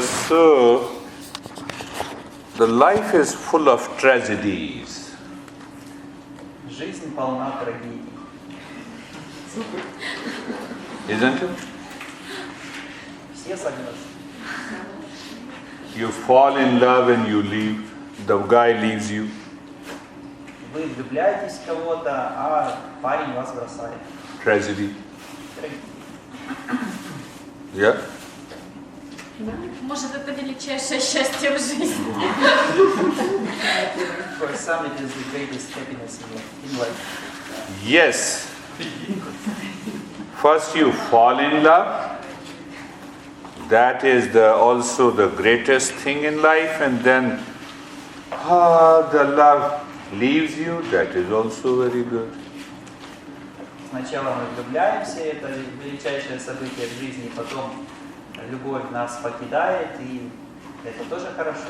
So the life is full of tragedies. Жизнь полна трагедий. Isn't it? Все согласны. You fall in love and you leave. The guy leaves you. Вы влюбляетесь в кого-то, а парень вас бросает. Tragedy. Трагедия. Yeah? Может, это величайшее счастье в жизни. For some it is the greatest happiness in life. Yes. First you fall in love. That is also the greatest thing in life. And then the love leaves you. That is also very good. Сначала мы влюбляемся, это величайшее событие в жизни, потом любовь нас покидает, и это тоже хорошо.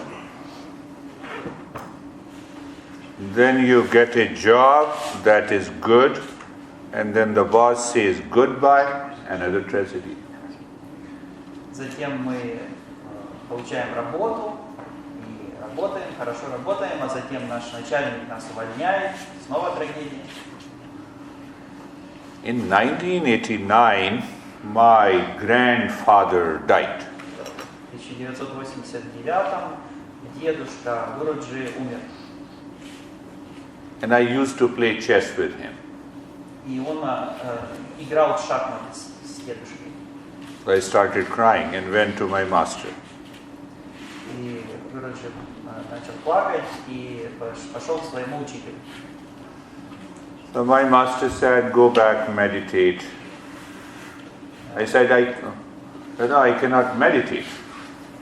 Then you get a job that is good, and then the boss says goodbye, another tragedy. Затем мы получаем работу, и работаем, хорошо работаем, а затем наш начальник нас увольняет, снова трагедия. In 1989, my grandfather died. В 1989-м дедушка Гуруджи умер. And I used to play chess with him. И он играл в шахматы с дедушкой. I started crying and went to my master. И Гуруджи начал плакать и пошел к своему учителю. So my master said, go back, meditate. I said, I cannot meditate.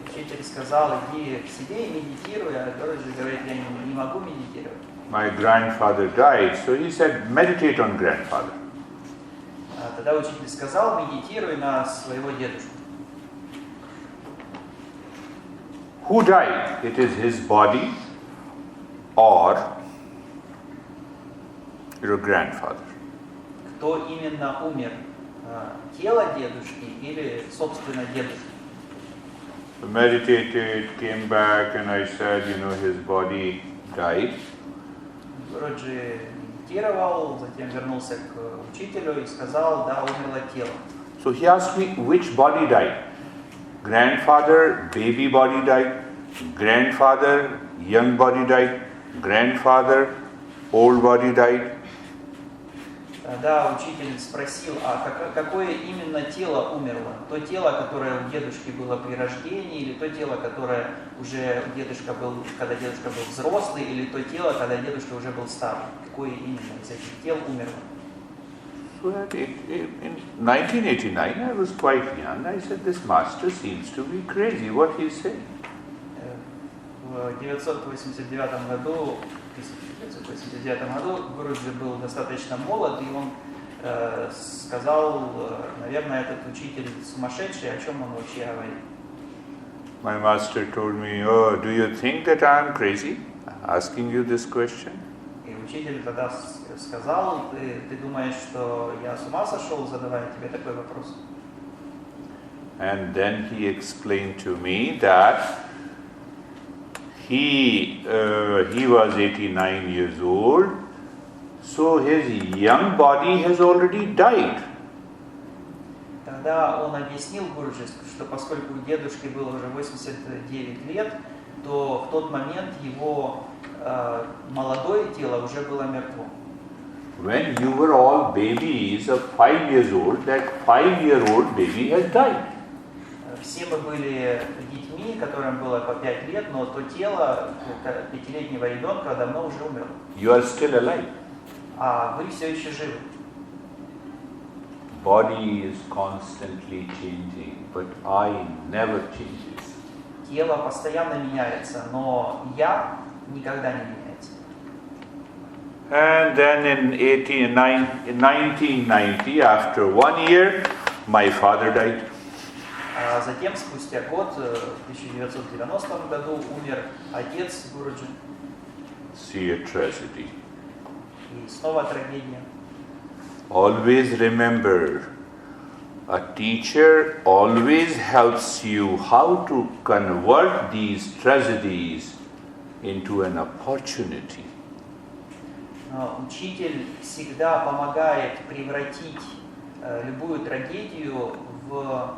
Учитель сказал, иди к себе и медитируй, а Гуруджи говорит, я не могу медитировать. My grandfather died, so he said, meditate on grandfather. Тогда учитель сказал, медитируй на своего дедушку. Who died? It is his body or your grandfather. Кто именно умер? Тело дедушки или, собственно, дедушка? I meditated, came back, and I said, his body died. Гуруджи медитировал, затем вернулся к учителю и сказал, да, умерло тело. So he asked me, which body died? Grandfather, baby body died. Grandfather, young body died. Grandfather, old body died. Тогда учитель спросил, а какое именно тело умерло? То тело, которое у дедушки было при рождении, или то тело, которое уже дедушка был, когда дедушка был взрослый, или то тело, когда дедушка уже был старый? Какое именно из этих тел умерло? So in 1989, I was quite young. I said, this master seems to be crazy. What he's saying? В 1989 году Гуруджи был достаточно молод, и он сказал, наверное, этот учитель сумасшедший, о чем он вообще говорит. My master told me, oh, do you think that I am crazy? Asking you this question? И учитель тогда сказал, ты думаешь, что я с ума сошел, задавая тебе такой вопрос? And then he explained to me that he was 89 years old, so his young body has already died. Тогда он объяснил Гуруджи, что поскольку у дедушки было уже 89 лет, то в тот момент его молодое тело уже было мертво. When you were all babies of 5 years old, that 5-year-old baby has died. Все мы были детьми, которым было по 5 лет, но то тело 5-летнего ребенка давно уже умерло. You are still alive. А вы все еще живы. Body is constantly changing, but I never changes. Тело постоянно меняется, но я никогда не меняется. And then in 1990, after 1 year, my father died. А затем, спустя год, в 1990 году, умер отец Гуруджи. See a tragedy. И снова трагедия. Always remember, a teacher always helps you how to convert these tragedies into an opportunity. Но учитель всегда помогает превратить любую трагедию в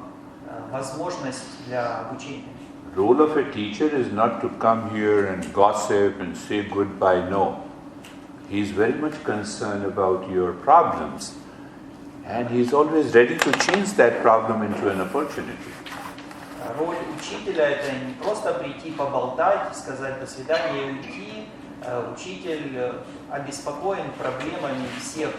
возможность для обучения. The role of a teacher is not to come here and gossip and say goodbye. No. He is very much concerned about your problems. And he is always ready to change that problem into an opportunity. Роль учителя — это не просто прийти поболтать, сказать до свидания и уйти. Учитель обеспокоен проблемами всех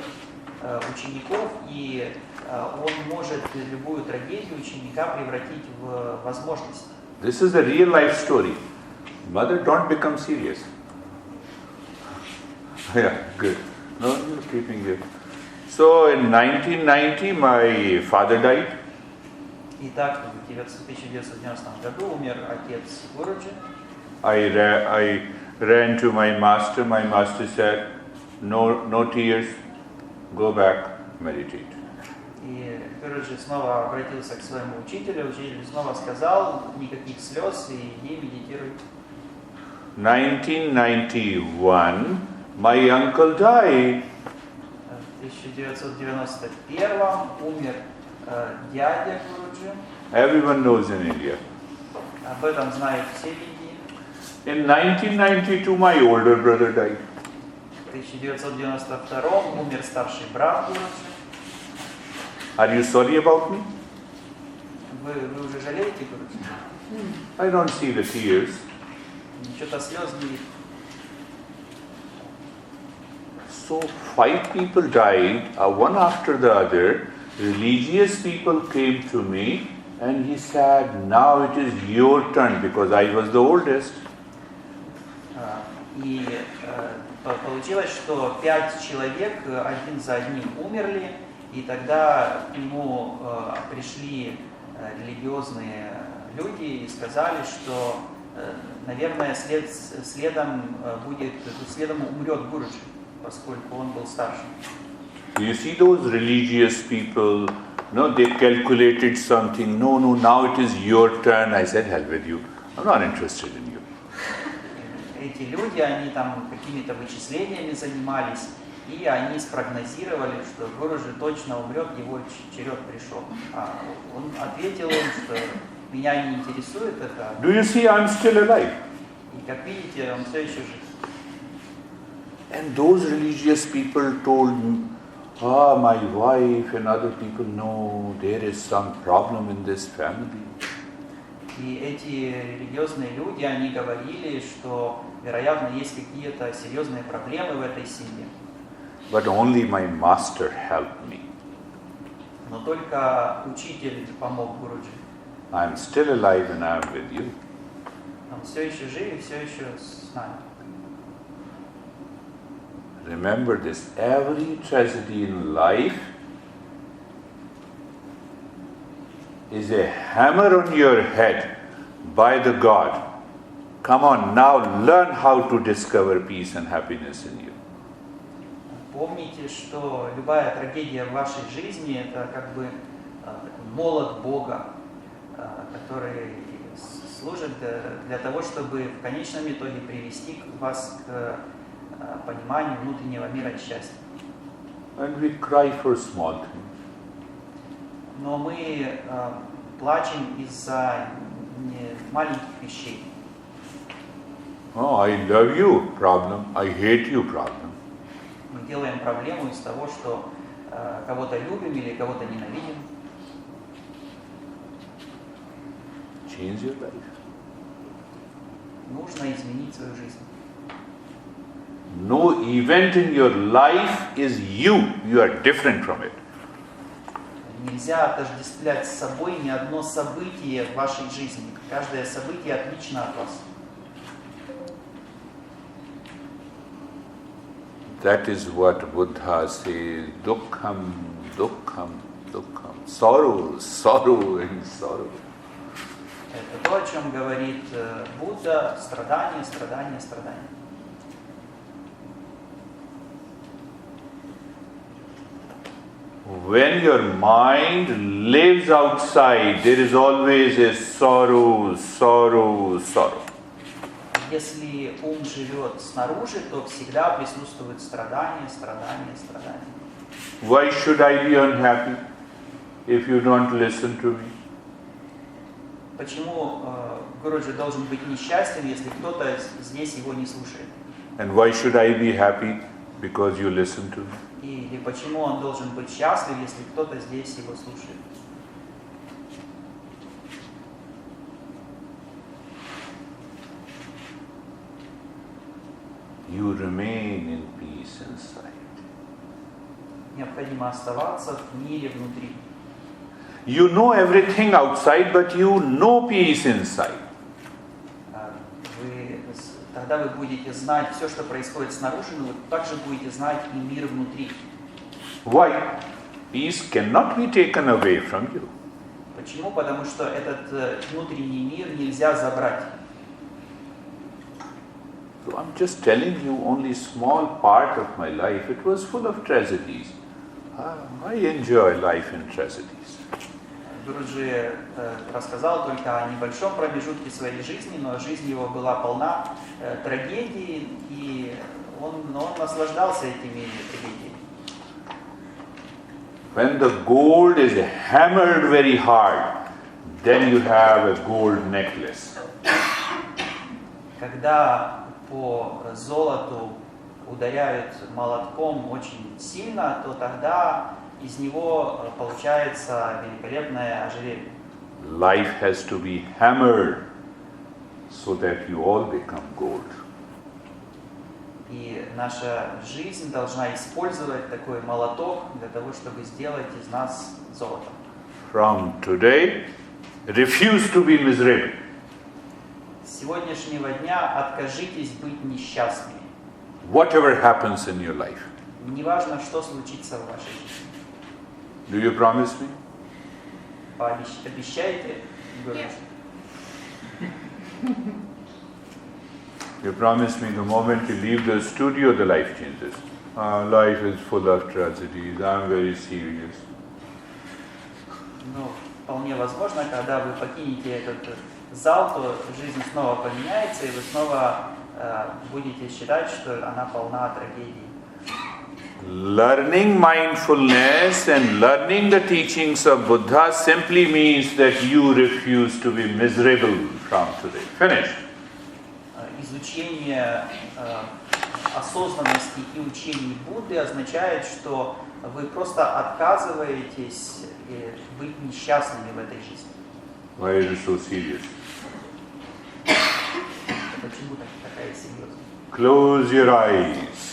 учеников, и он может любую трагедию ученика превратить в возможность. This is a real life story. Mother, don't become serious. Yeah, good. No, you're keeping it. So in 1990, my father died. Итак, в 1990 году умер отец Гуруджи. I ran to my master. My master said, no tears, go back, meditate. И Гуруджи снова обратился к своему учителю. Учитель снова сказал: никаких слез и иди медитируй. 1991, my uncle died. В 1991 умер дядя Гуруджи. Everyone knows in India. Об этом знают все в Индии. In 1992, my older brother died. В 1992 умер старший брат Гуруджи. Are you sorry about me? Вы уже жалеете Гуруджи? I don't see the tears. Что-то слез не видно. So 5 people died, one after the other. Religious people came to me and he said, now it is your turn, because I was the oldest. И получилось, что 5 человек один за одним умерли, и тогда к нему пришли религиозные люди и сказали, что, наверное, следом умрет Гуруджи, поскольку он был старшим. You see those religious people, no, they calculated something. No, now it is your turn. I said, hell with you. I'm not interested in you. Эти люди, они там какими-то вычислениями занимались, и они спрогнозировали, что Гуруджи точно умрет, его черед пришел. А он ответил им, что меня не интересует это. Do you see I'm still alive? И как видите, он все еще жив. And those religious people told me, my wife and other people, no, there is some problem in this family. И эти религиозные люди, они говорили, что, вероятно, есть какие-то серьезные проблемы в этой семье. But only my master helped me. Но только учитель помог Гуруджи. I'm still alive and I'm with you. Он все еще жив и все еще с нами. Remember this, every tragedy in life is a hammer on your head by the God. Come on, now learn how to discover peace and happiness in you. Помните, что любая трагедия в вашей жизни — это как бы молот Бога, который служит для того, чтобы в конечном итоге привести вас к пониманию внутреннего мира и счастья. And we cry for small things. Но мы плачем из-за маленьких вещей. Oh, I love you, problem. I hate you, problem. Мы делаем проблему из того, что кого-то любим или кого-то ненавидим. Change your life. Нужно изменить свою жизнь. No event in your life is you. You are different from it. Нельзя отождествлять с собой ни одно событие в вашей жизни. Каждое событие отлично от вас. That is what Buddha says, dukkham, dukkham, dukkham. Sorrow, sorrow and sorrow. Это то, о чем говорит Будда: страдания, страдания, страдания. when your mind lives outside, there is always a sorrow, sorrow, sorrow. Если ум живет снаружи, то всегда присутствует страдания, страдания, страдания. Why should I be unhappy if you don't listen to me? Почему Гуруджи должен быть несчастен, если кто-то здесь его не слушает? And why should I be happy because you listen to me? Или почему он должен быть счастлив, если кто-то здесь его слушает? You remain in peace inside. Необходимо оставаться в мире внутри. You know everything outside, but you know peace inside. Тогда вы будете знать все, что происходит снаружи, но вы также будете знать и мир внутри. Why? Peace cannot be taken away from you. Почему? Потому что этот внутренний мир нельзя забрать. So I'm just telling you only small part of my life. It was full of tragedies. I enjoy life in tragedies. Гуруджи рассказал только о небольшом промежутке своей жизни, но жизнь его была полна трагедий, и он наслаждался этими трагедиями. When the gold is hammered very hard, then you have a gold necklace. Когда по золоту ударяют молотком очень сильно, то тогда из него получается великолепное ожерелье. Life has to be hammered so that you all become gold. И наша жизнь должна использовать такой молоток для того, чтобы сделать из нас золото. From today, refuse to be miserable. С сегодняшнего дня откажитесь быть несчастными. Whatever happens in your life. Неважно, что случится в вашей жизни. Do you promise me? Обещаете? You promise me the moment you leave the studio, the life changes. Life is full of tragedies. I'm very serious. Ну, вполне возможно, когда вы покинете этот зал, то жизнь снова поменяется, и вы снова будете считать, что она полна трагедий. Learning mindfulness and learning the teachings of Buddha simply means that you refuse to be miserable from today. Finish. Изучение осознанности и учений Будды означает, что вы просто отказываетесь быть несчастными в этой жизни. Why are you so serious? Почему такая серьезная? Close your eyes.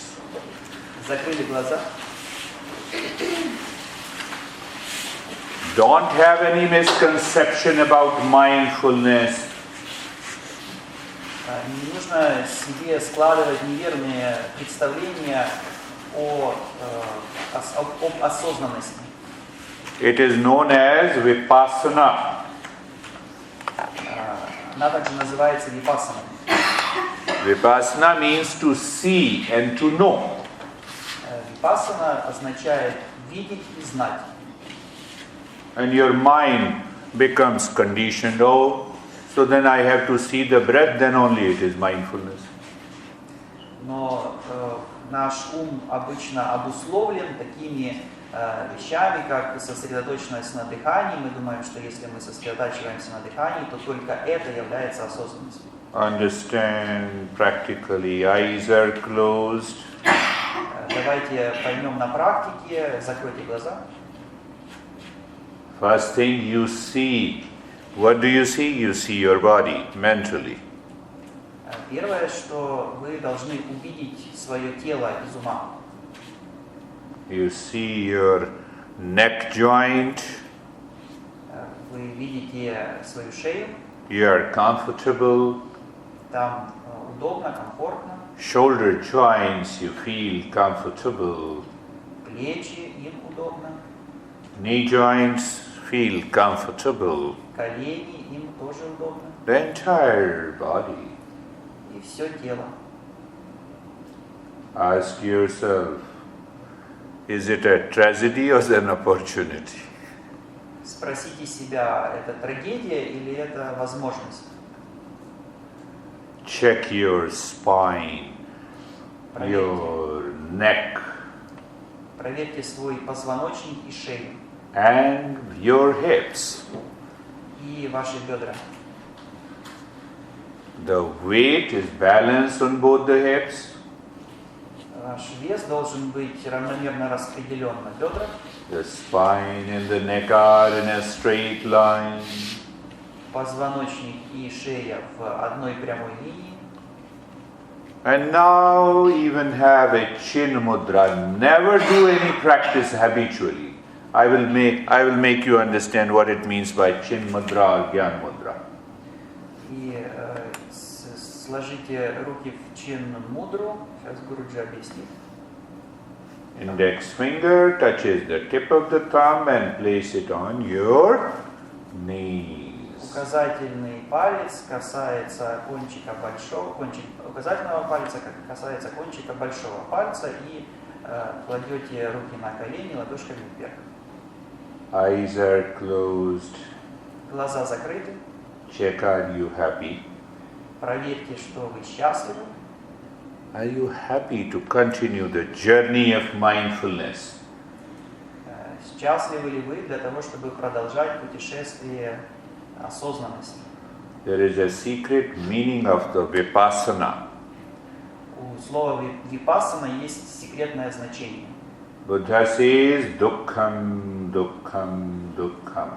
Закрыли глаза. Don't have any misconception about mindfulness. Не нужно себе складывать неверные представления об осознанности. It is known as vipassana. Она также называется випассаной. Vipassana means to see and to know. Випассана означает видеть и знать. And your mind becomes conditioned. Oh, so then I have to see the breath, then only it is mindfulness. Но наш ум обычно обусловлен такими вещами, как сосредоточенность на дыхании. Мы думаем, что если мы сосредотачиваемся на дыхании, то только это является осознанностью. Understand practically, eyes are closed. Давайте поймем на практике, закройте глаза. First thing you see, what do you see? You see your body mentally. Первое, что вы должны увидеть свое тело из ума. You see your neck joint. Вы видите свою шею. You are comfortable. Там удобно, комфортно. Shoulder joints, you feel comfortable. Плечи, им удобно. Knee joints, feel comfortable. Колени, им тоже удобно. The entire body. И все тело. Ask yourself, Is it a tragedy or an opportunity? Спросите себя, это трагедия или это возможность? Check your spine, your neck, Проверьте свой позвоночник и шею, and your hips. и ваши бедра. The weight is balanced on both the hips. Ваш вес должен быть равномерно распределен на бедрах. The spine and the neck are in a straight line. Позвоночник и шея в одной прямой линии. And now even have a chin mudra. Never do any practice habitually. I will make you understand what it means by chin mudra or gyan mudra. И сложите руки в чин мудру. Сейчас Гуруджи объяснит. Index finger touches the tip of the thumb and place it on your knees. Указательный палец касается указательного пальца касается кончика большого пальца и кладете руки на колени ладошками вверх. Eyes are closed. Глаза закрыты. Check, are you happy? Проверьте, что вы счастливы. Are you happy to continue the journey of mindfulness? Счастливы ли вы для того, чтобы продолжать путешествие осознанности? There is a secret meaning of the vipassana. У слова випассана есть секретное значение. Buddha says dukkham, dukkham, dukkham.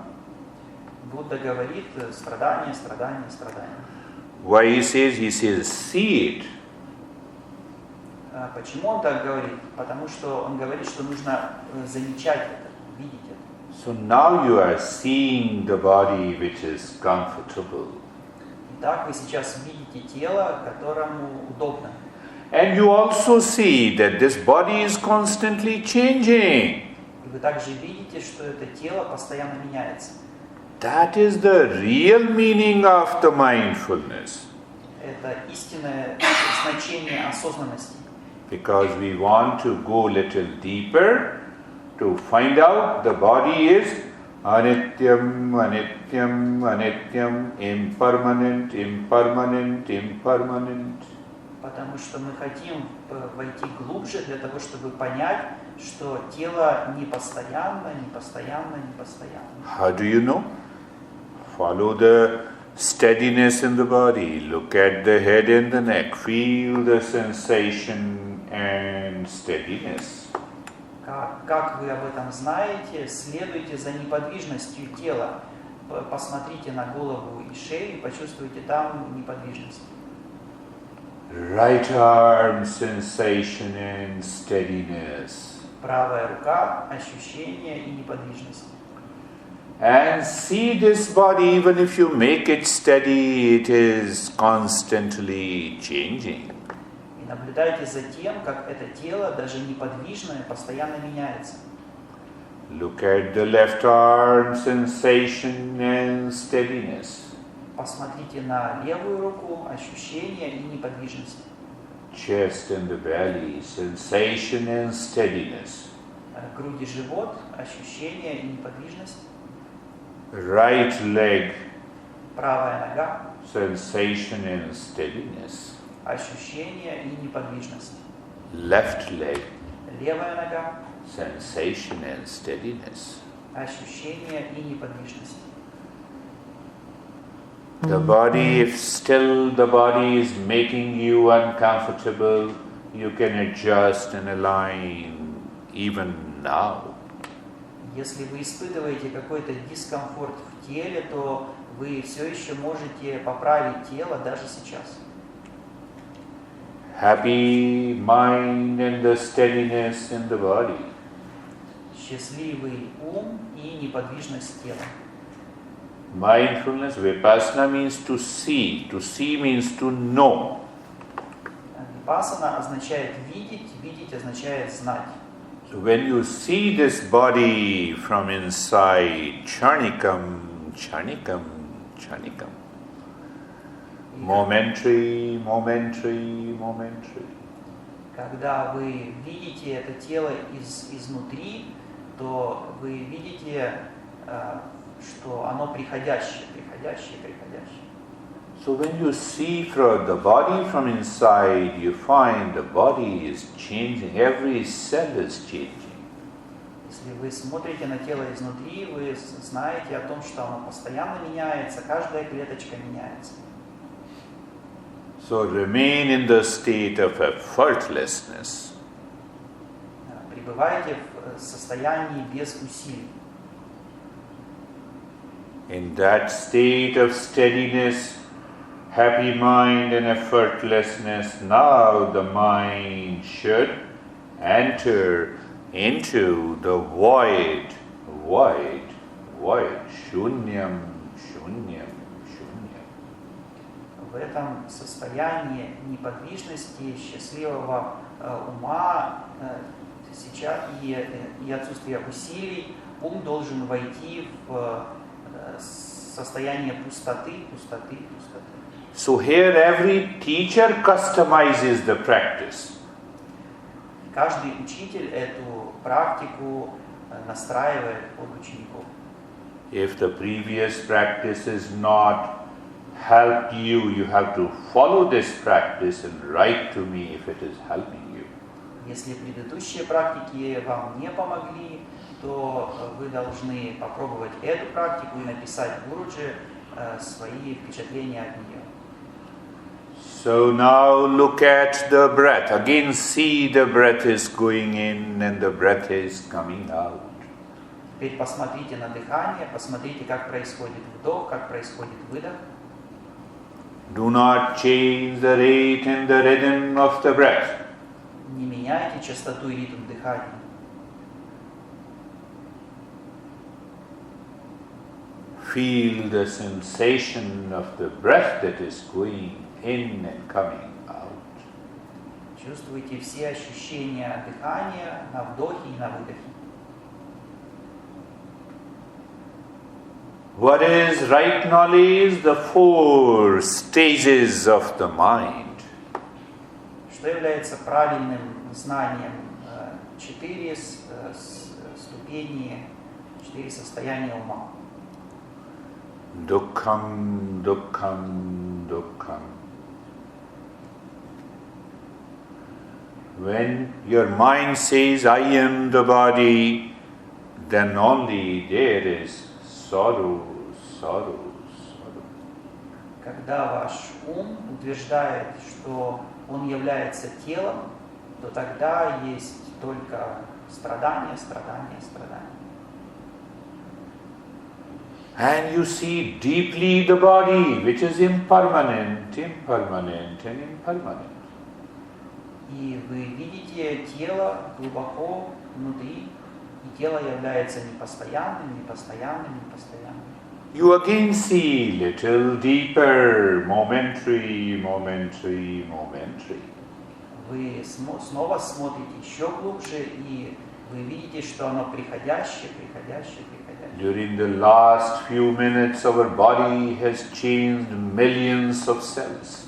Будда говорит страдание, страдание, страдание. Why he says see it. Почему он так говорит? Потому что он говорит, что нужно замечать это, видеть это. So now you are seeing the body which is comfortable. Итак, вы сейчас видите тело, которому удобно. And you also see that this body is constantly changing. И вы также видите, что это тело постоянно меняется. That is the real meaning of the mindfulness. Это истинное значение осознанности. Because we want to go little deeper to find out the body is anityam, anityam, anityam, impermanent, impermanent, impermanent. Потому что мы хотим войти глубже для того, чтобы понять, что тело непостоянно, непостоянно, непостоянно. How do you know? Follow the steadiness in the body. Look at the head and the neck. Feel the sensation and steadiness. Как вы об этом знаете, следуйте за неподвижностью тела. Посмотрите на голову и шею и почувствуйте там неподвижность. Right arm sensation and steadiness. Правая рука, ощущение и неподвижность. And see this body, even if you make it steady, it is constantly changing. И наблюдайте за тем, как это тело, даже неподвижное, постоянно меняется. Look at the left arm sensation and steadiness. Посмотрите на левую руку, ощущение и неподвижность. Chest and the belly, sensation and steadiness. Грудь и живот, ощущение и неподвижность. Right leg, Правая нога, sensation and steadiness. ощущение и неподвижность. Left leg, Левая нога, sensation and steadiness. ощущение и неподвижность. The body, if still the body is making you uncomfortable, you can adjust and align even now. Если вы испытываете какой-то дискомфорт в теле, то вы все еще можете поправить тело даже сейчас. Happy mind and the steadiness in the body. Счастливый ум и неподвижность тела. Mindfulness, vipassana means to see. To see means to know. Випассана означает видеть, видеть означает знать. So when you see this body from inside, charnikam, charnikam, charnikam. Momentary, momentary, momentary. Когда вы видите это тело изнутри, то вы видите, что оно приходящее. So when you see the body from inside, you find the body is changing, every cell is changing. Если вы смотрите на тело изнутри, вы знаете о том, что оно постоянно меняется, каждая клеточка меняется. So remain in the state of effortlessness. Пребывайте в состоянии без усилий. In that state of steadiness, happy mind and effortlessness, now the mind should enter into the void, shunyam, shunyam, shunyam. В этом состоянии неподвижности, счастливого ума сейчас и отсутствия усилий, ум должен войти в состояние пустоты. So here every teacher customizes the practice. Каждый учитель эту практику настраивает под учеников. If the previous practice is not helped you, you have to follow this practice and write to me if it is helping you. Если предыдущие практики вам не помогли, то вы должны попробовать эту практику и написать Гуруджи свои впечатления от нее. So now look at the breath. Again see the breath is going in and the breath is coming out. Теперь посмотрите на дыхание, посмотрите, как происходит вдох, как происходит выдох. Do not change the rate and the rhythm of the breath. Не меняйте частоту и ритм дыхания. Feel the sensation of the breath that is going in and coming out. Чувствуйте все ощущения дыхания на вдохе и на выдохе. What is right knowledge? The 4 stages of the mind. Что является правильным знанием? 4 ступени, 4 состояния ума. Dukkham, dukkham, dukkham. When your mind says, I am the body, then only there is sorrow, sorrow, sorrow. Когда ваш ум утверждает, что он является телом, то тогда есть только страдания, страдания, страдания. And you see deeply the body, which is impermanent, impermanent and impermanent. И вы видите тело глубоко внутри, и тело является непостоянным, непостоянным, непостоянным. You again see little deeper, momentary, momentary, momentary. Вы снова смотрите еще глубже, и вы видите, что оно приходящее, приходящее, приходящее. During the last few minutes, our body has changed millions of cells.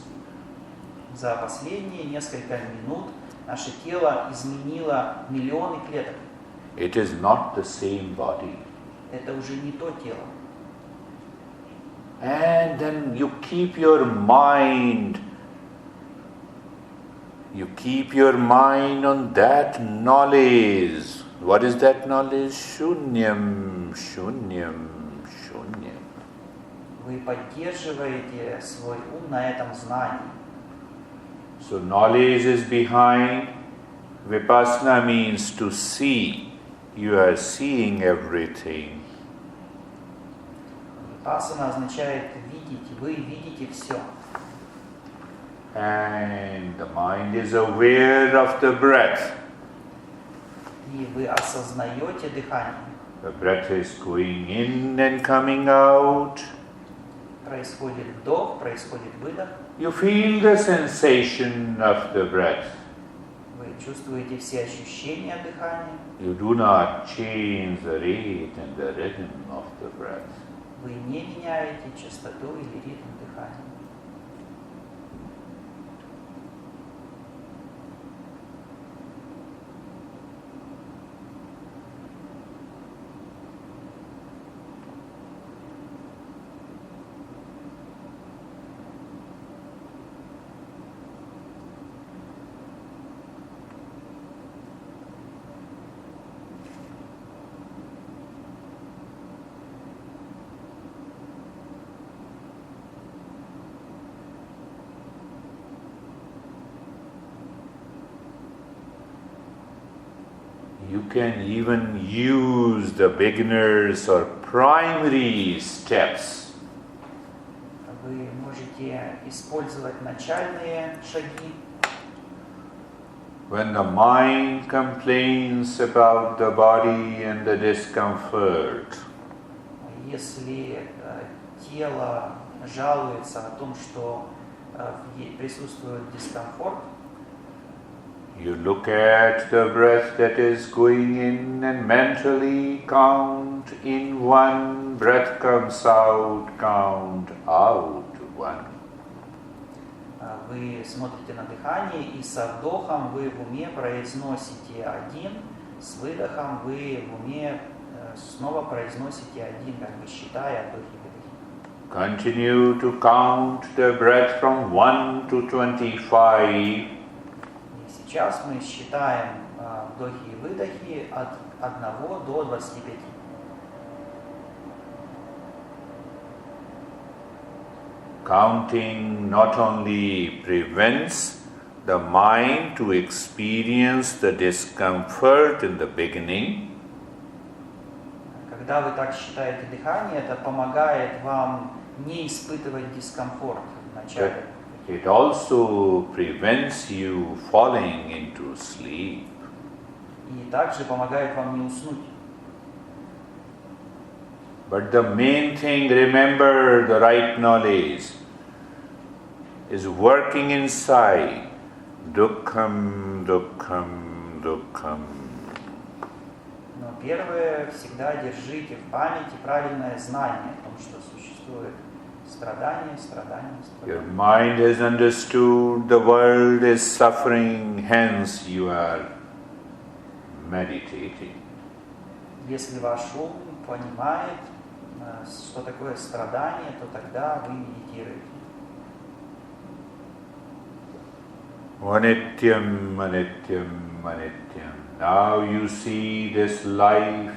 За последние несколько минут наше тело изменило миллионы клеток. It is not the same body. Это уже не то тело. And then you keep your mind on that knowledge. What is that knowledge? Shunyam, shunyam, shunyam. Вы поддерживаете свой ум на этом знании. So knowledge is behind. Vipassana means to see. You are seeing everything. Випассана означает видеть. Вы видите все. And the mind is aware of the breath. И вы осознаете дыхание. The breath is going in and coming out. Происходит вдох, происходит выдох. You feel the sensation of the breath. Вы чувствуете все ощущения дыхания. You do not change the rate and the rhythm of the breath. Вы не меняете частоту или ритм дыхания. You can even use the beginners or primary steps. Вы можете использовать начальные шаги. When the mind complains about the body and the discomfort, Если тело жалуется о том, что присутствует дискомфорт, you look at the breath that is going in and mentally count in one, breath comes out, count out one. Вы смотрите на дыхание, и со вдохом вы в уме произносите один, с выдохом вы в уме снова произносите один, как бы считая вдохи и выдохи. Continue to count the breath from 1 to 25. И сейчас мы считаем вдохи и выдохи от 1 до 25. Counting not only prevents the mind to experience the discomfort in the beginning, Когда вы так считаете дыхание, это помогает вам не испытывать дискомфорт в начале. it also prevents you falling into sleep. И также помогает вам не уснуть. But the main thing, remember the right knowledge, is working inside. Dukkham, dukkham, dukkham. Но первое, всегда держите в памяти правильное знание о том, что существует страдание, страдание, Your страдание. mind has understood the world is suffering, hence you are meditating. Если ваш ум понимает, что такое страдание, то тогда вы медитируете. Manityam, manityam, manityam. Now you see this life,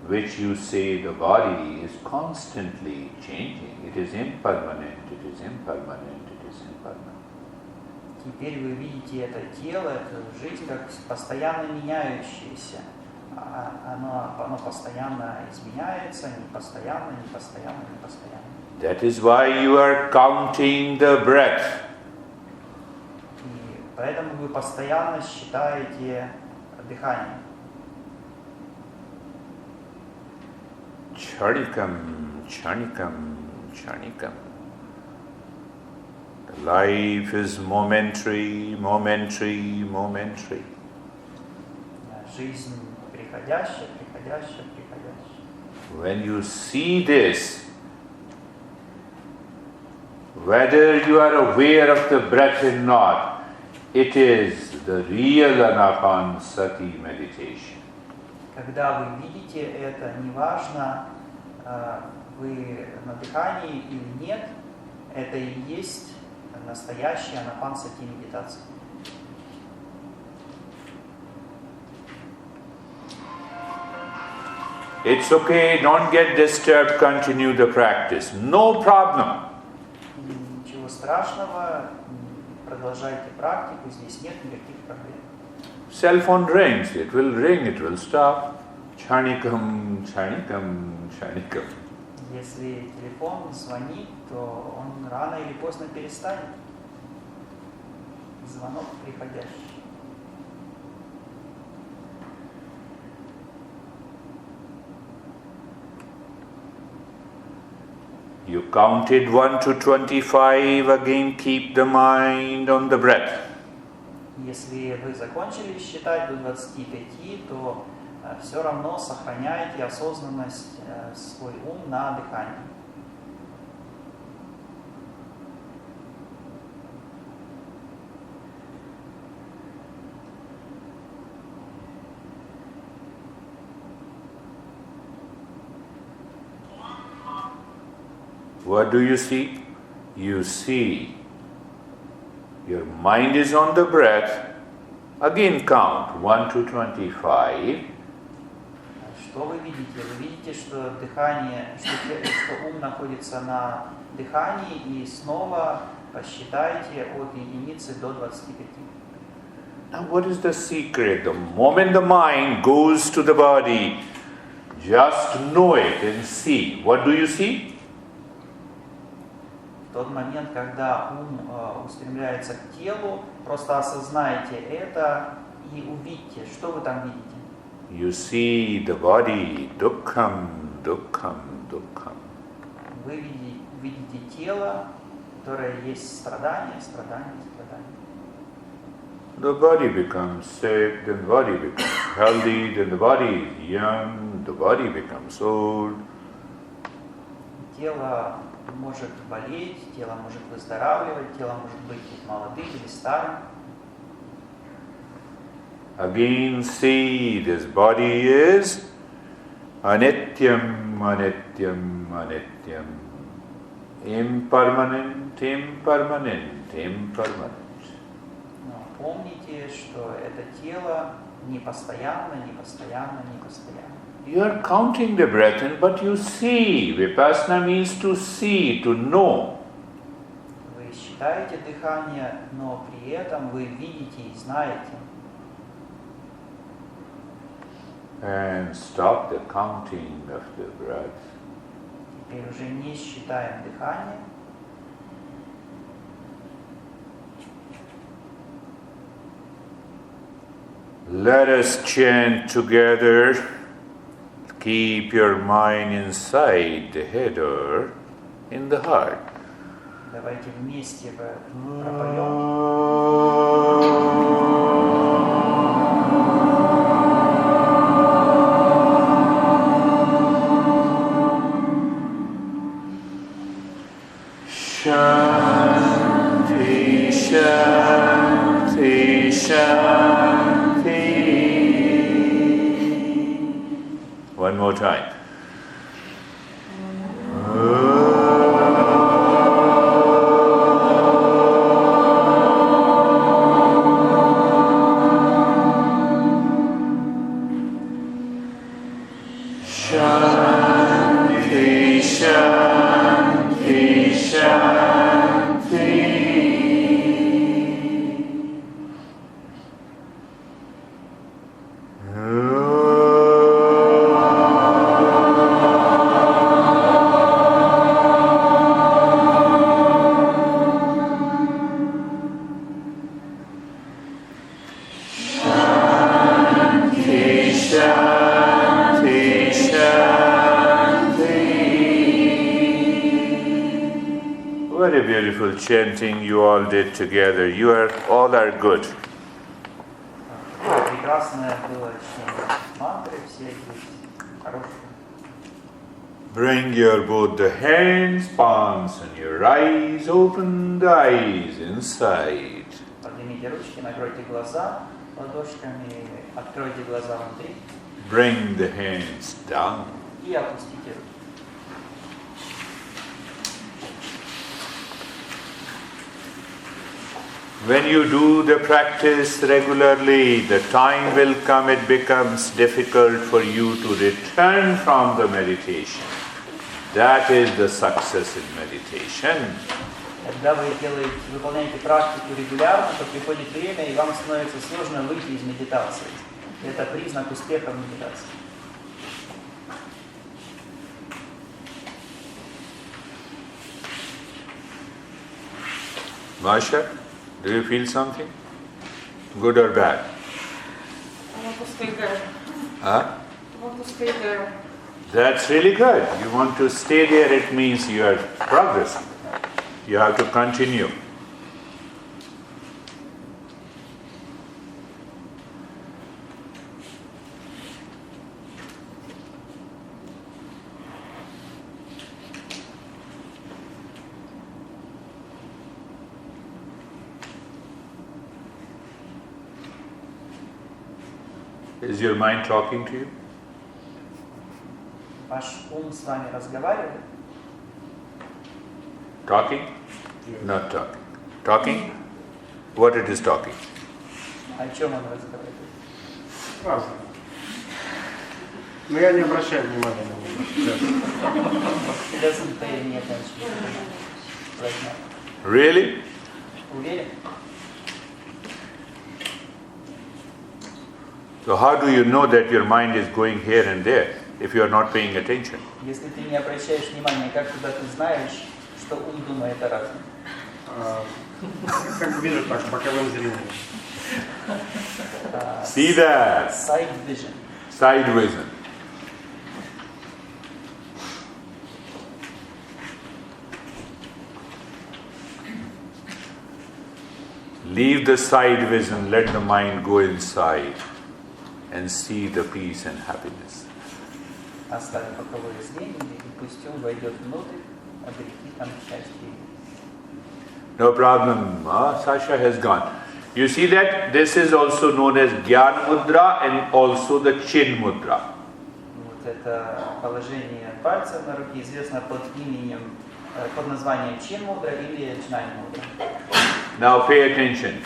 which you say the body is constantly changing. It is impermanent, it is impermanent, it is impermanent. Теперь вы видите это тело, эту жизнь как постоянно меняющееся. Оно постоянно изменяется, не постоянно, не постоянно, не постоянно. That is why you are counting the breath. И поэтому вы постоянно считаете дыхание. Charnikam, charnikam, charnikam. The life is momentary, momentary, momentary. Жизнь приходящая, приходящая, приходящая. When you see this, whether you are aware of the breath or not, it is the real anapanasati meditation. Когда вы видите это, неважно, вы на дыхании или нет, это и есть настоящая анапансати медитация. It's okay, don't get disturbed, continue the practice. No problem. Ничего страшного, продолжайте практику, здесь нет никаких проблем. Cell phone rings, it will stop. Charnikam, charnikam, charnikam. Если телефон звонит, то он рано или поздно перестанет. Звонок приходящий. You counted 1 to 25, again keep the mind on the breath. Если вы закончили считать до 25, то все равно сохраняйте осознанность, свой ум на дыхании. What do you see? You see your mind is on the breath. Again count 1 to 25. Что вы видите? Вы видите, что дыхание, что ум находится на дыхании, и снова посчитайте от единицы до 25. Now what is the secret? The moment the mind goes to the body, just know it and see. What do you see? В тот момент, когда ум устремляется к телу, просто осознайте это и увидьте, что вы там видите. You see the body, dukkham, dukkham, dukkham. Вы видите тело, которое есть страдание, страдание, страдание. The body becomes sick, then the body becomes healthy, then the body is young, the body becomes old. Тело может болеть, тело может выздоравливать, тело может быть молодым или старым. Again see this body is anityam, anityam, anityam. Impermanent, impermanent, impermanent. Но помните, что это тело непостоянно, непостоянно, непостоянно. You are counting the breath in, but you see. Vipassana means to see, to know. Вы считаете дыхание, но при этом вы видите и знаете. And stop the counting of the breath. Теперь уже не считаем дыхание. Let us chant together. Keep your mind inside the head or in the heart. Давайте вместе пропоем. Shanti, Shanti, Shanti. One more time. Shanti, Shanti, Shanti. What a beautiful chanting you all did together. You all are good. Прекрасное было чтение мантры, все здесь хорошие. Bring your both the hands, palms and your eyes, open the eyes inside. Поднимите ручки, накройте глаза ладошками, откройте глаза внутри. Bring the hands down. И опустите руки. When you do the practice regularly, the time will come it becomes difficult for you to return from the meditation. That is the success in meditation. Когда вы выполняете практику регулярно, то приходит время, и вам становится сложно выйти из медитации. Это признак успеха в медитации. Masha, do you feel something? Good or bad? Huh? That's really good. You want to stay there, it means you are progressing. You have to continue. Is your mind talking to you? Ваш ум с вами разговаривает? Talking? Not talking. Talking? What it is talking? О чем он разговаривает? Разное. Но я не обращаю внимания на него. He doesn't pay any attention right now. Really? Уверен? So how do you know that your mind is going here and there if you are not paying attention? Если ты не обращаешь внимания, как тогда ты знаешь, что ум думает о разном? Как вижу, так, боковым зрением. See that? Side vision. Side vision. Leave the side vision, let the mind go inside and see the peace and happiness. Оставь боковое зрение, и пусть ум войдет внутрь, обрети там счастье. No problem. Sasha has gone. You see that this is also known as Gyan Mudra and also the Chin Mudra. Вот это положение пальцев на руке известно под именем, под названием Чин Мудра или Чнань Мудра. Now pay attention.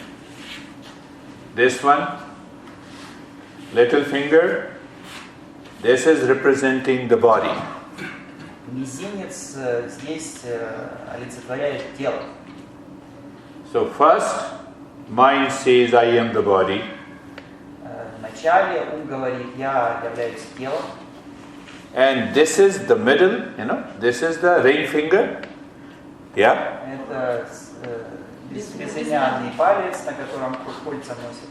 This one, little finger, this is representing the body. Мизинец здесь олицетворяет тело. So first, mind says, I am the body. Вначале ум говорит, я являюсь телом. And this is the middle, this is the ring finger. Yeah? Это безымянный палец, на котором кольца носят.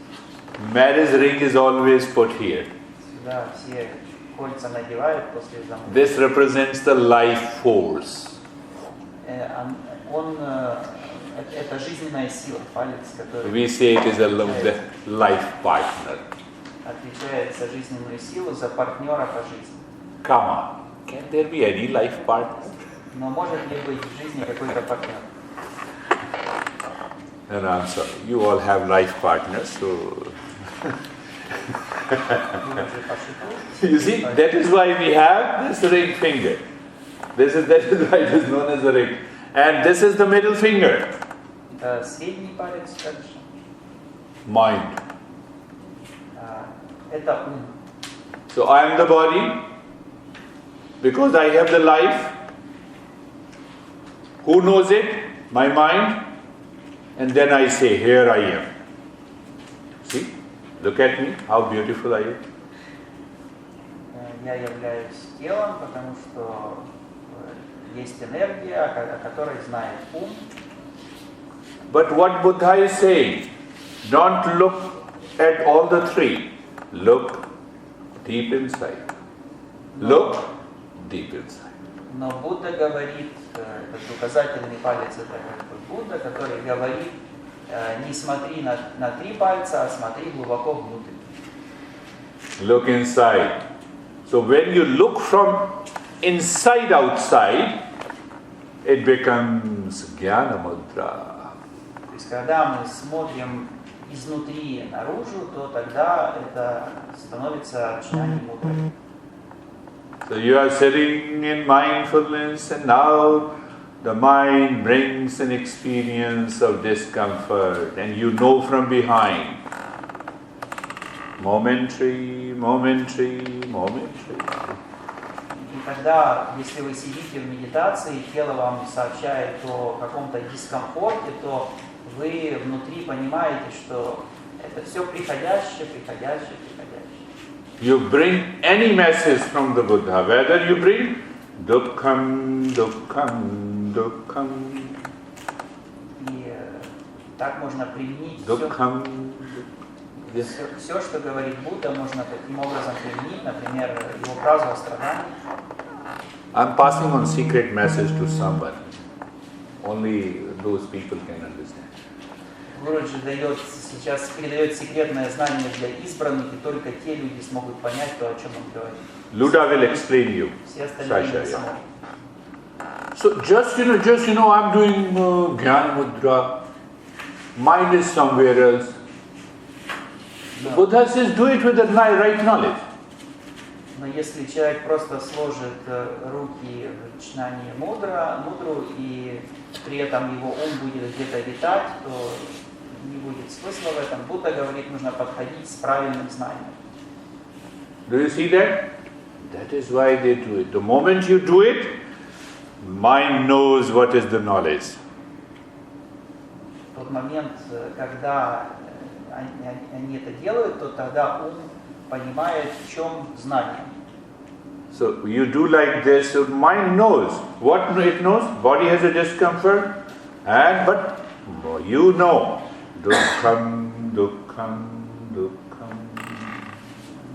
Marriage ring is always put here. Сюда все кольца надевают после замужества. This represents the life force. Это жизненная сила, палец, который We say it is the life partner. отвечает за жизненную силу, за партнера по жизни. Come on, can there be any life partner? Но может ли быть в жизни какой-то партнер? And I'm sorry, you all have life partners, so... You see, that is why we have this ring finger. That is why it is known as the ring. And this is the middle finger. Средний палец также. Mind. Это ум. So I am the body because I have the life. Who knows it? My mind. And then I say, here I am. See? Look at me, how beautiful I am. Я являюсь телом, потому что есть энергия, о которой знает ум. But what Buddha is saying, don't look at all the three. Look deep inside. Look deep inside. Но Будда говорит, этот указательный палец, это как бы Будда, который говорит, не смотри на три пальца, а смотри глубоко внутрь. Look inside. So when you look from inside outside, it becomes Jnana Mudra. То есть, когда мы смотрим изнутри наружу, то тогда это становится Чнани Мудрой. So you are sitting in mindfulness and now the mind brings an experience of discomfort and you know from behind. Momentary, momentary, momentary. И тогда, если вы сидите в медитации, тело вам сообщает о каком-то дискомфорте, то вы внутри понимаете, что это все приходящее, приходящее, приходящее. You bring any message from the Buddha, whether you bring dukkam, dukkam, dukkam. И так можно применить Dukkam. все, что говорит Будда, можно таким образом применить, например, его фразу о страдании. I'm passing on secret message to someone. Only those people can understand. Гуруджи сейчас передает секретное знание для избранных, и только те люди смогут понять то, о чем он говорит. Luda will explain you. Все остальные не Sasha, смогут. So just I'm doing Jnana Mudra. Mind is somewhere else. The Buddha says, do it with the right knowledge. Но если человек просто сложит руки в Чнани Мудру, и при этом его ум будет где-то витать, то не будет смысла в этом. Будда говорит, нужно подходить с правильным знанием. Do you see that? That is why they do it. The moment you do it, mind knows what is the knowledge. В тот момент, когда они это делают, то тогда ум понимает, в чем знание. So you do like this, so mind knows. What it knows? Body has a discomfort, but you know. Dukkam, dukkam, dukkam.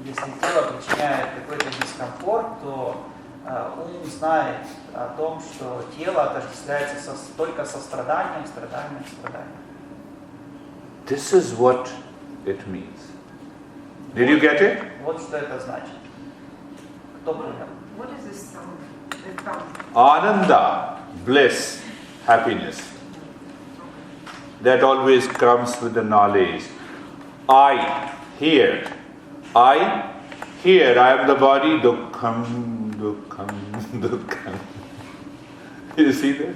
Если тело причиняет какой-то дискомфорт, то ум знает о том, что тело отождествляется только со страданием, страданием, страданием. This is what it means. Did you get it? Вот что это значит. Кто понял? What is this sound? The sound? Ananda, bliss, happiness. That always comes with the knowledge. I hear, I am the body, dukkam, dukkam, dukkam. You see that?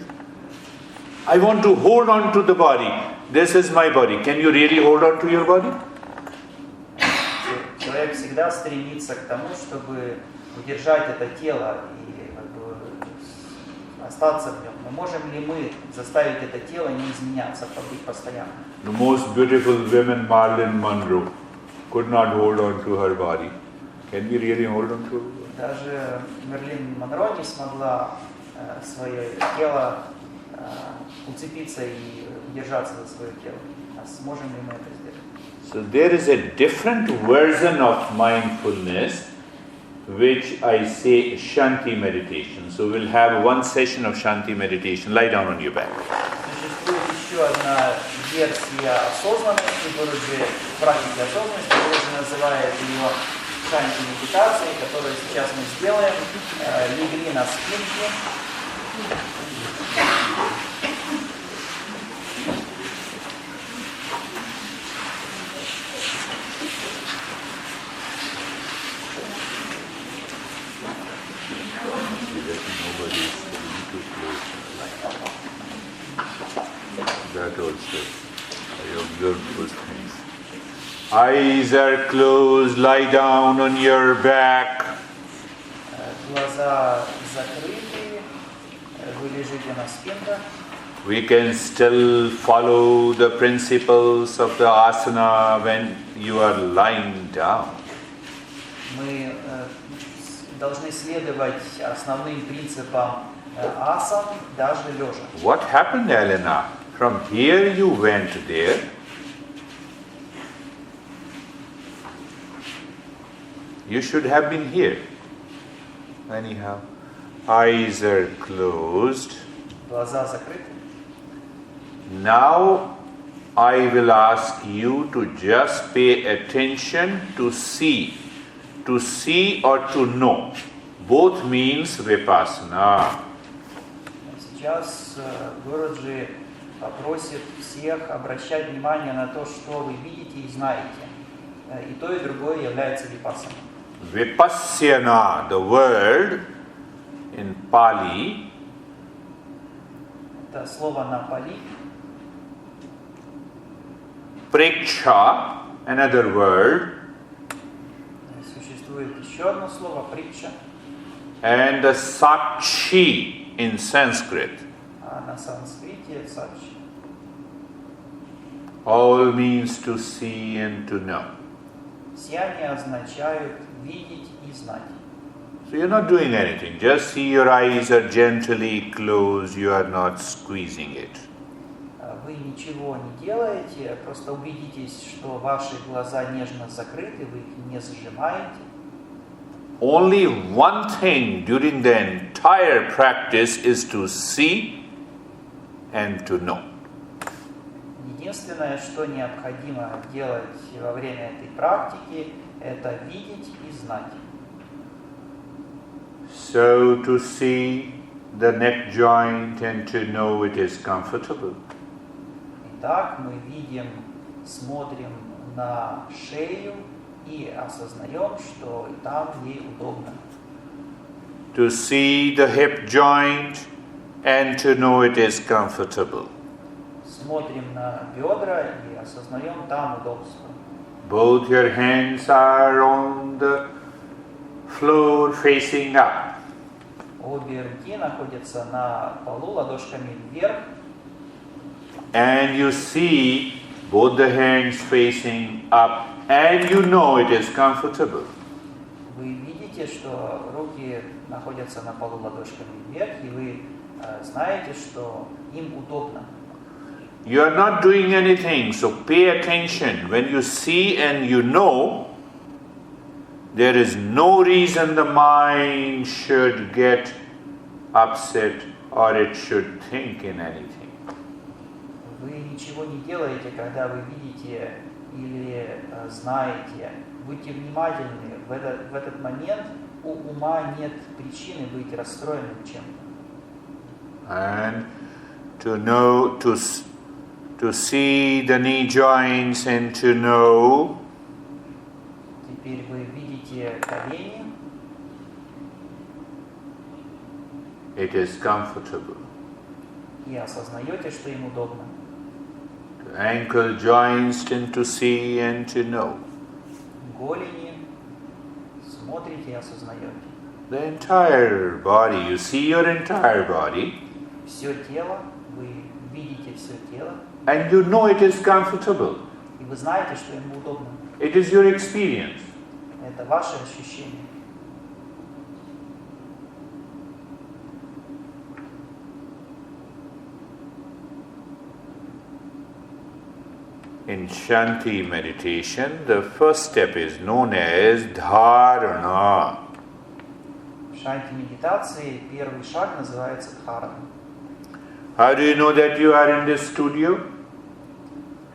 I want to hold on to the body. This is my body. Can you really hold on to your body? Человек всегда стремится к тому, чтобы удержать это тело и как бы остаться в нем. Но можем ли мы заставить это тело не изменяться, побыть постоянно? The most beautiful woman, Marilyn Monroe, could not hold on to her body. Can we really hold on to her body? Даже Мерлин Монро не смогла свое тело уцепиться и удержаться за свое тело. А сможем ли мы это сделать? So there is a different version of mindfulness, which I say Shanti meditation. So we'll have one session of Shanti meditation. Lie down on your back. Существует еще одна версия осознанности, Гуруджи, практики осознанности, Гуруджи называет ее шанти медитацией, которую сейчас мы сделаем. Легли на спинке. That also, I observed those things. Eyes are closed, lie down on your back. Глаза закрыты, вы лежите на спинках. We can still follow the principles of the asana when you are lying down. Мы должны следовать основным принципам асан, даже лежа. What happened, Elena? From here you went there. You should have been here. Anyhow, eyes are closed. Глаза закрыты. Now I will ask you to just pay attention to see. To see or to know. Both means vipassana. Сейчас Гуруджи попросит всех обращать внимание на то, что вы видите и знаете. И то, и другое является випассаной. Vipassana, the word in Pali, Это слово на пали. preksha, another word, Существует еще одно слово притча, and the sakshi in Sanskrit. а на санскрите сачи. All means to see and to know. Все они означают видеть и знать. So you're not doing anything. Just see your eyes are gently closed. You are not squeezing it. Вы ничего не делаете, просто убедитесь, что ваши глаза нежно закрыты, вы их не зажимаете. Only one thing during the entire practice is to see and to know. Единственное, что необходимо делать во время этой практики, это видеть и знать. So to see the neck joint and to know it is comfortable. Итак, мы видим, смотрим на шею и осознаем, что там ей удобно. To see the hip joint and to know it is comfortable. Смотрим на бедра и осознаем там удобство. Both your hands are on the floor facing up. Обе руки находятся на полу ладошками вверх. And you see both the hands facing up and you know it is comfortable. Вы видите, что руки находятся на полу ладошками вверх, и вы знаете, что им удобно. You are not doing anything, so pay attention. When you see and you know, there is no reason the mind should get upset or it should think in anything. Вы ничего не делаете, когда вы видите или знаете. Будьте внимательны. В этот момент у ума нет причины быть расстроенным чем-то. And to know, to see the knee joints and to know Теперь вы видите колени, it is comfortable. и осознаете, что им удобно. The ankle joints and to see and to know. Голени, смотрите и осознаете. The entire body, you see your entire body Все тело, вы видите все тело, and you know it is comfortable. и вы знаете, что ему удобно. It is your experience. Это ваше ощущение. In Shanti meditation, the first step is known as dharana. В шанти медитации первый шаг называется дхарана. How do you know that you are in this studio?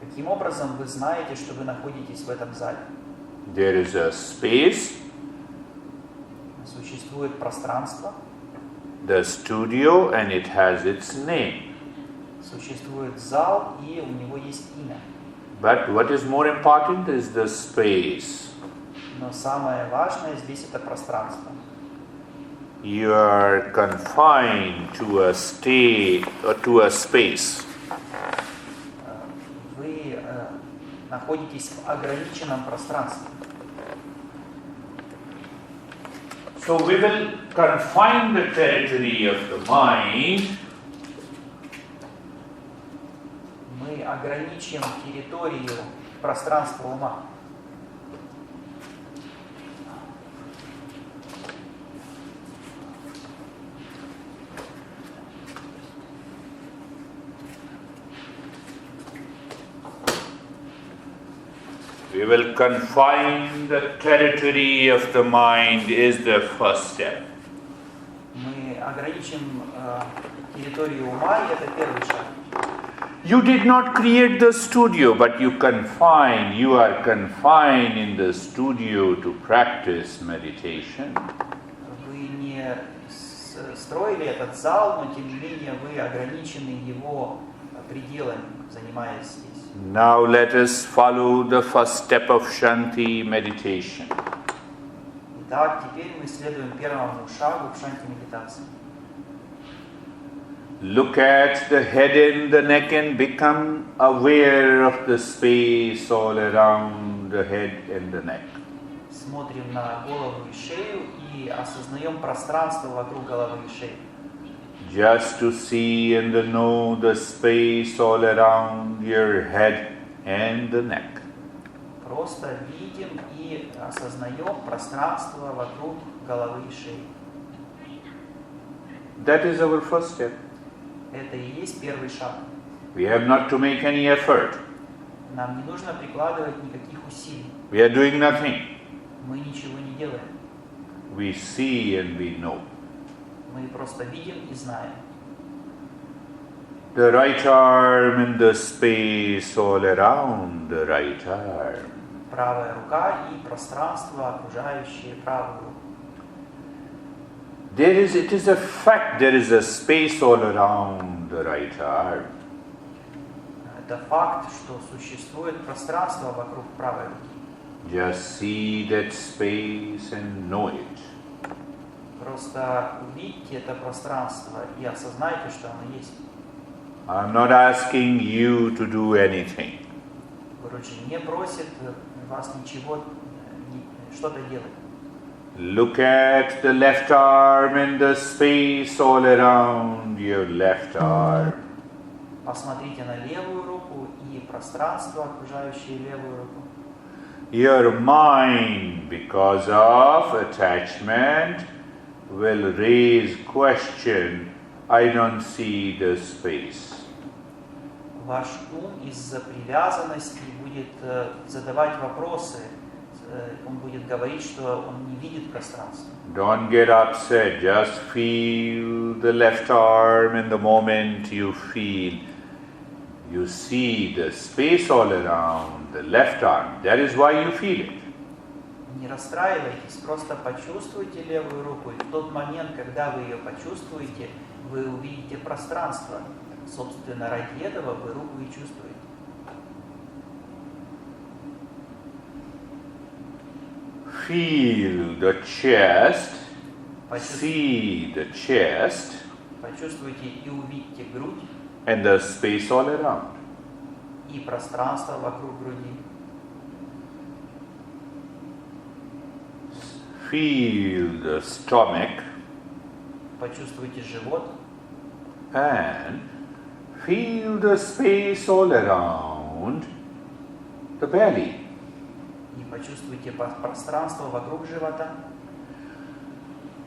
Каким образом вы знаете, что вы находитесь в этом зале? There is a space, Существует пространство, the studio, and it has its name. существует зал, и у него есть имя. But what is more important is the space. Но самое важное здесь это пространство. You are confined to a state or to a space. Вы находитесь в ограниченном пространстве. So we will confine the territory of the mind Мы ограничим территорию пространства ума. We will confine the territory of the mind is the first step. Мы ограничим территорию ума, и это первый шаг. You did not create the studio, but you are confined in the studio to practice meditation. Вы не строили этот зал, но тем не менее вы ограничены его пределами, занимаясь здесь. Now let us follow the first step of Shanti meditation. Итак, теперь мы следуем первому шагу в шанти медитации. Look at the head and the neck and become aware of the space all around the head and the neck. Смотрим на голову и шею и осознаем пространство вокруг головы и шеи. Just to see and to know the space all around your head and the neck. Просто видим и осознаем пространство вокруг головы и шеи. That is our first step. Это и есть первый шаг. We have not to make any effort. Нам не нужно прикладывать никаких усилий. We are doing nothing. Мы ничего не делаем. We see and we know. Мы просто видим и знаем. The right arm in the space all around the right arm. Правая рука и пространство, окружающее правую руку. It is a fact, there is a space all around the right arm. Это факт, что существует пространство вокруг правой руки. Just see that space and know it. Просто увидьте это пространство и осознайте, что оно есть. I'm not asking you to do anything. Короче, не просит вас ничего, что-то делать. Look at the left arm and the space all around your left arm. Посмотрите на левую руку и пространство, окружающее левую руку. Your mind, because of attachment, will raise question, I don't see the space. Ваш ум из-за привязанности будет задавать вопросы, он будет говорить, что он не видит пространство. Don't get upset, just feel the left arm in the moment you feel. You see the space all around the left arm. That is why you feel it. Не расстраивайтесь, просто почувствуйте левую руку, и в тот момент, когда вы ее почувствуете, вы увидите пространство. Собственно, ради этого вы руку и чувствуете. Feel the chest, see the chest, Почувствуйте и увидите грудь, and the space all around. и пространство вокруг груди. Feel the stomach Почувствуйте живот, and feel the space all around the belly. и почувствуйте пространство вокруг живота.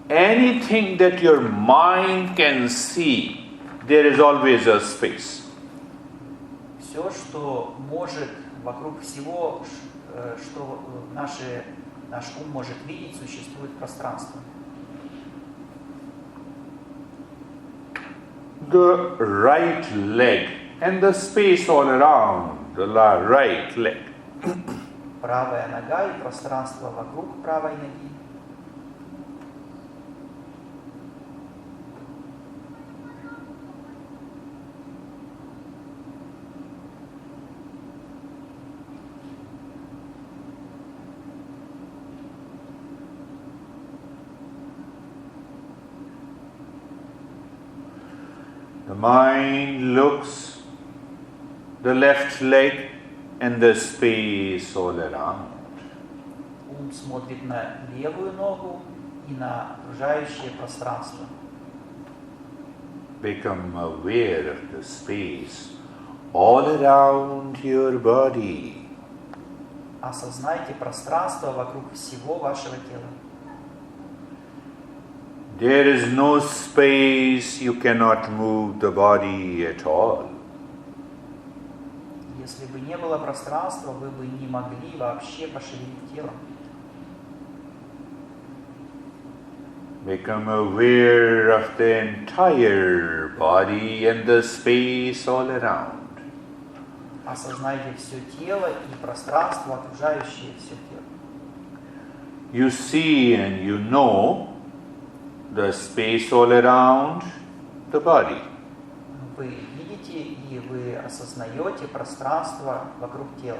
Anything that your mind can see, there is always a space. Все, что может вокруг всего, что наш ум может видеть, существует пространство. The right leg and the space all around the right leg. Правая нога и пространство вокруг правой ноги. The mind looks the left leg and the space all around. Ум смотрит на левую ногу и на окружающее пространство. Become aware of the space all around your body. Осознайте пространство вокруг всего вашего тела. There is no space, you cannot move the body at all. Если бы не было пространства, вы бы не могли вообще пошевелить телом. Become aware of the entire body and the space all around. Осознайте все тело и пространство, окружающее все тело. You see and you know the space all around the body. Вы видите и вы осознаете пространство вокруг тела.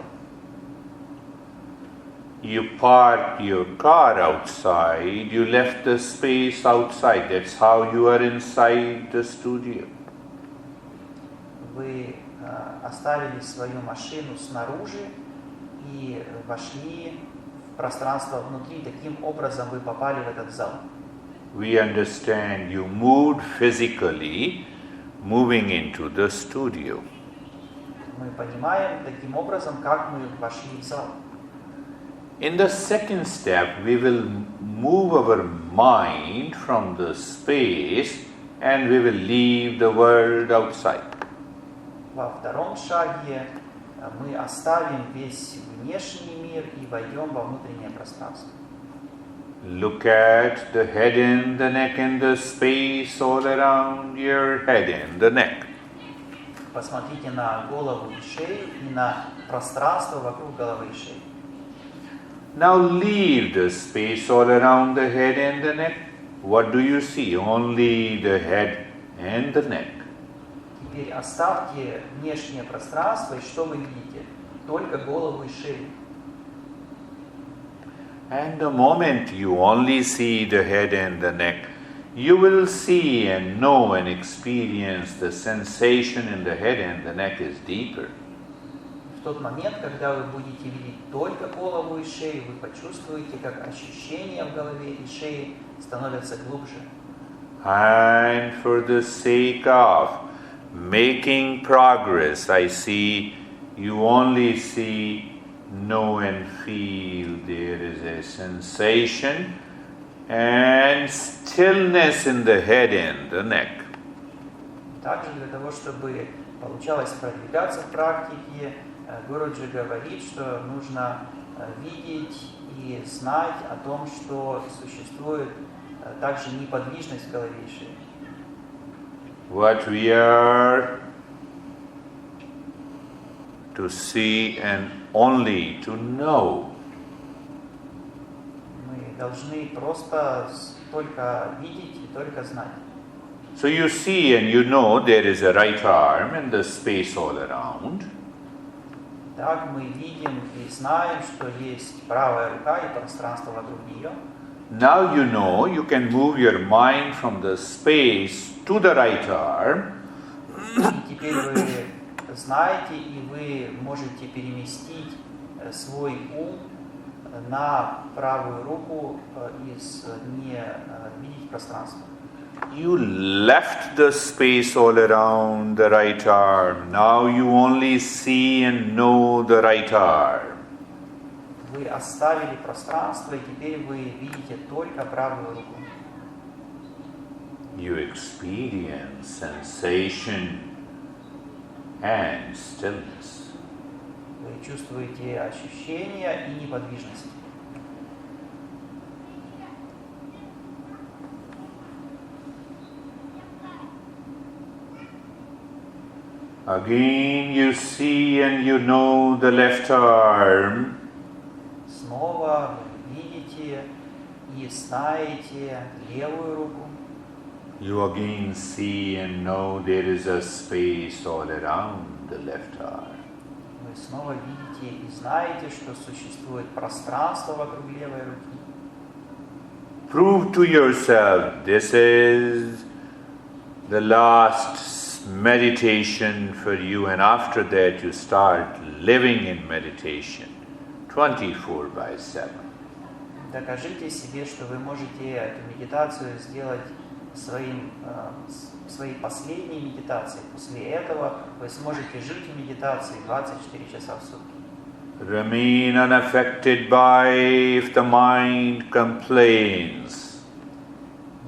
You parked your car outside, you left the space outside. That's how you are inside the studio. Вы оставили свою машину снаружи и вошли в пространство внутри. Таким образом вы попали в этот зал. We understand you moved physically, moving into the studio. Мы понимаем таким образом, как мы вошли в зал. In the second step, we will move our mind from the space and we will leave the world outside. Во втором шаге мы оставим весь внешний мир и войдем во внутреннее пространство. Look at the head and the neck and the space all around your head and the neck. Посмотрите на голову и шею и на пространство вокруг головы и шеи. Now leave the space all around the head and the neck. What do you see? Only the head and the neck. Теперь оставьте внешнее пространство, и что вы видите? Только голову и шею. And the moment you only see the head and the neck, you will see and know and experience the sensation in the head and the neck is deeper. В тот момент, когда вы будете видеть только голову и шею, вы почувствуете, как ощущения в голове и шее становятся глубже. And for the sake of making progress, I see you only see know and feel there is a sensation and stillness in the head and the neck. Также для того, чтобы получалось продвигаться в практике, Гуруджи говорит, что нужно видеть и знать о том, что существует также неподвижность в голове и шее. What we are to see and only to know. Мы должны просто только видеть и только знать. So you see and you know there is a right arm and the space all around. Так мы видим и знаем, что есть правая рука и пространство вокруг нее. Now you know you can move your mind from the space to the right arm. И теперь вы знаете, и вы можете переместить свой ум на правую руку и не видеть пространство. You left the space all around the right arm. Now you only see and know the right arm. Вы оставили пространство, и теперь вы видите только правую руку. You experience sensation and stillness. Вы чувствуете ощущения и неподвижность. Again you see and you know the left arm. Снова вы видите и знаете левую руку. You again see and know there is a space all around the left arm. Вы снова видите и знаете, что существует пространство вокруг левой руки. Prove to yourself this is the last meditation for you, and after that you start living in meditation 24/7. Докажите себе, что вы можете эту медитацию сделать своей последней медитацией. После этого вы сможете жить в медитации 24 часа в сутки. Remain unaffected by if the mind complains.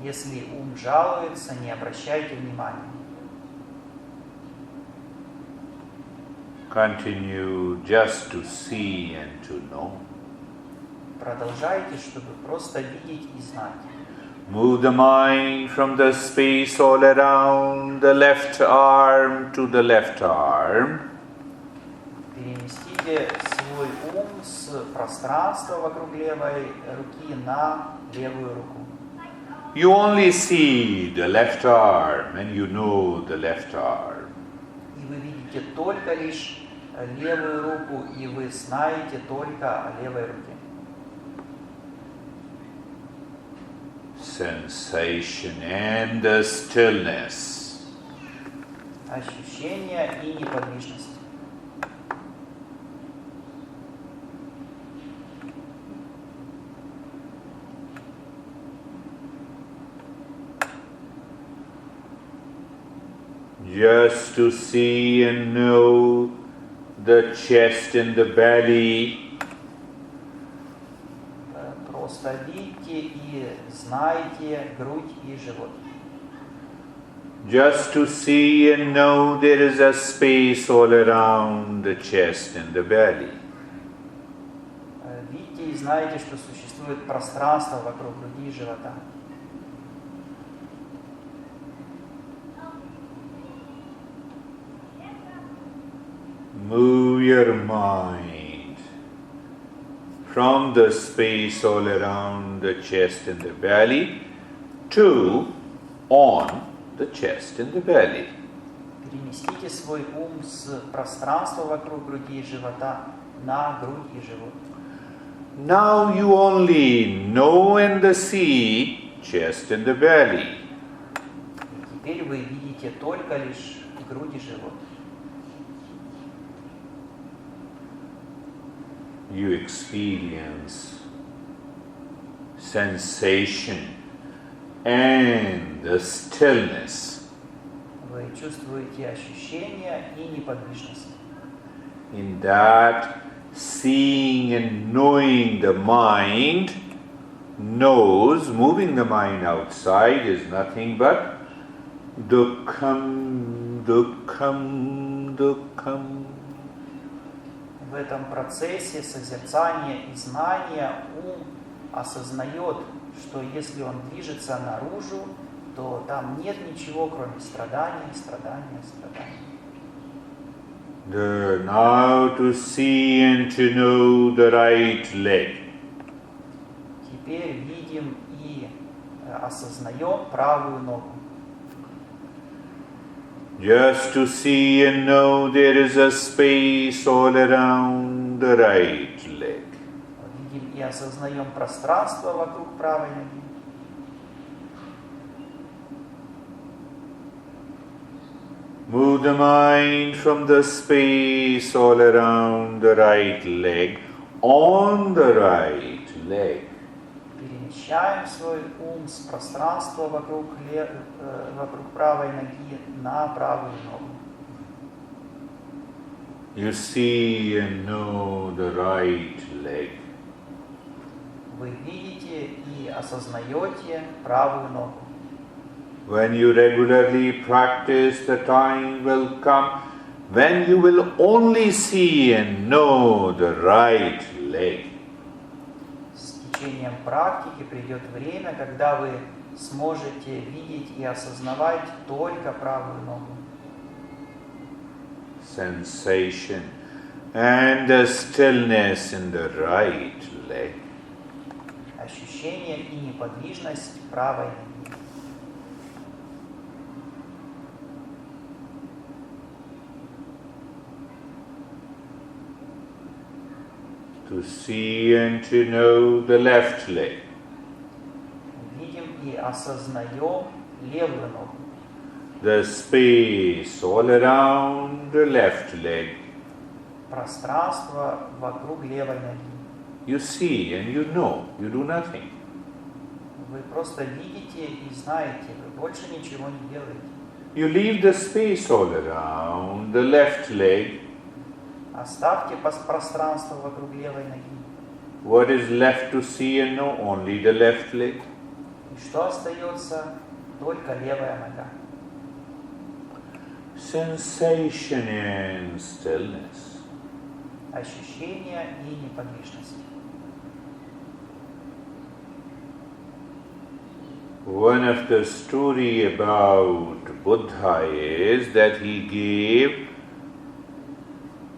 Если ум жалуется, не обращайте внимания. Continue just to see and to know. Продолжайте, чтобы просто видеть и знать. Move the mind from the space all around the left arm to the left arm. Переместите свой ум с пространства вокруг левой руки на левую руку. You only see the left arm and you know the left arm. И вы видите только лишь левую руку, и вы знаете только о левой руке. Sensation and the stillness. Ощущение и неподвижность. Just to see and know the chest and the belly. Просто видите и знаете грудь и живот. Just to see and know there is a space all around the chest and the belly. Видите и знаете, что существует пространство вокруг груди и живота. Move your mind from the space all around the chest and the belly to on the chest and the belly. Переместите свой ум с пространства вокруг груди и живота на грудь и живот. Now you only know and see chest and the belly. И теперь вы видите только лишь грудь и живот. You experience sensation and the stillness. Вы чувствуете ощущения и неподвижность. In that seeing and knowing the mind knows moving the mind outside is nothing but dukkam, dukkam, dukkam. В этом процессе созерцания и знания ум осознает, что если он движется наружу, то там нет ничего, кроме страданий, страдания, страдания. Now to see and to know the right leg. Теперь видим и осознаем правую ногу. Just to see and know there is a space all around the right leg. Видим и осознаем пространство вокруг правой ноги. Move the mind from the space all around the right leg on the right leg. Перемещаем свой ум с пространства вокруг правой ноги на правую ногу. You see and know the right leg. Вы видите и осознаете правую ногу. When you regularly practice, the time will come when you will only see and know the right leg. С течением практики придет время, когда вы сможете видеть и осознавать только правую ногу. Sensation and the stillness in the right leg. Ощущение и неподвижность правой ноги. To see and to know the left leg. Видим и осознаем левую ногу. The space all around the left leg. Пространство вокруг левой ноги. You see and you know, you do nothing. Вы просто видите и знаете, вы больше ничего не делаете. You leave the space all around the left leg. Оставьте пространство вокруг левой ноги. What is left to see and know? Only the left leg. И что остается? Только левая нога. Sensation and stillness. Ощущение и неподвижность. One of the story about Buddha is that he gave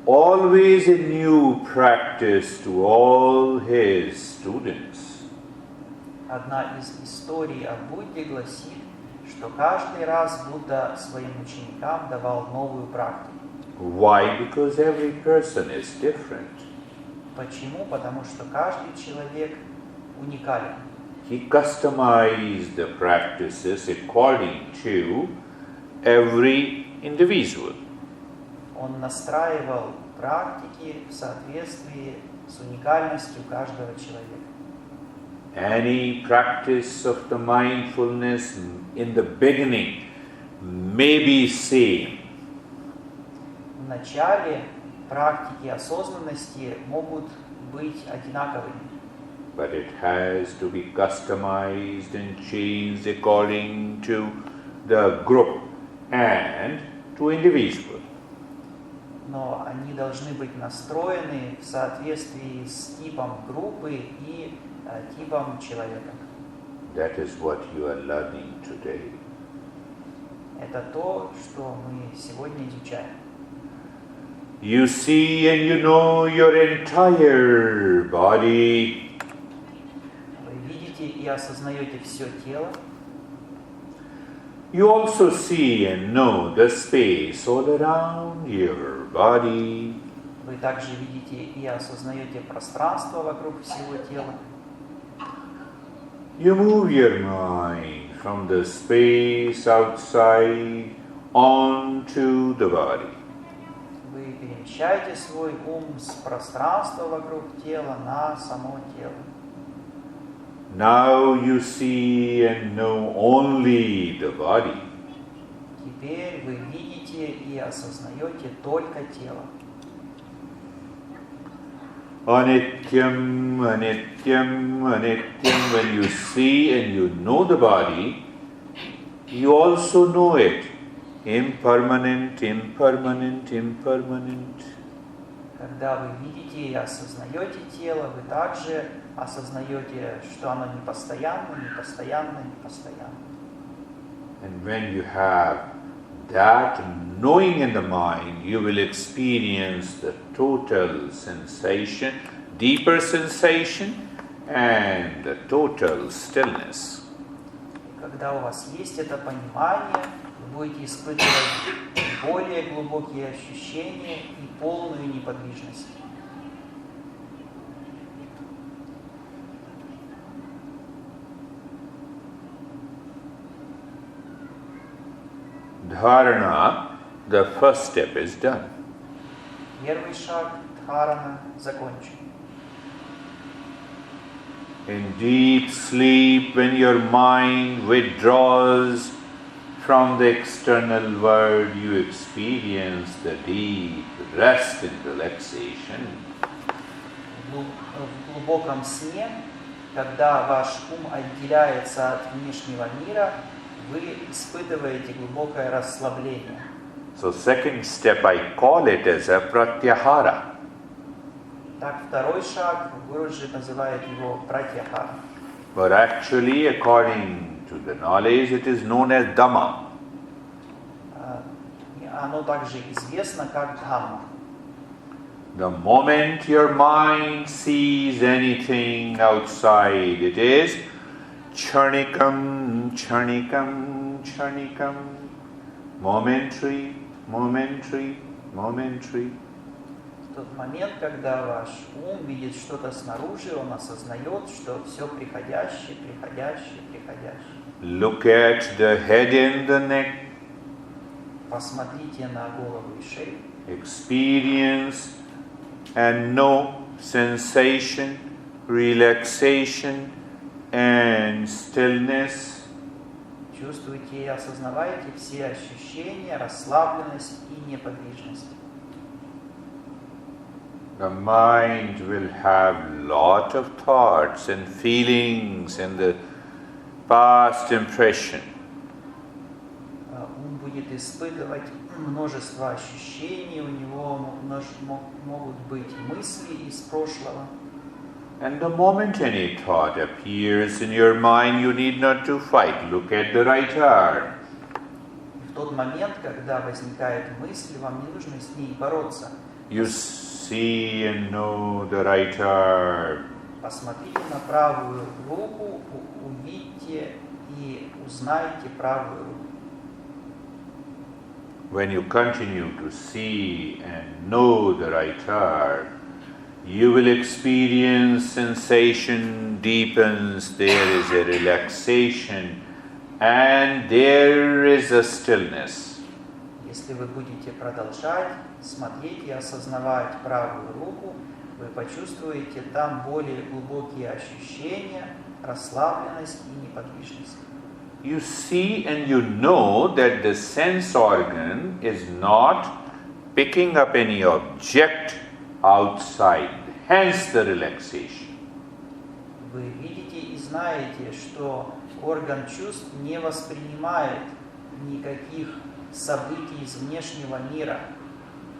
always a new practice to all his students. Одна из историй о Будде гласит, что каждый раз Будда своим ученикам давал новую практику. Why? Because every person is different. Почему? Потому что каждый человек уникален. He customized the practices according to every individual. Он настраивал практики в соответствии с уникальностью каждого человека. Any practice of the mindfulness in the beginning may be same. В начале практики осознанности могут быть одинаковыми. But it has to be customized and changed according to the group and to individual. Но они должны быть настроены в соответствии с типом группы и типом человека. That is what you are learning today. Это то, что мы сегодня изучаем. You see and you know your entire body. Вы видите и осознаете все тело. You also see and know the space all around your body. Вы также видите и осознаете пространство вокруг всего тела. You move your mind from the space outside onto the body. Вы перемещаете свой ум с пространства вокруг тела на само тело. Now you see and know only the body. Теперь вы видите и осознаете только тело. Anityam, anityam, anityam. When you see and you know the body, you also know it. Impermanent, impermanent, impermanent. Когда вы видите и осознаете тело, вы также осознаете, что оно непостоянно, непостоянно, непостоянно. And when you have that knowing in the mind, you will experience the total sensation, deeper sensation, and the total stillness. Когда у вас есть это понимание, вы будете испытывать более глубокие ощущения и полную неподвижность. Dharana, the first step is done. Первый шаг дхарана закончен. In deep sleep, when your mind withdraws from the external world, you experience the deep rest and relaxation. В глубоком сне, когда ваш ум отделяется от внешнего мира, вы испытываете глубокое расслабление. So second step, I call it as a pratyahara. Так, второй шаг, Гуруджи называет его пратьяхара. But actually, according to the knowledge, it is known as Dhamma. Оно также известно как дхамма. The moment your mind sees anything outside, it is charnikam, charnikam, charnikam, momentary, momentary, momentary. В тот момент, когда ваш ум видит что-то снаружи, он осознает, что все приходящее, приходящее, приходящее. Look at the head and the neck. Посмотрите на голову и шею. Experience and know sensation, relaxation and stillness. Чувствуйте и осознавайте все ощущения, расслабленность и неподвижность. The mind will have lot of thoughts and feelings and the past impression. Ум будет испытывать множество ощущений, у него могут быть мысли из прошлого. And the moment any thought appears in your mind, you need not to fight. Look at the right heart. В тот момент, когда возникает мысль, вам не нужно с ней бороться. You see and know the right heart. Посмотрите на правую руку, увидьте и узнайте правую руку. When you continue to see and know the right heart, you will experience sensation deepens, there is a relaxation, and there is a stillness. Если вы будете продолжать смотреть и осознавать правую руку, вы почувствуете там более глубокие ощущения, расслабленность и неподвижность. You see and you know that the sense organ is not picking up any object outside, hence the relaxation. Вы видите и знаете, что орган чувств не воспринимает никаких событий из внешнего мира,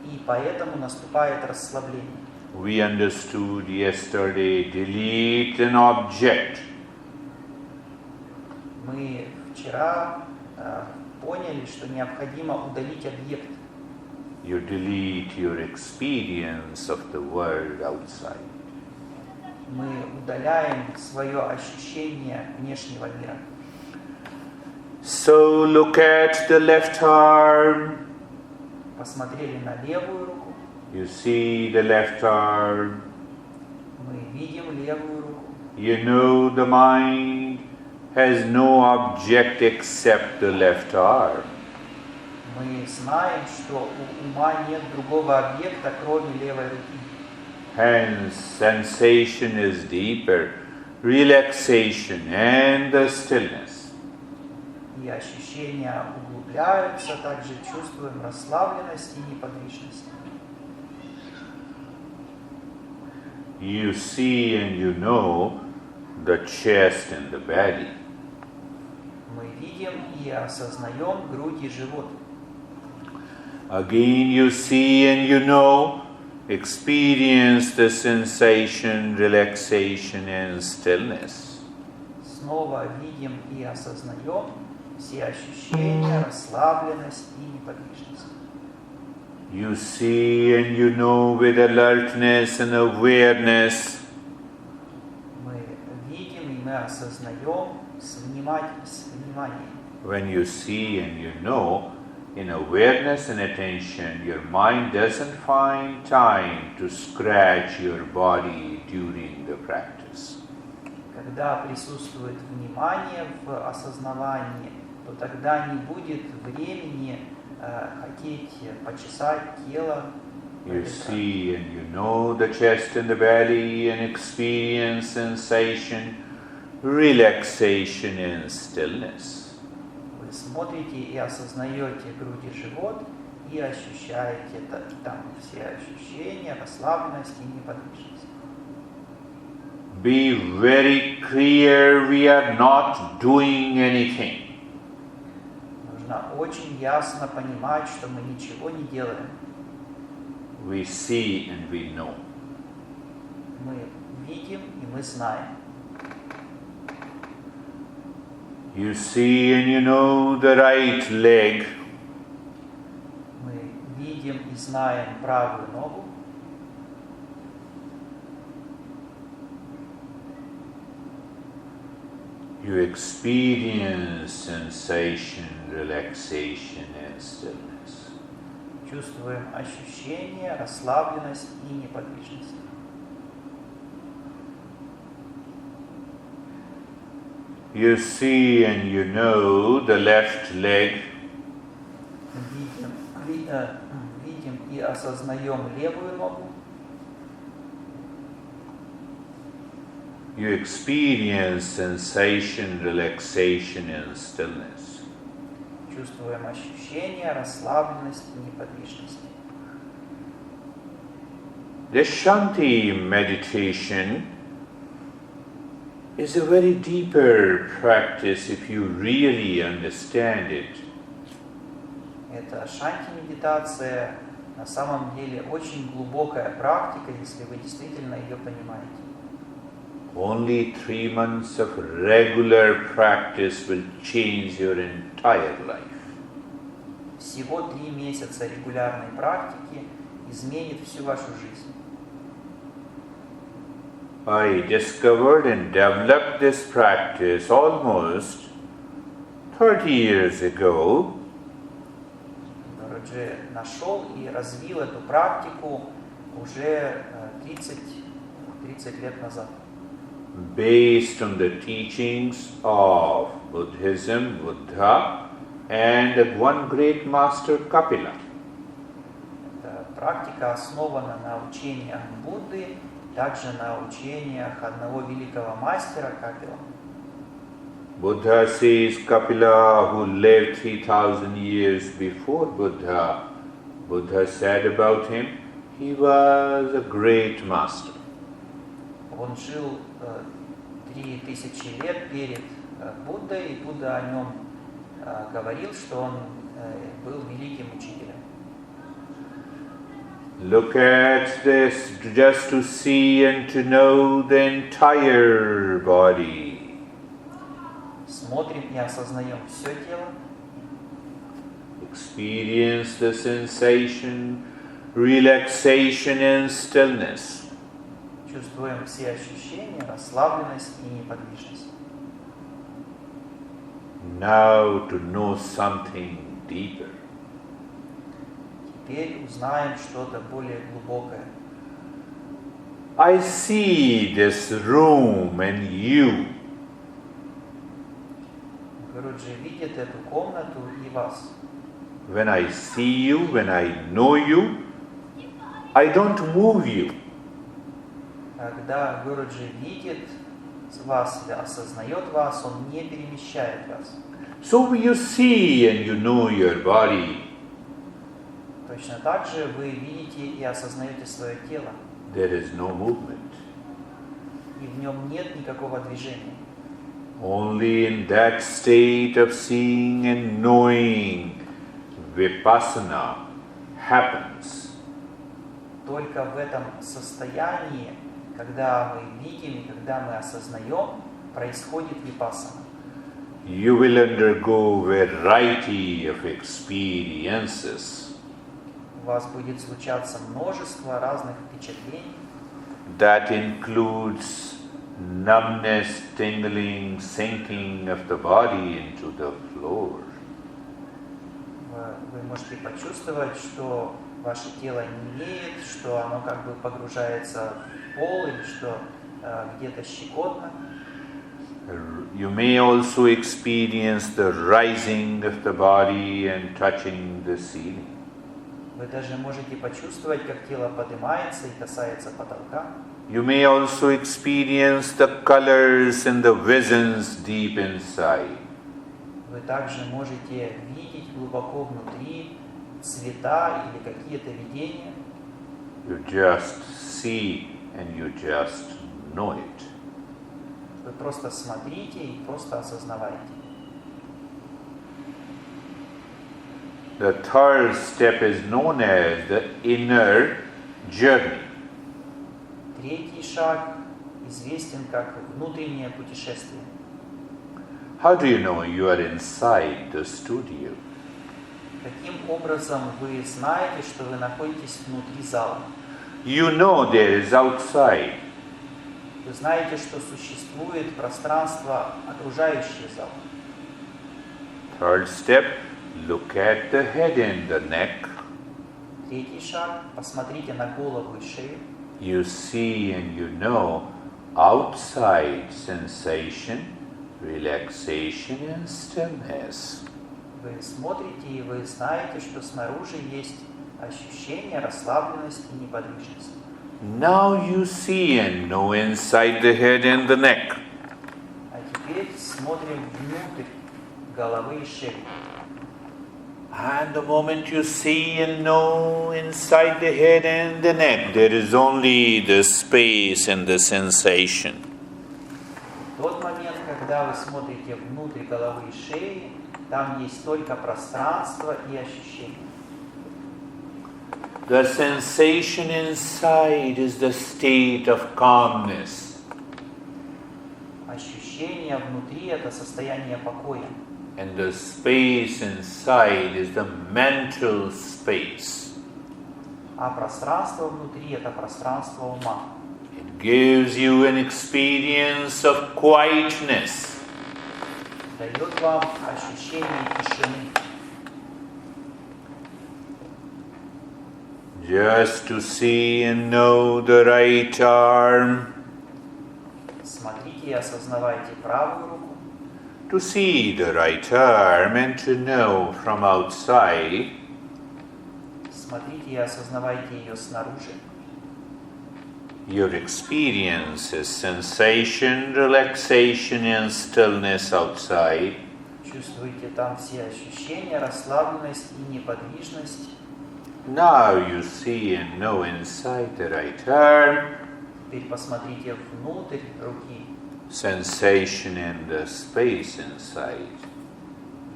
и поэтому наступает расслабление. We understood yesterday, delete an object. Мы вчера поняли, что необходимо удалить объект. You delete your experience of the world outside. Мы удаляем свое ощущение внешнего мира. So look at the left arm. Посмотрели на левую руку. You see the left arm. Мы видим левую руку. You know the mind has no object except the left arm. Мы знаем, что у ума нет другого объекта, кроме левой руки. Hence, sensation is deeper, relaxation and the stillness. И ощущения углубляются, также чувствуем расслабленность и неподвижность. You see and you know the chest and the belly. Мы видим и осознаем грудь и живот. Again you see and you know, experience the sensation, relaxation and stillness. Снова видим и осознаем все ощущения, расслабленность и неподвижность. You see and you know with alertness and awareness. Мы видим и мы осознаем с вниманием. When you see and you know, in awareness and attention, your mind doesn't find time to scratch your body during the practice. Когда присутствует внимание в осознавании, то тогда не будет времени хотеть почесать тело. You see and you know the chest and the belly and experience sensation, relaxation and stillness. Вы смотрите и осознаете грудь и живот и ощущаете там все ощущения, расслабленность и неподвижность. Be very clear, we are not doing anything. Нужно очень ясно понимать, что мы ничего не делаем. We see and we know. Мы видим и мы знаем. You see and you know the right leg. Мы видим и знаем правую ногу. You experience sensation, relaxation and stillness. Чувствуем ощущение, расслабленность и неподвижность. You see and you know the left leg. Видим и осознаем левую ногу. You experience sensation, relaxation and stillness. Чувствуем ощущение, расслабленность и неподвижность. The Shanti meditation is a very deeper practice if you really understand it. Эта шанти-медитация на самом деле очень глубокая практика, если вы действительно ее понимаете. Only 3 months of regular practice will change your entire life. Всего 3 месяца регулярной практики изменит всю вашу жизнь. I discovered and developed this practice almost 30 years ago. Гуруджи нашел и развил эту практику уже 30 лет назад. Based on the teachings of Buddhism, Buddha, and one great master, Kapila. Эта практика основана на учениях Будды, также на учениях одного великого мастера Капила. Buddha says Kapila, who lived 3,000 years before Buddha, Buddha said about him, he was a great master. Он жил 3000 лет перед Буддой, и Будда о нем говорил, что он был великим учителем. Look at this just to see and to know the entire body. Смотрим и осознаем все тело. Experience the sensation, relaxation and stillness. Чувствуем все ощущения, расслабленность и неподвижность. Now to know something deeper. Теперь узнаем что-то более глубокое. I see this room and you. Гуруджи видит эту комнату и вас. When I see you, when I know you, I don't move you. Когда Гуруджи видит вас, осознает вас, он не перемещает вас. So you see and you know your body. Точно так же вы видите и осознаете свое тело. There is no movement. и в нем нет никакого движения. Only in that state of seeing and knowing vipassana happens. Только в этом состоянии, когда мы видим и когда мы осознаем, происходит випассана. You will undergo a variety of experiences У вас будет случаться множество разных впечатлений. that includes numbness, tingling, sinking of the body into the floor. Вы можете почувствовать, что ваше тело немеет, что оно как бы погружается в пол или что где-то щекотно. You may also experience the rising of the body and touching the ceiling. Вы даже можете почувствовать, как тело поднимается и касается потолка. You may also experience the colors and the visions deep inside. Вы также можете видеть глубоко внутри цвета или какие-то видения. You just see and you just know it. Вы просто смотрите и просто осознавайте. The third step is known as the inner journey. Третий шаг известен как внутреннее путешествие. How do you know you are inside the studio? Каким образом вы знаете, что вы находитесь внутри зала? You know there is outside. Вы знаете, что существует пространство, окружающее зал. Third step, look at the head and the neck. Третий шаг. Посмотрите на голову и шею. You see and you know outside sensation, relaxation and stillness. Вы смотрите и вы знаете, что снаружи есть ощущение, расслабленность и неподвижность. Now you see and know inside the head and the neck. А теперь смотрим внутрь головы и шеи. And the moment you see and know inside the head and the neck, there is only the space and the sensation. В тот момент, когда вы смотрите внутрь головы и шеи, там есть только пространство и ощущение. The sensation inside is the state of calmness. Ощущение внутри – это состояние покоя. And the space inside is the mental space. А пространство внутри – это пространство ума. It gives you an experience of quietness. Дает вам ощущение тишины. Just to see and know the right arm, Смотрите и осознавайте правую руку. to see the right arm and to know from outside, Смотрите и осознавайте ее снаружи. your experience is sensation, relaxation and stillness outside. Чувствуете там все ощущения, расслабленность и неподвижность. Now you see and know inside the right arm, Теперь посмотрите внутрь руки. sensation and the space inside.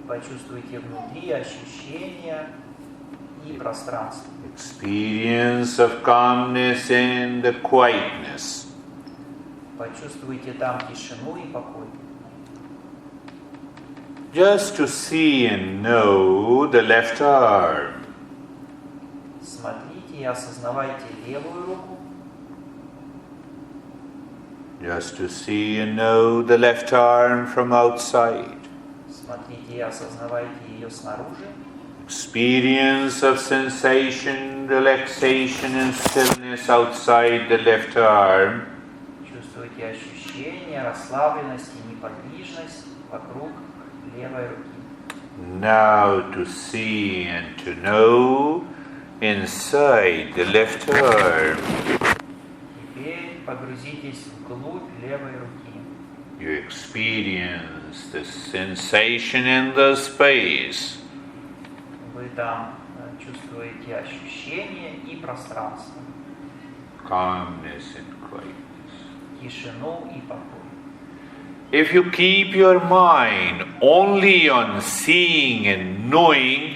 Почувствуйте внутри ощущения и пространство. Experience of calmness and the quietness. Почувствуйте там тишину и покой. Just to see and know the left arm. Смотрите и осознавайте левую руку. Just to see and know the left arm from outside. Смотрите и осознавайте ее снаружи. Experience of sensation, relaxation and stillness outside the left arm. Чувствуйте ощущения, расслабленность и неподвижность вокруг левой руки. Now to see and to know inside the left arm. Теперь погрузитесь вглубь левой руки. You experience the sensation in the space. Вы там чувствуете ощущение и пространство. Calmness and quietness. тишину и покой. If you keep your mind only on seeing and knowing,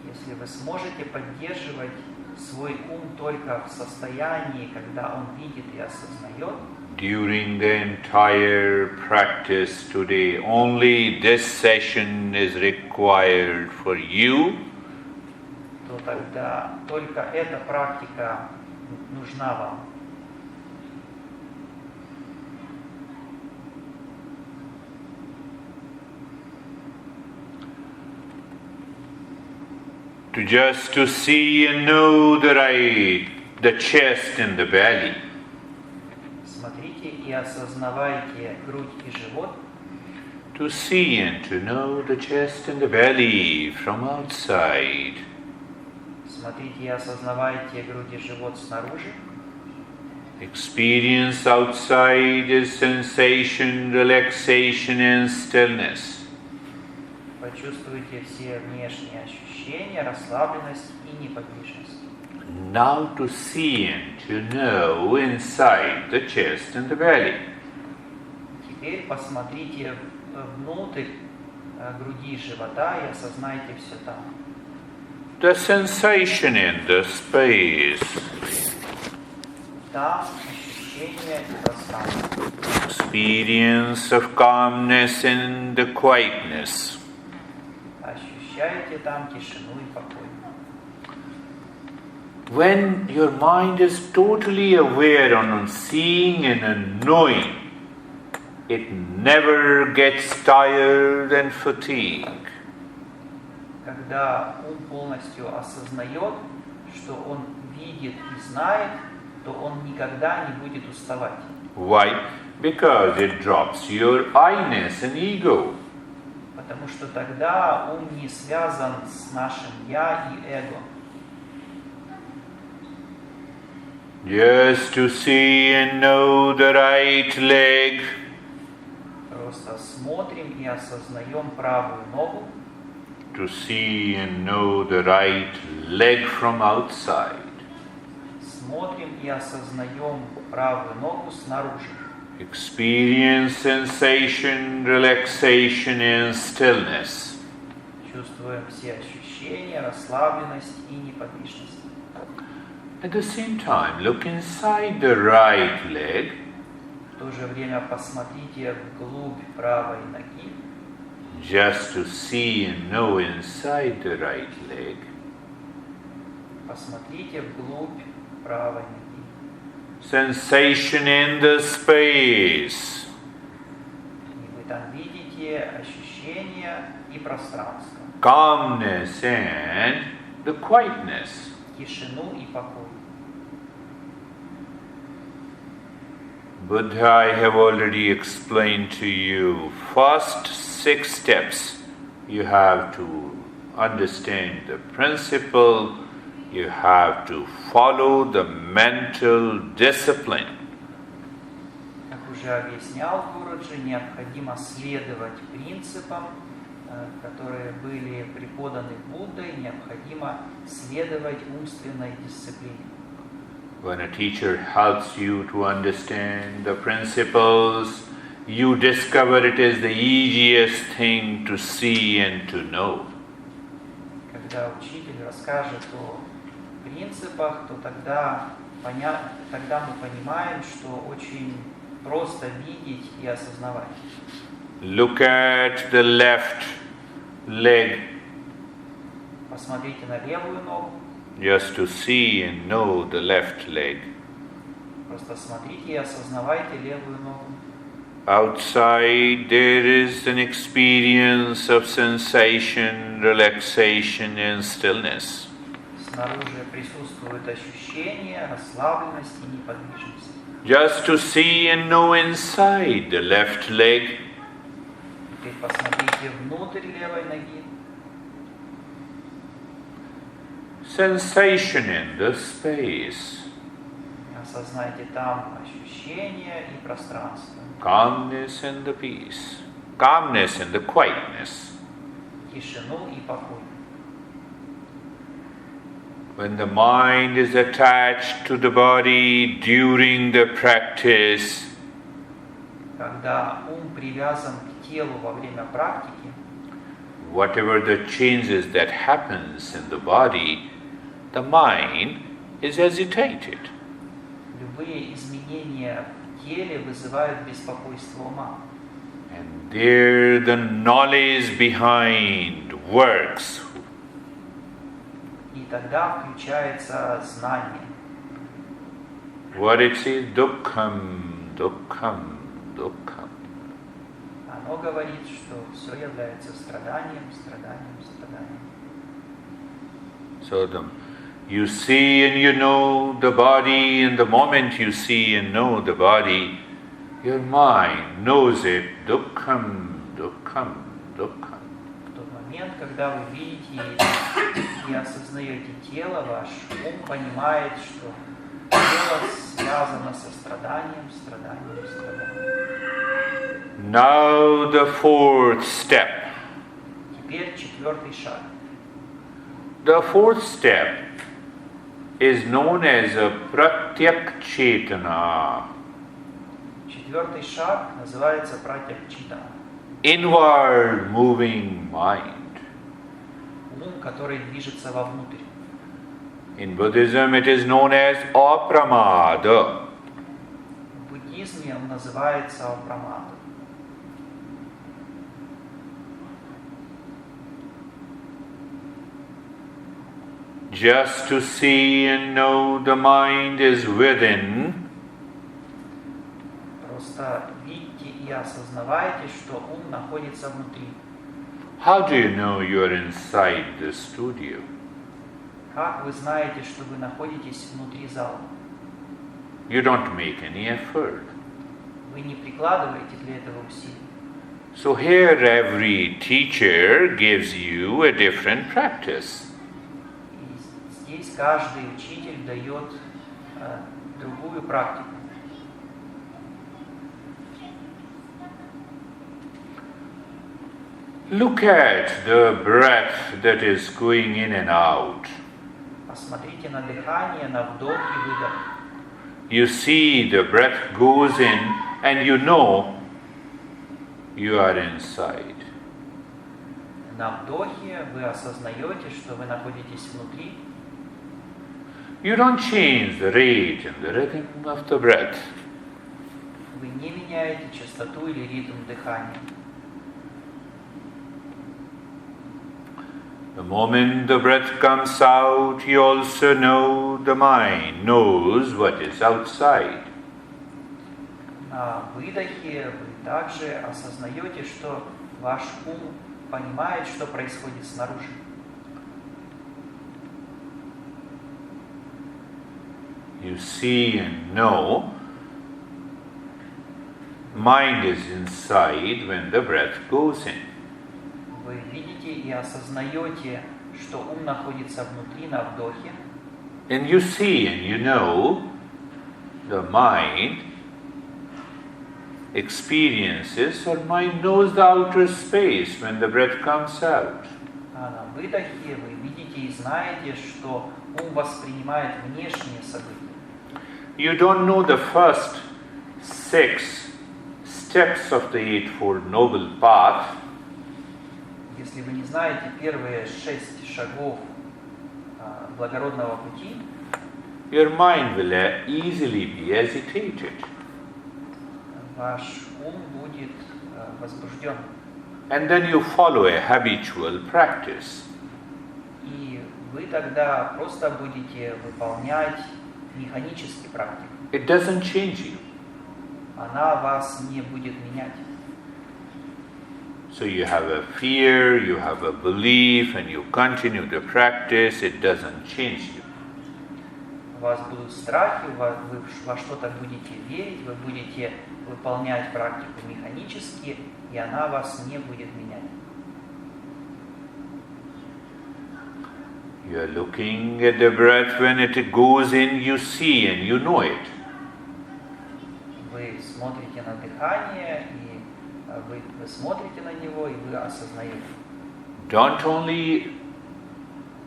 Если вы сможете поддерживать свой ум только в состоянии, когда он видит и осознает, during the entire practice today, only this session is required for you, то тогда только эта практика нужна вам. just to see and know the chest and the belly. Смотрите и осознавайте грудь и живот. To see and to know the chest and the belly from outside. Смотрите и осознавайте грудь и живот снаружи. Experience outside is sensation, relaxation and stillness. Почувствуйте все внешние ощущения, расслабленность и неподвижность. Now to see and to know inside the chest and the belly. Теперь посмотрите внутрь груди и живота и осознайте все там. The sensation in the space. Там ощущение и пространство. Experience of calmness and the quietness. Ощущаете там тишину и покой. When your mind is totally aware on seeing and on knowing, it never gets tired and fatigued. Когда ум полностью осознает, что он видит и знает, то он никогда не будет уставать. Why? Because it drops your I-ness and ego. Потому что тогда ум не связан с нашим «я» и «эго». Just to see and know the right leg. Просто смотрим и осознаем правую ногу. To see and know the right leg from outside. Смотрим и осознаем правую ногу снаружи. Experience sensation, relaxation and stillness. Чувствуем все ощущения, расслабленность и неподвижность. At the same time, look inside the right leg. В то же время посмотрите вглубь правой ноги. Just to see and know inside the right leg. Посмотрите вглубь правой ноги. Sensation in the space. И вы там видите ощущения и пространство. Calmness and the quietness. Тишину и покой. Buddha, I have already explained to you, first 6 steps. You have to understand the principle, you have to follow the mental discipline. Как уже объяснял Гуруджи, необходимо следовать принципам, которые были преподаны Буддой, необходимо следовать умственной дисциплине. When a teacher helps you to understand the principles, you discover it is the easiest thing to see and to know. Когда учитель расскажет о принципах, то тогда мы понимаем, что очень просто видеть и осознавать. Look at the left leg, Посмотрите на левую ногу, just to see and know the left leg. просто смотрите и осознавайте левую ногу. Outside there is an experience of sensation, relaxation and stillness. Снаружи присутствует ощущение, расслабленность и неподвижность. Just to see and know inside the left leg. Теперь посмотрите внутрь левой ноги. Sensation in the space. Осознайте там ощущения и пространство. Calmness and the peace. Calmness and the quietness. Тишину и покой. When the mind is attached to the body during the practice, когда ум привязан к телу во время практики, whatever the changes that happens in the body, the mind is agitated. любые изменения в теле вызывают беспокойство ума. And there the knowledge behind works. И тогда включается знание. What it says, dukkham, dukkham, dukkham. Оно говорит, что все является страданием, страданием, страданием. So you see and you know the body, and the moment you see and know the body, your mind knows it, dukkham, dukkham, dukkham. В тот момент, когда вы видите и осознаете тело, ваш ум понимает, что тело связано со страданием, страданием, страданием. Now the fourth step. Теперь четвертый шаг. The fourth step is known as a pratyak chetana, Четвертый шаг называется пратякчита. inward moving mind. Ум, который движется вовнутрь. In Buddhism it is known as apramada. В буддизме он называется апрамата. Just to see and know the mind is within, Просто видите и осознавайте, что ум находится внутри. how do you know you are inside the studio? Как вы знаете, что вы находитесь внутри зала? You don't make any effort. Вы не прикладываете для этого усилий. So here every teacher gives you a different practice. И здесь каждый учитель дает другую практику. Look at the breath that is going in and out. Посмотрите на дыхание, на вдох и выдох. You see the breath goes in and you know you are inside. На вдохе вы осознаете, что вы находитесь внутри. You don't change the rate and the rhythm of the breath. Вы не меняете частоту или ритм дыхания. The moment the breath comes out, you also know the mind knows what is outside. На выдохе вы также осознаете, что ваш ум понимает, что происходит снаружи. You see and know mind is inside when the breath goes in. Вы видите и осознаете, что ум находится внутри на вдохе. And you see and you know the mind experiences, or mind knows the outer space when the breath comes out. А на выдохе вы видите и знаете, что ум воспринимает внешние события. You don't know the first 6 steps of the Eightfold Noble Path. Если вы не знаете первые 6 шагов благородного пути, your mind will easily be agitated. ваш ум будет возбужден. And then you follow a habitual practice. И вы тогда просто будете выполнять механически практику. It doesn't change you. Она вас не будет менять. So you have a fear, you have a belief, and you continue to practice, it doesn't change you. У вас будут страхи, вы во что-то будете верить, вы будете выполнять практику механически, и она вас не будет менять. You are looking at the breath, when it goes in, you see and you know it. Вы смотрите на дыхание, и вы смотрите на него, и вы осознаете. Don't only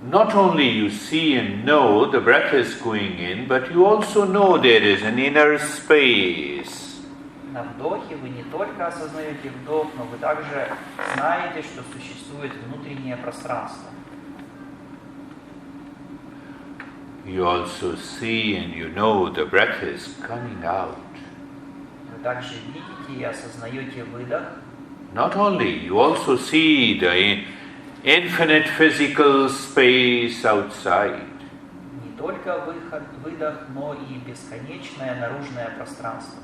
not only you see and know the breath is going in, but you also know there is an inner space. На вдохе вы не только осознаете вдох, но вы также знаете, что существует внутреннее пространство. You also see and you know the breath is coming out. Вы также видите и осознаете выдох. Not only, you also see the infinite physical space outside. Не только выдох, но и бесконечное наружное пространство.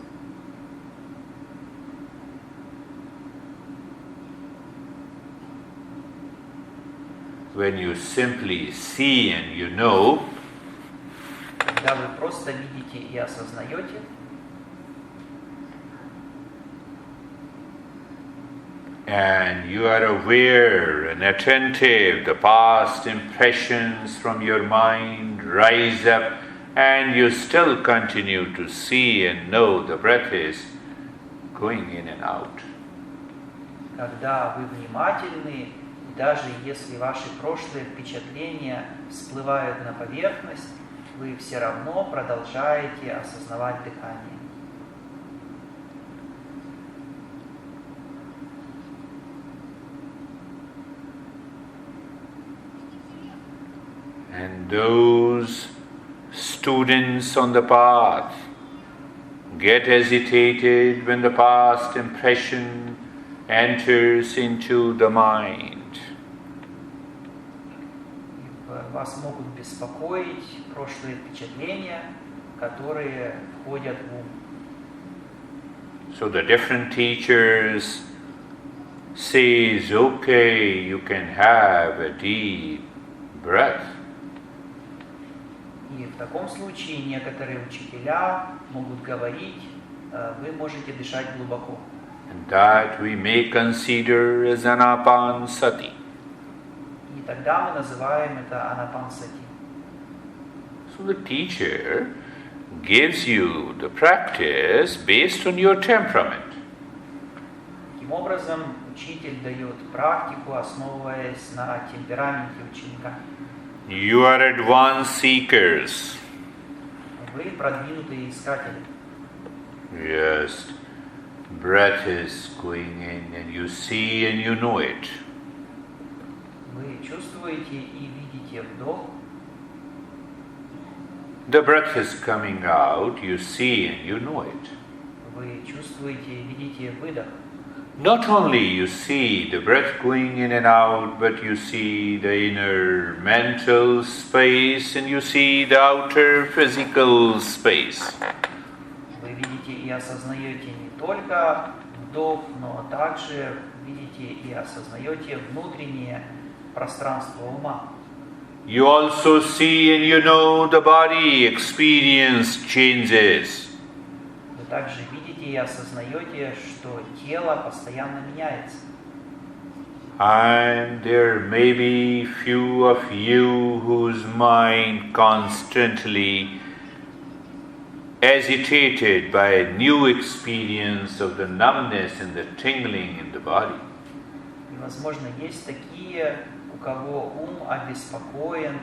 When you simply see and you know, когда вы просто видите и осознаете, and you are aware and attentive, the past impressions from your mind rise up, and you still continue to see and know the breath is going in and out. когда вы внимательны, и даже если ваши прошлые впечатления всплывают на поверхность, вы все равно продолжаете осознавать дыхание. And those students on the path get agitated when the past impression enters into the mind. Вас могут беспокоить прошлые впечатления, которые входят в ум. So the different teachers says, okay, you can have a deep breath. И в таком случае некоторые учителя могут говорить, вы можете дышать глубоко. And that we may consider as anapanasati. И тогда мы называем это анапансати. So the teacher gives you the practice based on your temperament. Таким образом, учитель дает практику, основываясь на темпераменте ученика. You are advanced seekers. Вы продвинутые искатели. Yes, breath is going in and you see and you know it. Вы чувствуете и видите вдох. The breath is coming out, you see and you know it. Вы чувствуете и видите выдох. Not only you see the breath going in and out, but you see the inner mental space and you see the outer physical space. Вы видите и осознаете не только вдох, но также видите и осознаете внутреннее пространство ума. You also see and you know the body experience changes. Вы также видите и осознаете, что тело постоянно меняется. And there may be few of you whose mind constantly agitated by a new experience of the numbness and the tingling in the body. И, возможно, есть такие, у кого ум обеспокоен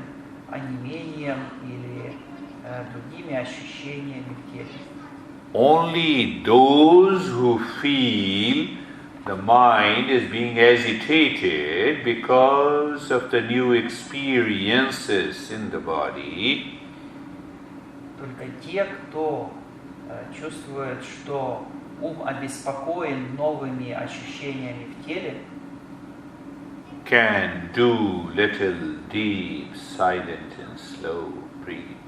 онемением или другими ощущениями в теле. Only those who feel the mind is being agitated because of the new experiences in the body, Только те, кто чувствует, что ум обеспокоен новыми ощущениями в теле, can do little deep, silent and slow breathing.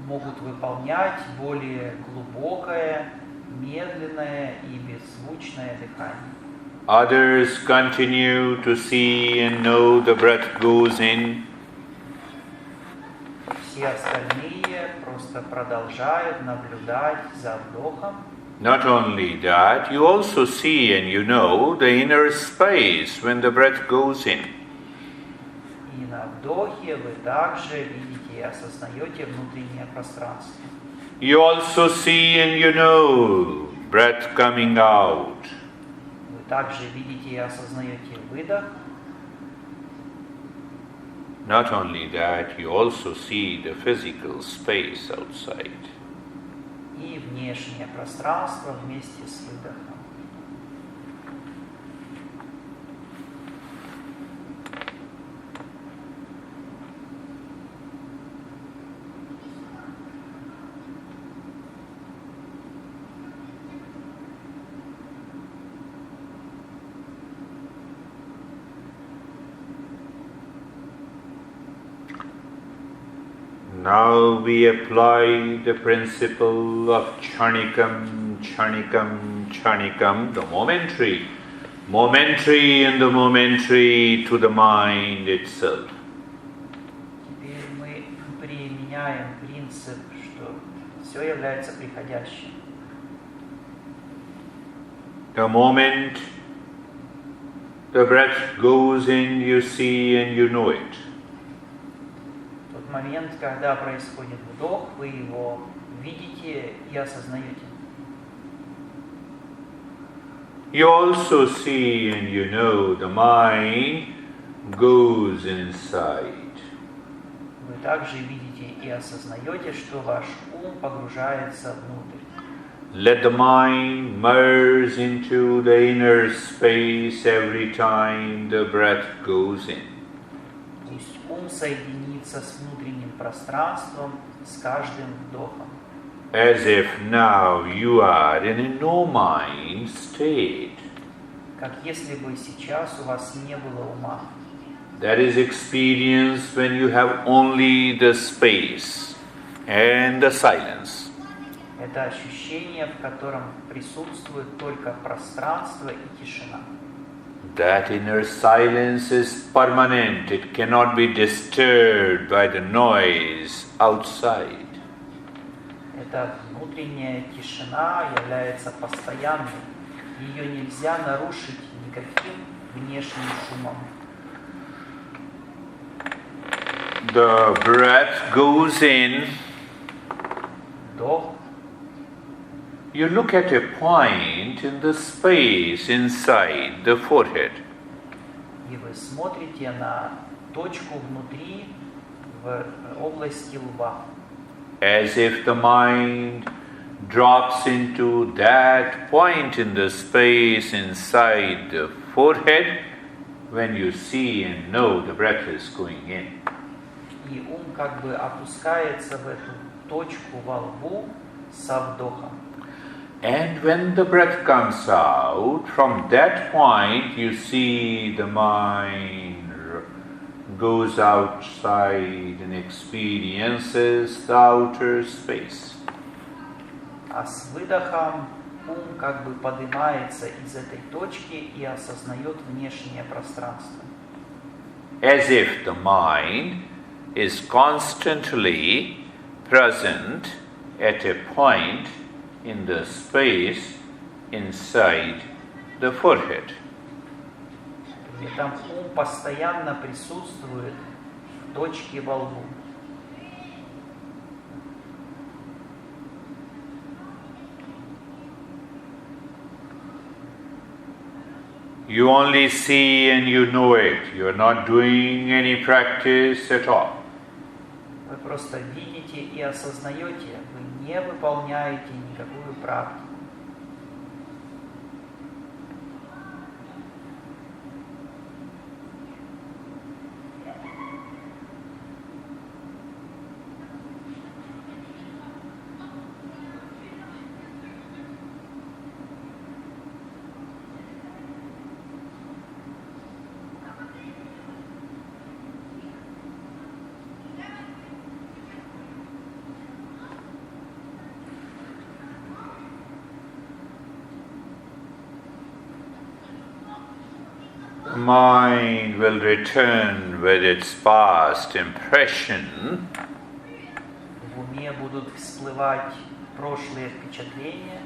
могут выполнять более глубокое, медленное и беззвучное дыхание. Others continue to see and know the breath goes in. Все остальные просто продолжают наблюдать за вдохом. Not only that, you also see and you know the inner space when the breath goes in. И на вдохе вы также видите и осознаете внутреннее пространство. You also see and you know breath coming out. Вы также видите и осознаете выдох. Not only that, you also see the physical space outside. И внешнее пространство вместе с выдохом. Now we apply the principle of chanikam, chanikam, chanikam, the momentary and the momentary to the mind itself. Теперь мы применяем принцип, что все является приходящим. The moment the breath goes in, you see and you know it. Тот момент, когда происходит вдох, вы его видите и осознаете. You also see and you know the mind goes inside. Вы также видите и осознаете, что ваш ум погружается внутрь. Let the mind merge into the inner space every time the breath goes in. Пусть ум соединится с внутренним пространством с каждым вдохом. As if now you are in a no-mind state. Как если бы сейчас у вас не было ума. That is experienced when you have only the space and the silence. Это ощущение, в котором присутствует только пространство и тишина. That inner silence is permanent. It cannot be disturbed by the noise outside. Эта внутренняя тишина является постоянной. Ее нельзя нарушить никаким внешним шумом. The breath goes in. Вдох. You look at a point in the space inside the forehead. И вы смотрите на точку внутри, в области лба. As if the mind drops into that point in the space inside the forehead when you see and know the breath is going in. И ум как бы опускается в эту точку во лбу со вдохом. And when the breath comes out, from that point you see the mind goes outside and experiences the outer space. А с выдохом ум как бы поднимается из этой точки и осознает внешнее пространство. As if the mind is constantly present at a point in the space inside the forehead. При этом ум постоянно присутствует в точке во лбу. You only see and you know it. You are not doing any practice at all. Вы просто видите и осознаете, вы не выполняете никакую практику. The mind will return with its past impression. В уме будут всплывать прошлые впечатления.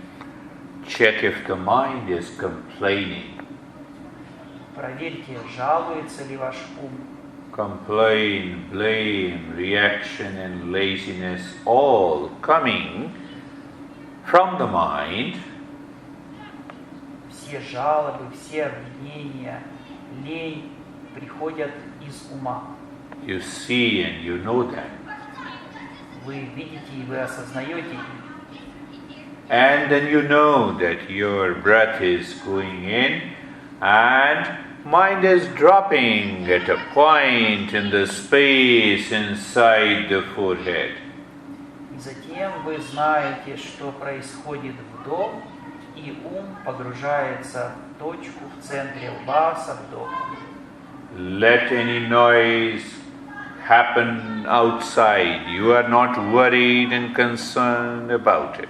Check if the mind is complaining. Проверьте, жалуется ли ваш ум. Complain, blame, reaction and laziness all coming from the mind. Все жалобы, все обвинения, лень приходят из ума. You see and you know that. Вы видите и вы осознаете. And then you know that your breath is going in and mind is dropping at a point in the space inside the forehead. И затем вы знаете, что происходит вдох, и ум погружается в точку в центре лба со вдохом. Let any noise happen outside. You are not worried and concerned about it.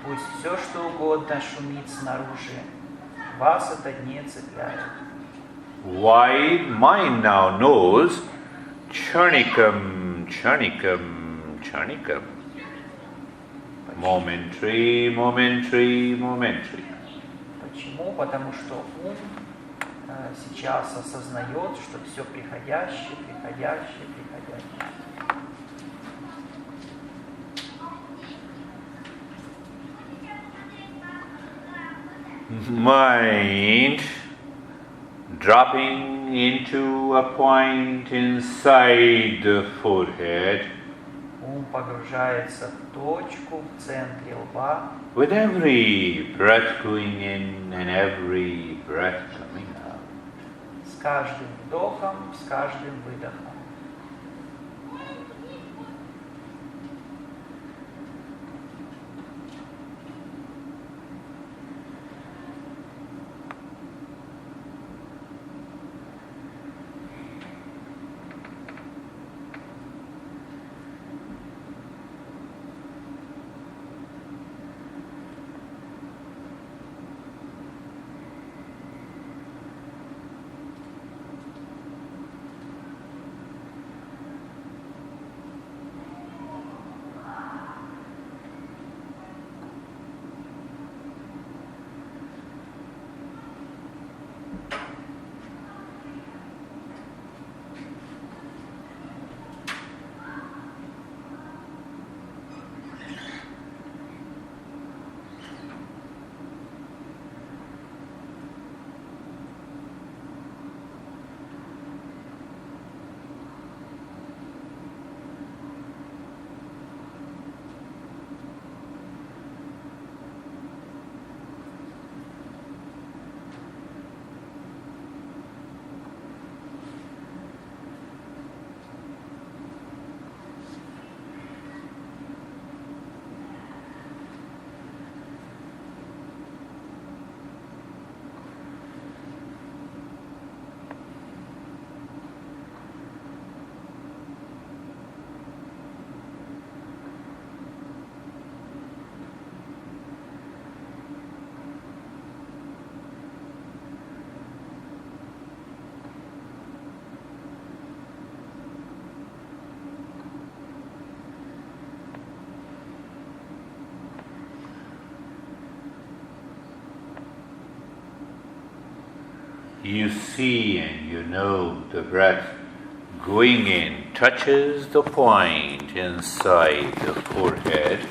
Пусть все, что угодно шумит снаружи, вас это не цепляет. Why? Mind now knows churnikam, churnikam, churnikam. Momentary, momentary, momentary. Почему? Потому что ум сейчас осознает, что все приходящее, приходящее, приходящее. Mind dropping into a point inside the forehead. Ум погружается в точку в центре лба. With every breath going in and every breath coming out. С каждым вдохом, с каждым выдохом. You see and you know the breath going in touches the point inside the forehead.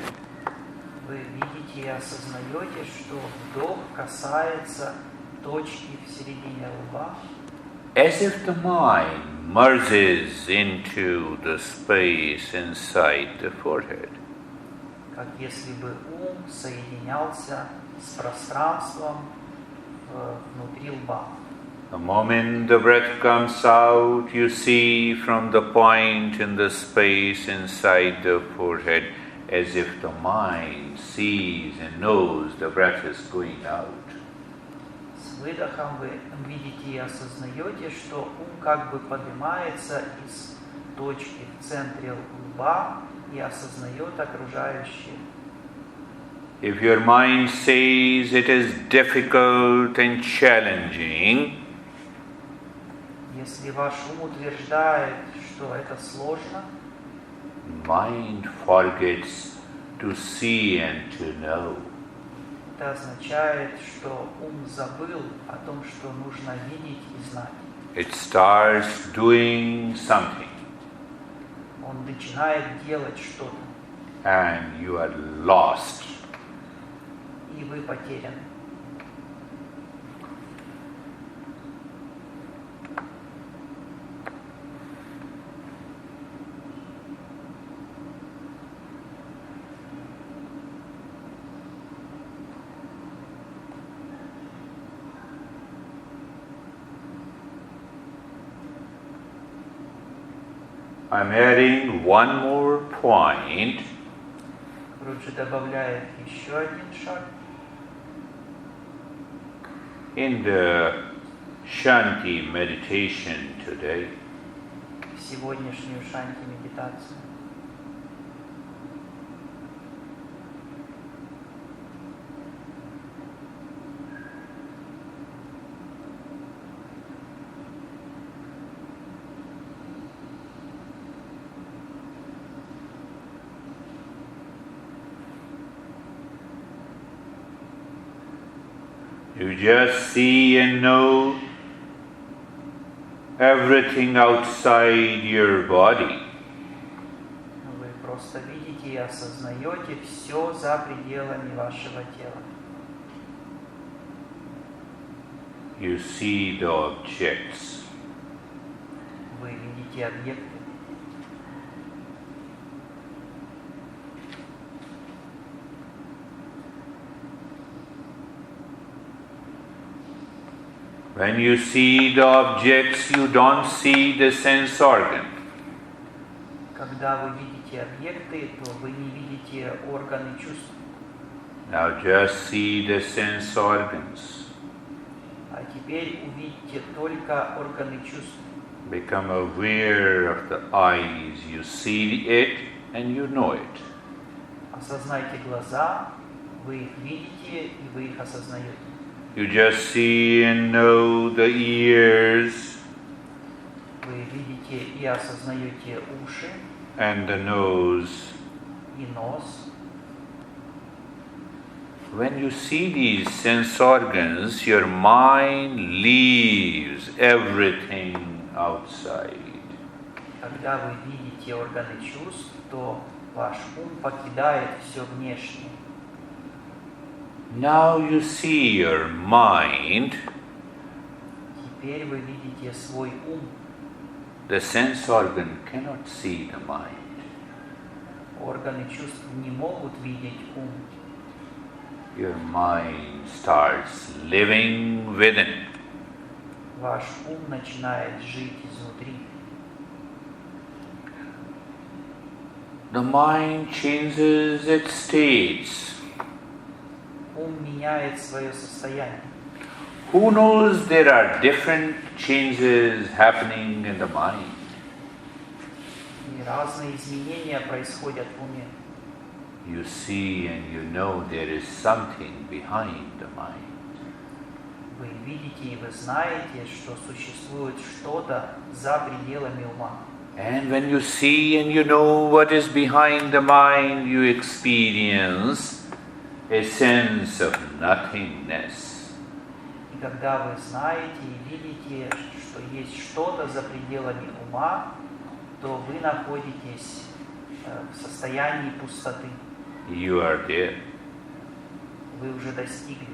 Вы видите и осознаете, что вдох касается точки в середине лба, As if the mind merges into the space inside the forehead. как если бы ум соединялся с пространством внутри лба. The moment the breath comes out, you see from the point in the space inside the forehead as if the mind sees and knows the breath is going out. С выдохом вы видите и осознаете, что ум как бы поднимается из точки в центре лба и осознает окружающее. If your mind says it is difficult and challenging, Если ваш ум утверждает, что это сложно, mind forgets to see and to know. это означает, что ум забыл о том, что нужно видеть и знать. It starts doing something Он начинает делать что-то, and you are lost. и вы потеряны. I'm adding one more point. Руджи добавляет еще один шаг. In the Shanti meditation today, В сегодняшнюю шанти медитацию. you just see and know everything outside your body. Вы просто видите и осознаете все за пределами вашего тела. You see the objects. Вы видите объекты. When you see the objects, you don't see the sense organ. Когда вы видите объекты, то вы не видите органы чувств. Now just see the sense organs. А теперь увидите только органы чувств. Become aware of the eyes. You see it and you know it. Осознайте глаза, вы их видите и вы их осознаете. You just see and know the ears Вы видите и осознаете уши and the nose. и нос. When you see these sense organs, your mind leaves everything outside. Когда вы видите органы чувств, то ваш ум покидает все внешнее. Now you see your mind. Теперь вы видите свой ум. The sense organ cannot see the mind. Органы чувств не могут видеть ум. Your mind starts living within. Ваш ум начинает жить изнутри. The mind changes its states. Ум меняет свое состояние. Who knows there are different changes happening in the mind? И разные изменения происходят в уме. You see and you know there is something behind the mind. Вы видите и вы знаете, что существует что-то за пределами ума. And when you see and you know what is behind the mind, you experience a sense of nothingness. И когда вы знаете и видите, что есть что-то за пределами ума, то вы находитесь в состоянии пустоты. You are there. Вы уже достигли.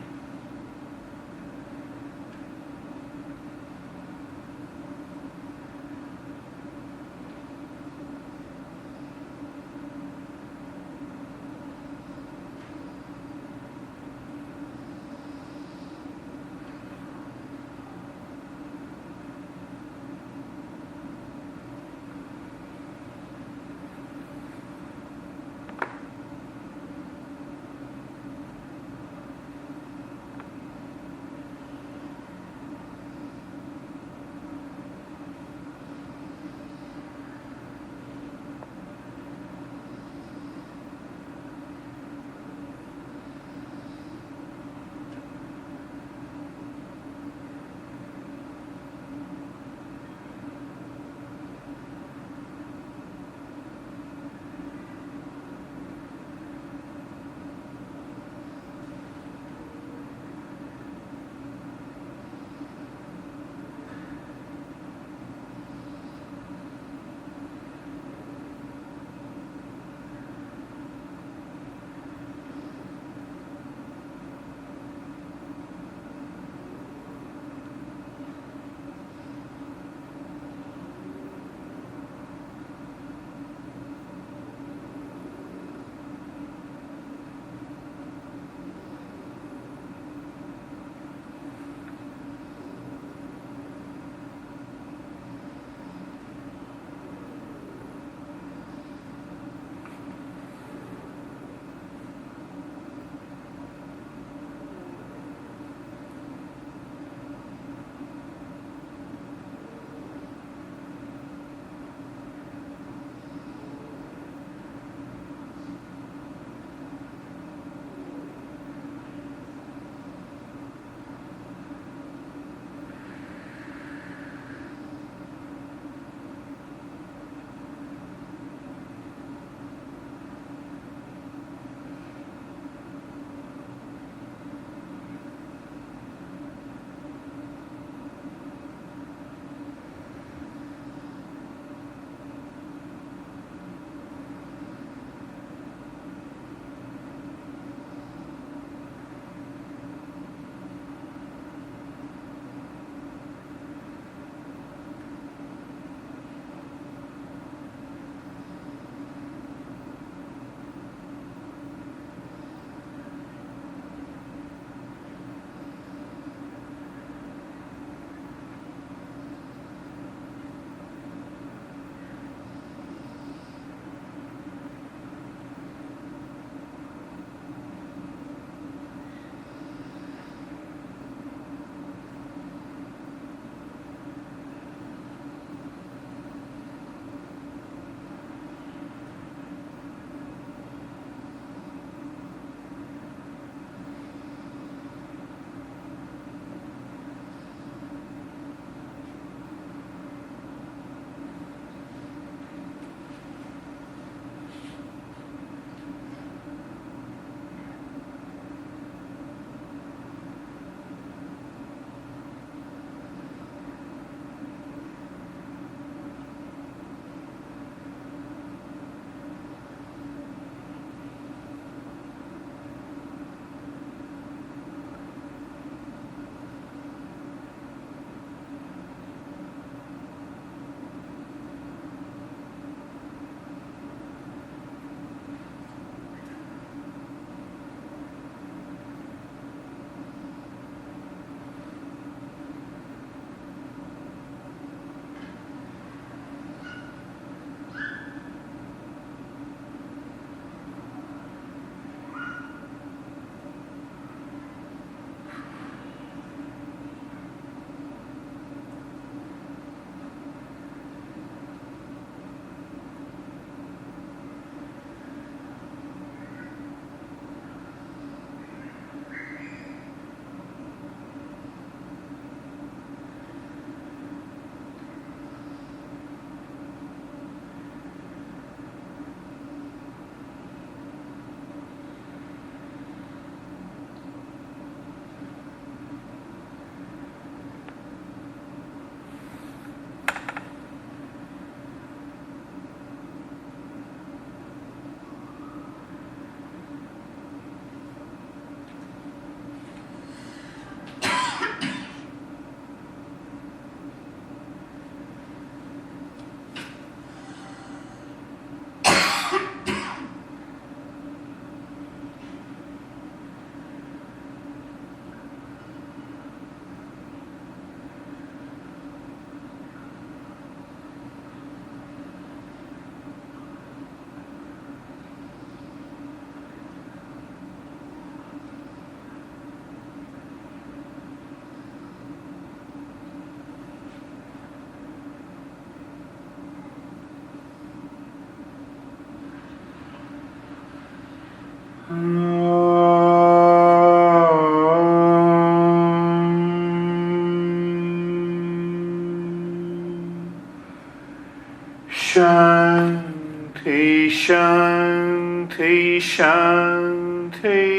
Shanti, Shanti, Shanti.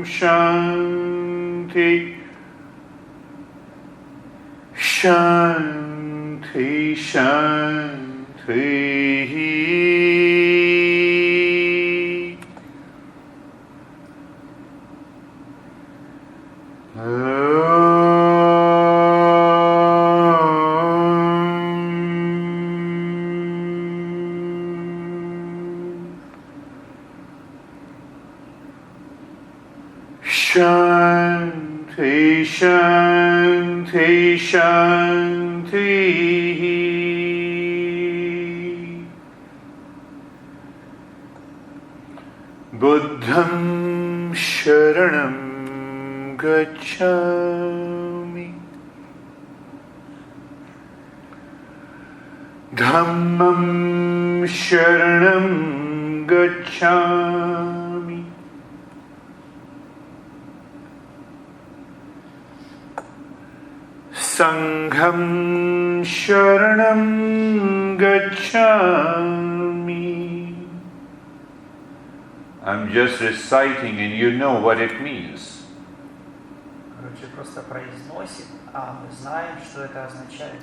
Shanti, Shanti, Shanti. Shanti, Shanti, Shanti. Buddham Sharanam Gacchami. Dhammam Sharanam Gacchami. Sangham Sharanam Gacchami. I'm just reciting and you know what it means. Короче, просто произносит, а мы знаем, что это означает.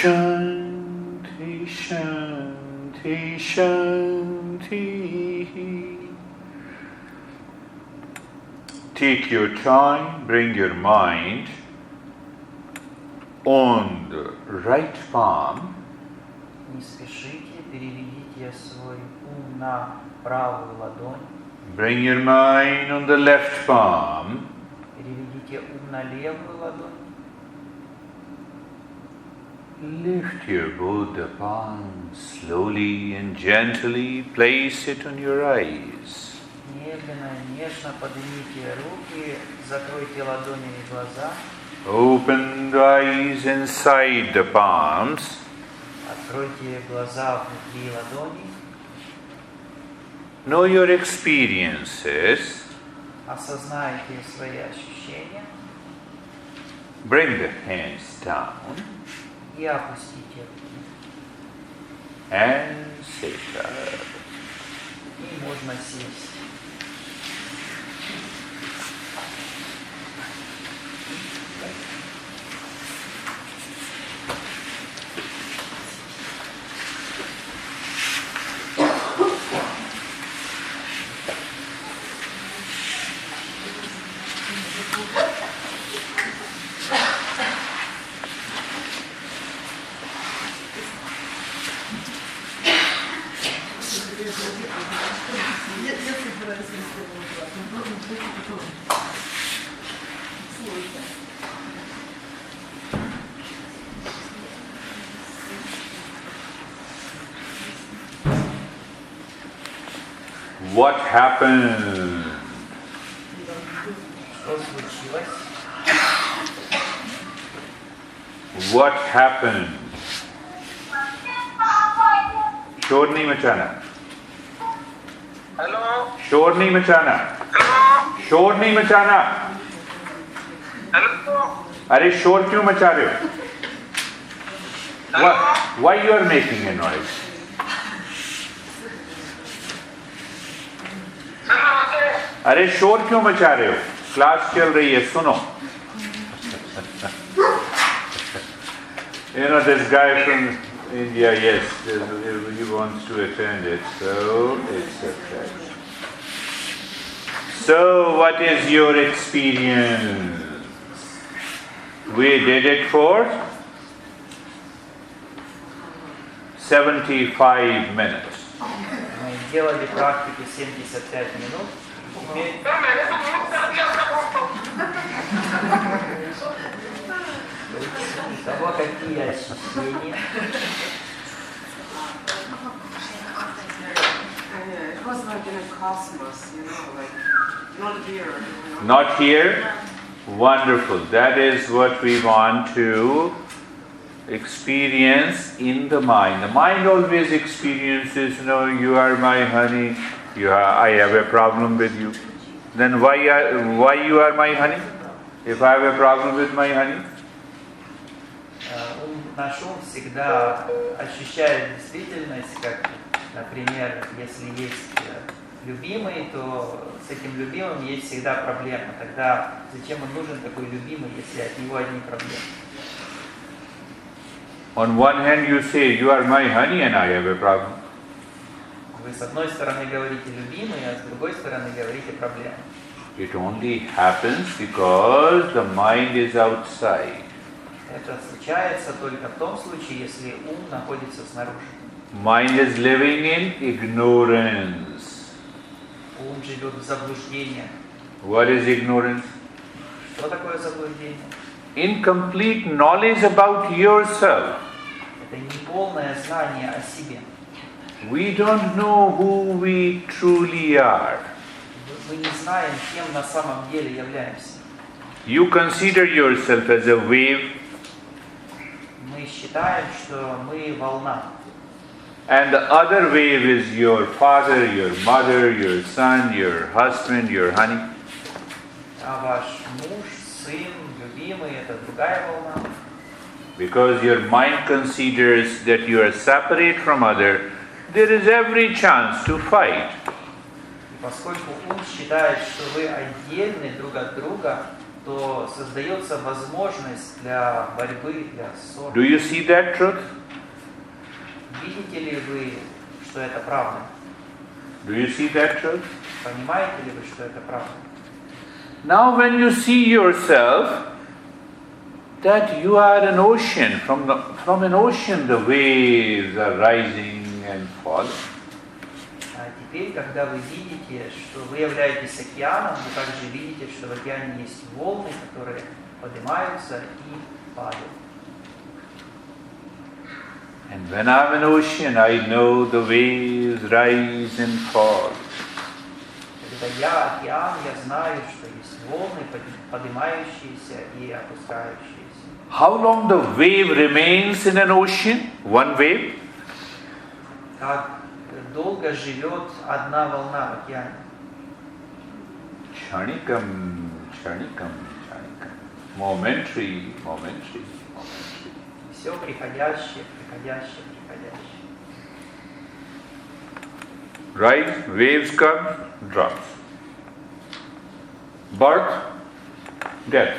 Shanti, Shanti, Shanti. Take your time, bring your mind on the right palm. Не спешите, переведите свой ум на правую ладонь. Bring your mind on the left palm. Переведите ум на левую ладонь. Lift your both the palms slowly and gently, place it on your eyes. Медленно, нежно поднимите руки, закройте ладонями глаза. Open the eyes inside the palms. Откройте глаза внутри ладони. Know your experiences. Осознайте свои ощущения Bring the hands down и опустите руки. and sit up. И можно сесть. What happened? Что случилось? What happened? शोर नहीं मचाना. Hello शोर नहीं मचाना. Hello शोर नहीं मचाना. Hello अरे शोर क्यों मचा रहे हो? Why you are making a noise? अरे शोर क्यों मचा रहे हो? क्लास चल रही है, सुनो. You know this guy from India, yes, he wants to attend it, so it's okay. So what is your experience? We did it for 75 minutes. Мы сделали практику 75 минут. Теперь... У кого какие ощущения? It was like in a cosmos, like not here. Not here? Wonderful. That is what we want to experience in the mind. The mind always experiences, you are my honey, I have a problem with you. Then why you are my honey? If I have a problem with my honey? Наш ум всегда ощущает действительность, как, например, если есть любимый, то с этим любимым есть всегда проблема. Тогда зачем он нужен такой любимый, если от него одни проблемы? On one hand you say, you are my honey and I have a problem. Вы с одной стороны говорите любимый, а с другой стороны говорите проблема. It only happens because the mind is outside. Это случается только в том случае, если ум находится снаружи. Mind is living in ignorance. Ум живет в заблуждении. What is ignorance? Что такое заблуждение? Incomplete knowledge about yourself. Это неполное знание о себе. We don't know who we truly are. Мы не знаем, кем на самом деле являемся. You consider yourself as a wave. Мы считаем, что мы волна. And the other wave is your father, your mother, your son, your husband, your honey. А ваш муж, сын, любимый – это другая волна. Because your mind considers that you are separate from other, there is every chance to fight. И поскольку ум считает, что вы отдельны друг от друга, то создается возможность для борьбы, для ссор. Do you see that truth? Видите ли вы, что это правда? Do you see that truth? Понимаете ли вы, что это правда? Now when you see yourself, that you are an ocean, from an ocean the waves are rising and falling. А теперь, когда вы видите, что вы являетесь океаном, вы также видите, что в океане есть волны, которые поднимаются и падают. And when I'm an ocean, I know the waves rise and fall. Когда я океан, я знаю, что есть волны, поднимающиеся и опускающиеся. How long the wave remains in an ocean? One wave? Как долго живет одна волна в океане? Kshanikam. Momentary. Все приходящее. Right? Waves come, drops. Birth, death.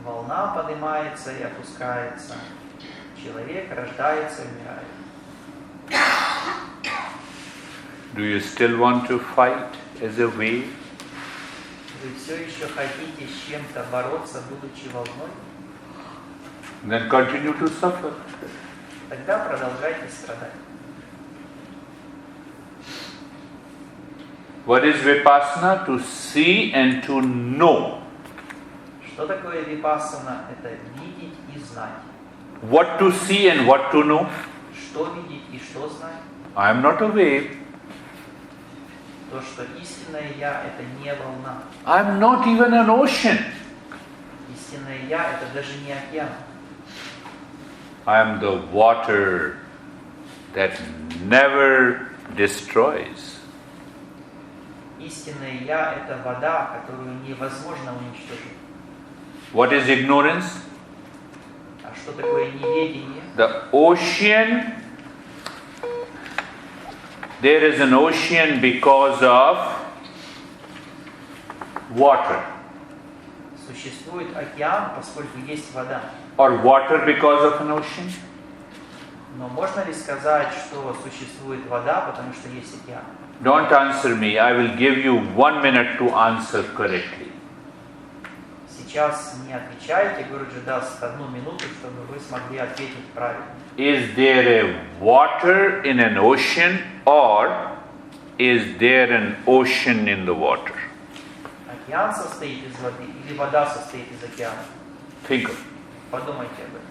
Волна поднимается и опускается. Человек рождается и умирает. Do you still want to fight as a wave? Вы все еще хотите с чем-то бороться, будучи волной? Then continue to suffer. Тогда продолжайте страдать. What is vipassana? To see and to know. Что такое випассана? Это видеть и знать. What to see and what to know? Что видеть и что знать? I am not a wave. То, что истинное Я, это не волна. I am not even an ocean. Истинное Я, это даже не океан. I am the water that never destroys. Истинное Я – это вода, которую невозможно уничтожить. What is ignorance? А что такое неведение? The ocean, there is an ocean because of water. Существует океан, поскольку есть вода. Or water because of an ocean? Но можно ли сказать, что существует вода, потому что есть океан? Don't answer me. I will give you 1 minute to answer correctly. Сейчас не отвечайте, Гуруджи даст 1 минуту, чтобы вы смогли ответить правильно. Is there a water in an ocean or is there an ocean in the water? Океан состоит из воды или вода состоит из океана? Think of it. Подумайте об этом.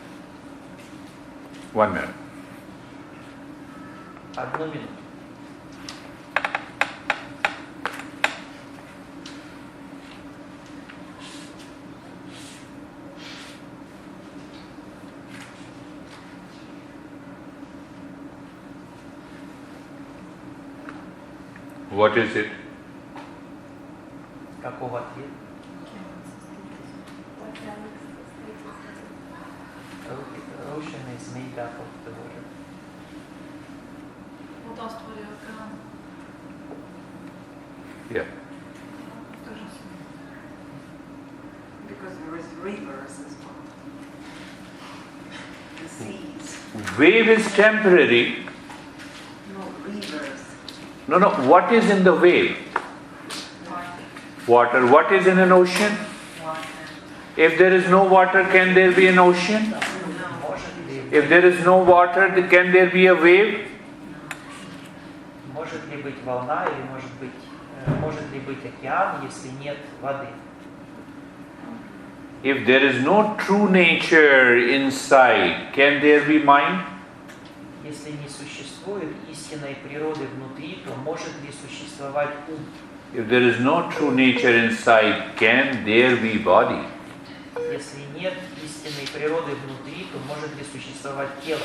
1 minute. 1 минуту. What is it? Каков ответ? Ocean is made up of the water. Вода створює океан. Yeah. Because there is rivers as well. The seas. Wave is temporary. No, rivers. No. What is in the wave? Water. What is in an ocean? If there is no water, can there be an ocean? If there is no water, can there be a wave? Может ли быть волна или может ли быть океан, если нет воды? If there is no true nature inside, can there be mind? Если не существует истинной природы внутри, то может ли существовать ум? If there is no true nature inside, can there be body? Если нет истинной природы внутри, то может ли существовать тело?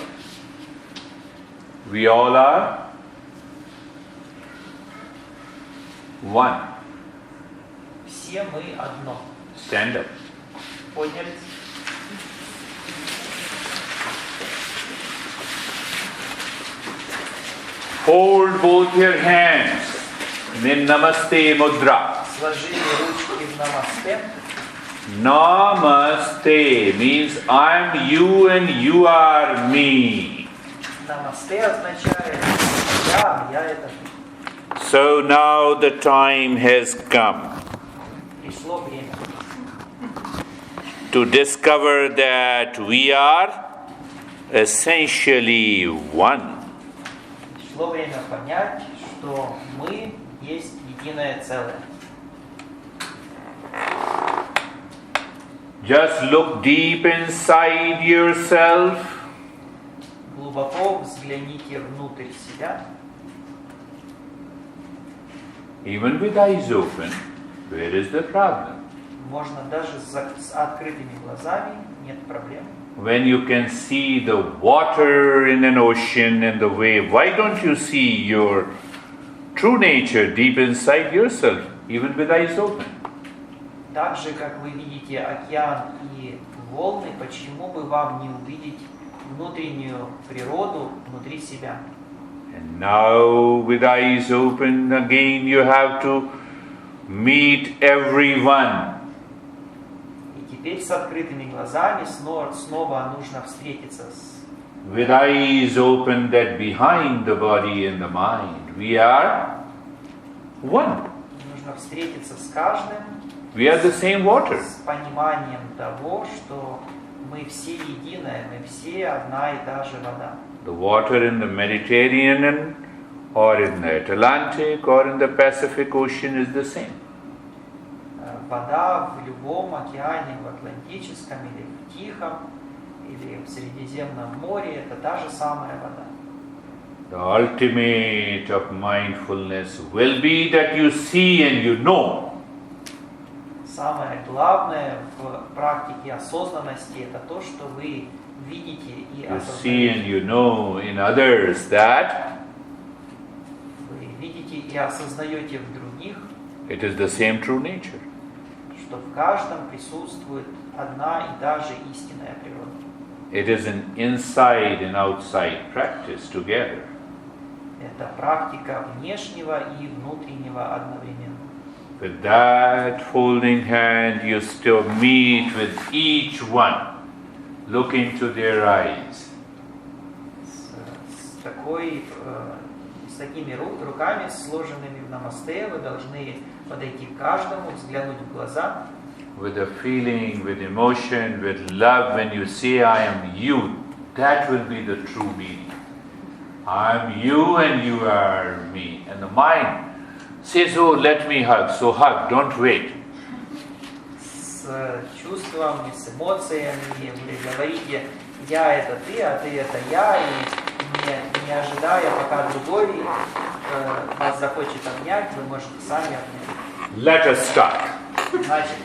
We all are one. Все мы одно. Stand up. Поднялись. Hold both your hands in Namaste Mudra. Сложили ручки в намасте. Namaste means I'm you and you are me. Намасте означает я это ты. So now the time has come Пришло время to discover that we are essentially one. Пришло время понять, что мы есть единое целое. Just look deep inside yourself. Глубоко взгляните внутрь себя. Even with eyes open, where is the problem? Можно даже с открытыми глазами, нет проблем. When you can see the water in an ocean and the wave, why don't you see your true nature deep inside yourself, even with eyes open? Так же, как вы видите океан и волны, почему бы вам не увидеть внутреннюю природу внутри себя? And now, with eyes open, again you have to meet everyone. И теперь с открытыми глазами снова нужно встретиться с... With eyes open, that behind the body and the mind, we are one. Нужно встретиться с каждым. We are the same water. С пониманием того, что мы все единое, мы все одна и та же вода. The water in the Mediterranean or in the Atlantic or in the Pacific Ocean is the same. Вода в любом океане, в Атлантическом или в Тихом, или в Средиземном море, это та же самая вода. The ultimate of mindfulness will be that you see and you know. Самое главное в практике осознанности это то, что вы видите и You see and you know in others that Вы видите и осознаете в других, it is the same true nature. что в каждом присутствует одна и та же истинная природа. It is an inside and outside practice together. Это практика внешнего и внутреннего одновременно. With that folding hand, you still meet with each one. Look into their eyes. С такими руками, сложенными в намасте, вы должны подойти к каждому, взглянуть в глаза. With a feeling, with emotion, with love, when you say I am you, that will be the true meaning. I'm you and you are me. And the mind says, oh, let me hug. So hug, don't wait. С чувством, с эмоциями вы говорите, я это ты, а ты это я, и не ожидая, пока другой вас захочет обнять, вы можете сами обнять. Let us start. Значит,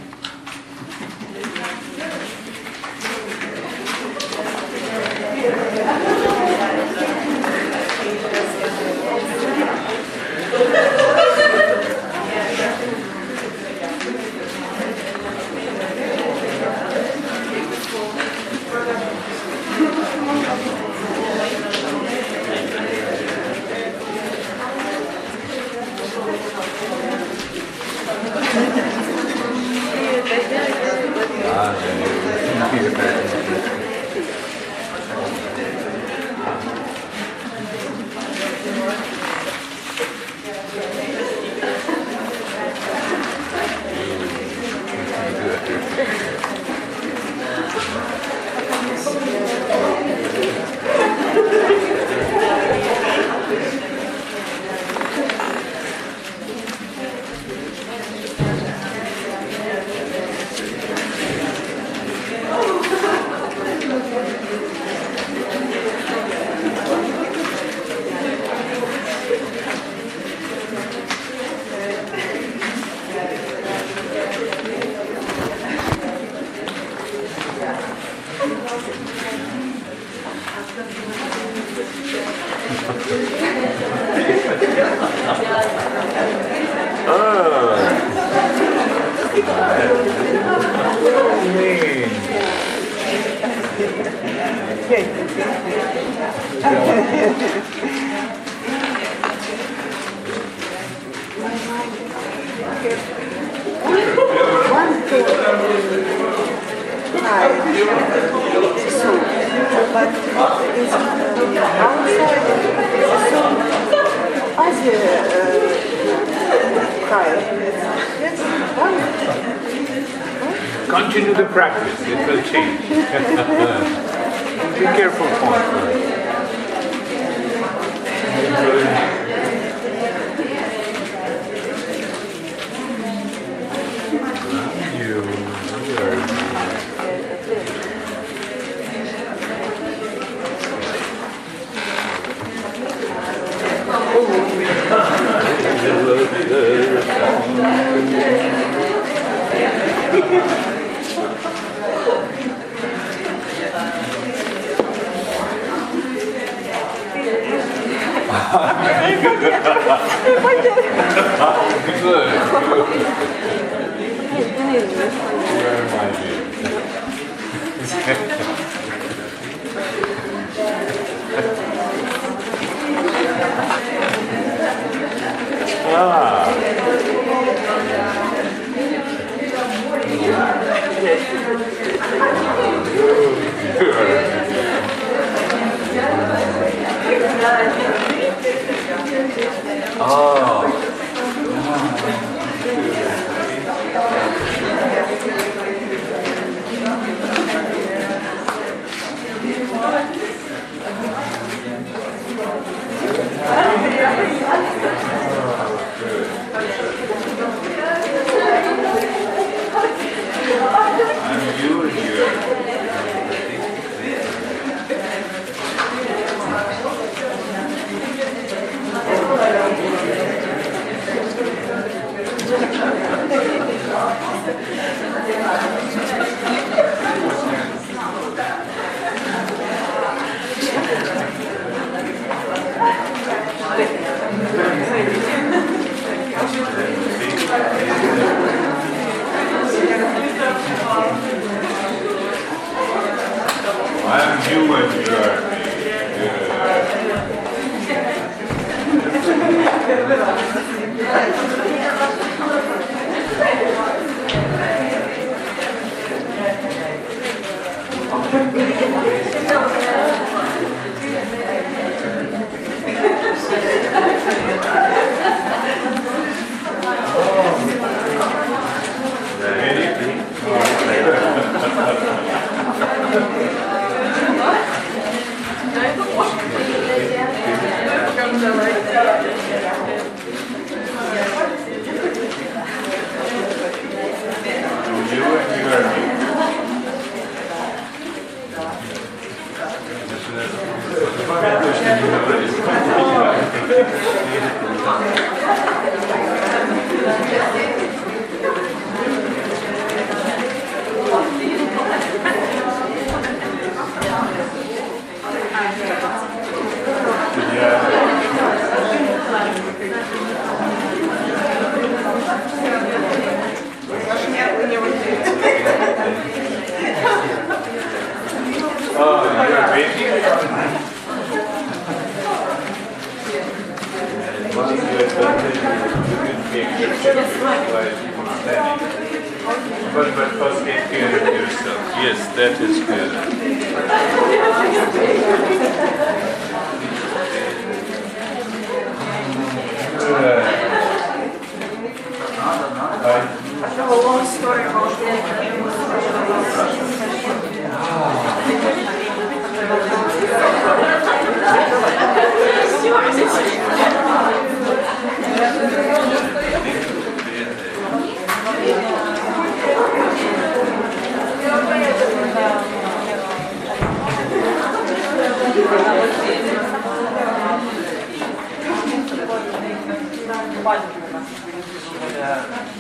Continue the practice, it will change. Be careful, take your children while standing. But first take care of yourself. Yes, that is good. I have a long story about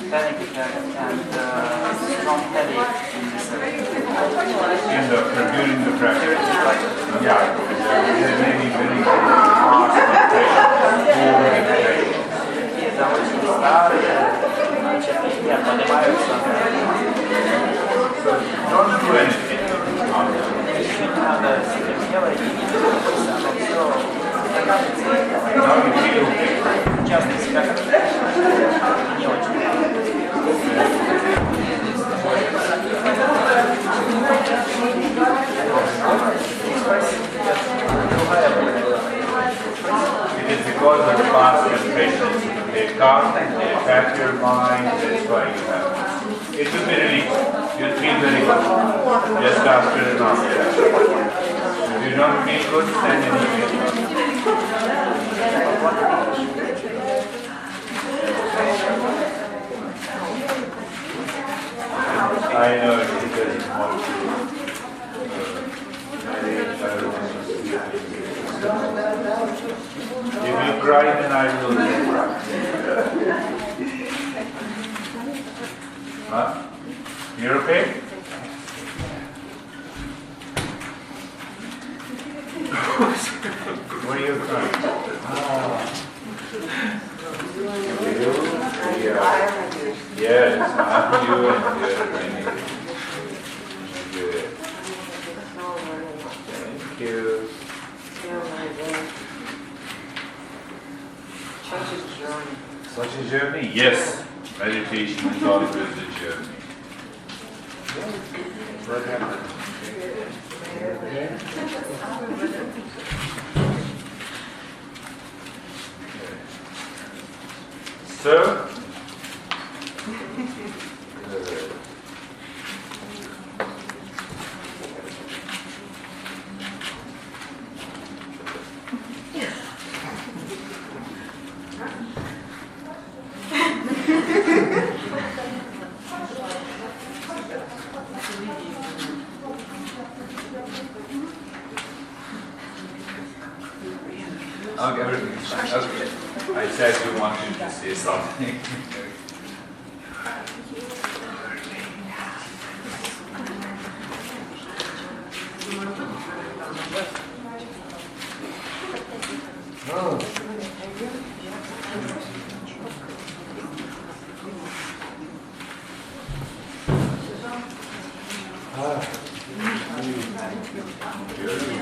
panic attack and strong headache During the practice. Yeah, there may be very fast meditation. Это очень старые, терпения поднимаются. So don't do anything. Надо себе делать, но все заканчивается. Now you feel okay. Часто себя как-то не очень. It is because of the past impressions. They come, they affect your mind, that's why you have it. It will be released. You'll feel very good. Just after and after. If you don't feel good, then you feel good. I know it is more. If you cry, then I will cry. Huh? You're okay? What are you crying? Yes, I'm you and good. Thank you. Such a journey. Such a journey? Yes. Meditation is always a journey. What happened? So, okay, everything's fine. Okay. I said you wanted to say something.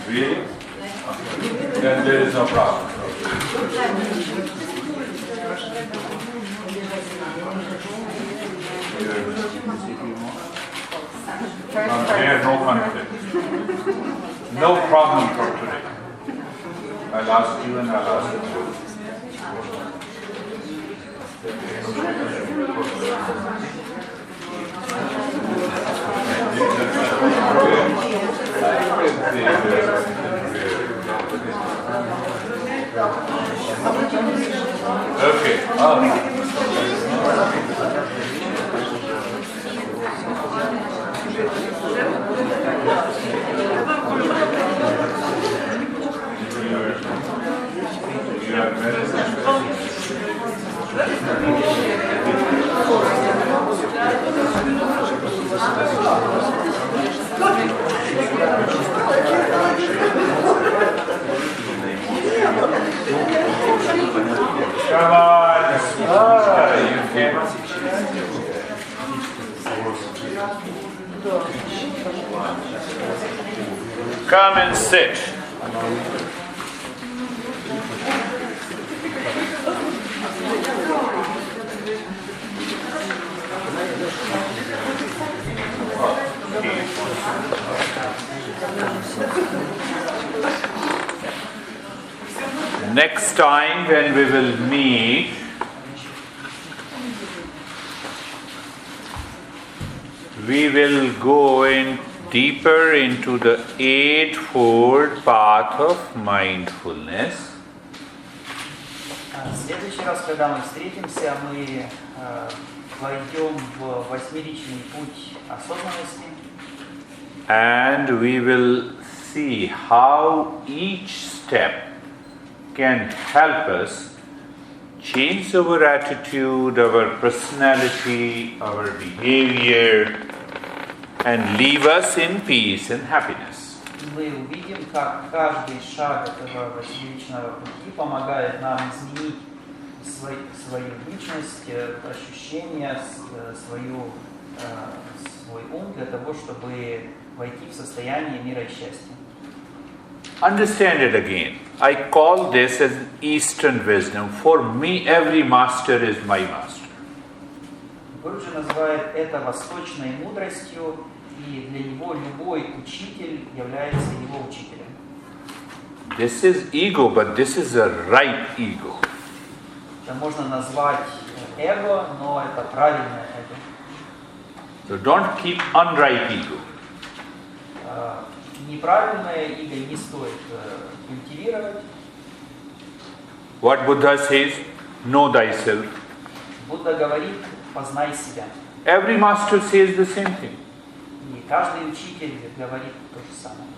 Really? Then there is no problem. There no conflict. No problem for today. I'll ask you and I'll ask you. Okay. You are very Come on, you can. Come and sit. next time when we will meet, we will go in deeper into the eightfold path of mindfulness. В следующий раз, когда мы встретимся, мы войдем в восьмеричный путь осознанности. And we will see how each step can help us change our attitude, our personality, our behavior, and leave us in peace and happiness. Мы увидим, как каждый шаг этого восьмеричного пути помогает нам изменить свою личность, ощущения, свой ум для того, чтобы войти в состояние мира и счастья. Understand it again. I call this as Eastern wisdom. For me, every master is my master. Гурджи называет это восточной мудростью, и для него любой учитель является его учителем. This is ego, but this is a right ego. Это можно назвать эго, но это правильное эго. So don't keep unripe ego. Неправильное эго не стоит культивировать. What Buddha says, know thyself. Будда говорит, познай себя. Every master says the same thing. И каждый учитель говорит то же самое.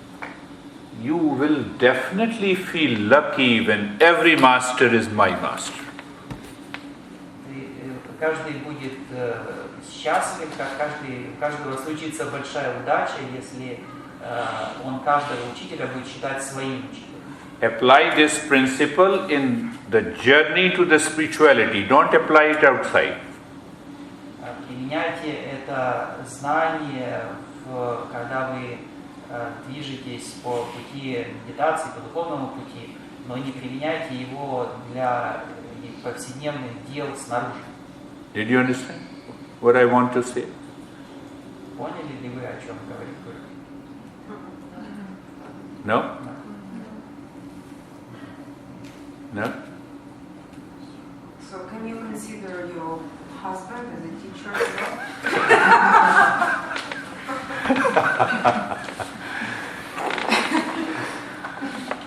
You will definitely feel lucky when every master is my master. Каждый будет счастлив, как у каждого случится большая удача, если он каждого учителя будет считать своим учителем. Apply this principle in the journey to the spirituality. Don't apply it outside. Применяйте это знание, когда вы движетесь по пути медитации, по духовному пути, но не применяйте его для повседневных дел снаружи. Did you understand what I want to say? Поняли ли вы, о чем говорит Гуру? No? No? So can you consider your husband as a teacher as well?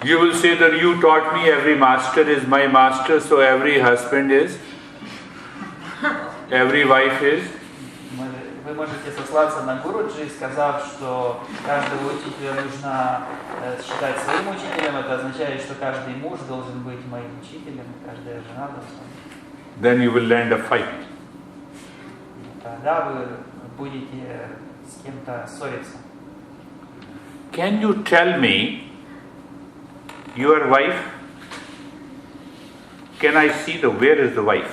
You will say that you taught me every master is my master, so every husband is, every wife is. Вы можете сослаться на Гуруджи, сказав, что каждого учителя нужно считать своим учителем. Это означает, что каждый муж должен быть моим учителем, каждая жена должна быть. Then you will land a fight. Тогда вы будете с кем-то ссориться. Can you tell me your wife? Can I see where is the wife?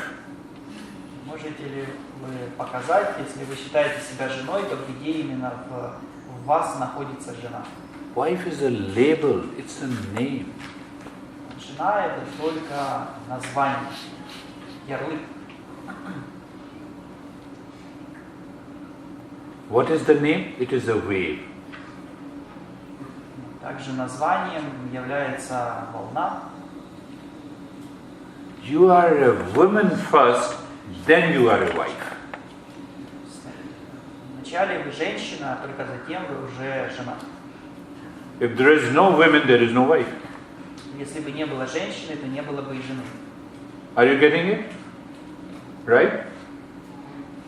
Можете ли вы показать, если вы считаете себя женой, то где именно в вас находится жена? Wife is a label, it's a name. Жена — это только название, ярлык. What is the name? It is a wave. Также названием является волна. You are a woman first, then you are a wife. Вначале вы женщина, а только затем вы уже жена. If there is no woman, there is no wife. Если бы не было женщины, то не было бы и жены. Are you getting it? Right?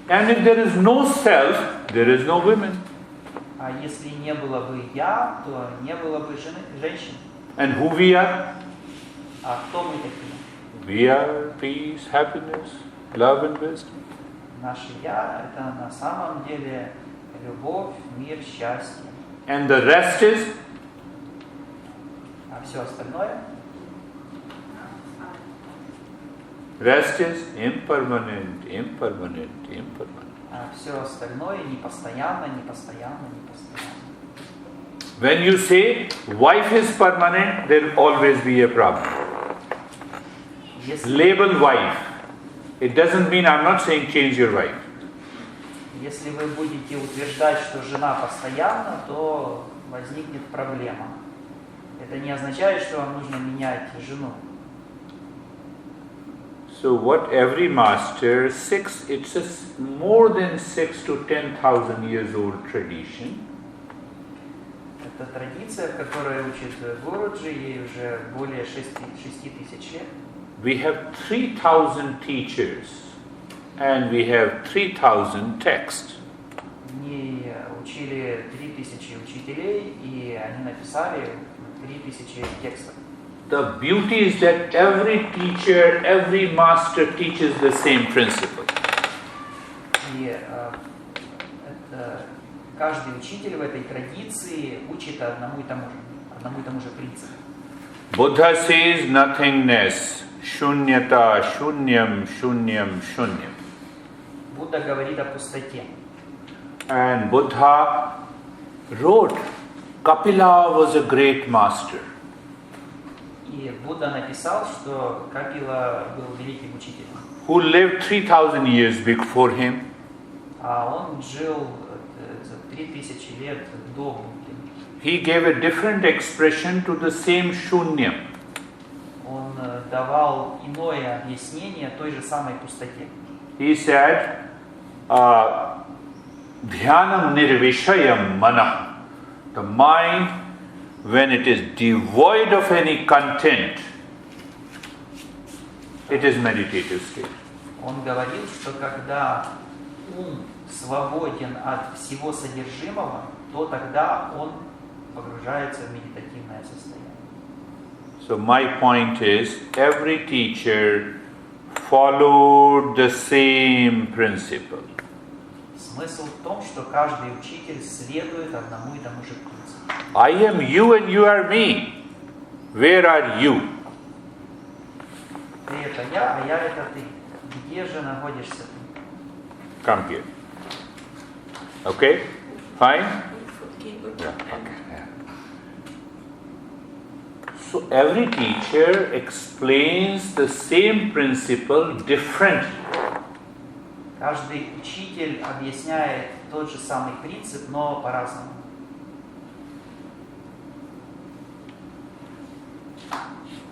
And if there is no self, there is no women. А если не было бы я, то не было бы женщин. And who we are? А кто мы такие? We are peace, happiness, love and wisdom. Наше я — это на самом деле любовь, мир, счастье. And the rest is? А все остальное? Rest is impermanent, impermanent, impermanent. А все остальное непостоянно, непостоянно, непостоянно. When you say wife is permanent, there will always be a problem. Label wife. It doesn't mean I'm not saying change your wife. Если вы будете утверждать, что жена постоянна, то возникнет проблема. Это не означает, что вам нужно менять жену. So what every master, it's a more than 6 to 10,000 years old tradition. Это традиция, которая учит Гуруджи, ей уже более 6 тысяч лет. We have 3,000 teachers and we have 3,000 texts. В ней учили 3000 учителей, и они написали 3000 текстов. The beauty is that every teacher, every master teaches the same principle. И каждый учитель в этой традиции учит одному и тому же принципу. Buddha says nothingness, shunyata, shunyam, shunyam, shunyam. Будда говорит о пустоте. And Buddha wrote, Kapila was a great master. И Будда написал, что Капила был великим учителем. Who lived 3,000 years before him. А он жил 3000 лет до Будды. He gave a different expression to the same shunyam. Он давал иное объяснение той же самой пустоте. He said, Dhyanam nirvishayam manah. The mind, when it is devoid of any content, it is meditative state. Он говорил, что когда ум свободен от всего содержимого, то тогда он погружается в медитативное состояние. So my point is, every teacher followed the same principle. Смысл в том, что каждый учитель следует одному и тому же принципу. I am you and you are me. Where are you? Ты это я, а я это ты. Где же находишься ты? Come here. Okay? Fine? Фотки идут. Yeah, okay. Yeah. So every teacher explains the same principle differently. Каждый учитель объясняет тот же самый принцип, но по-разному.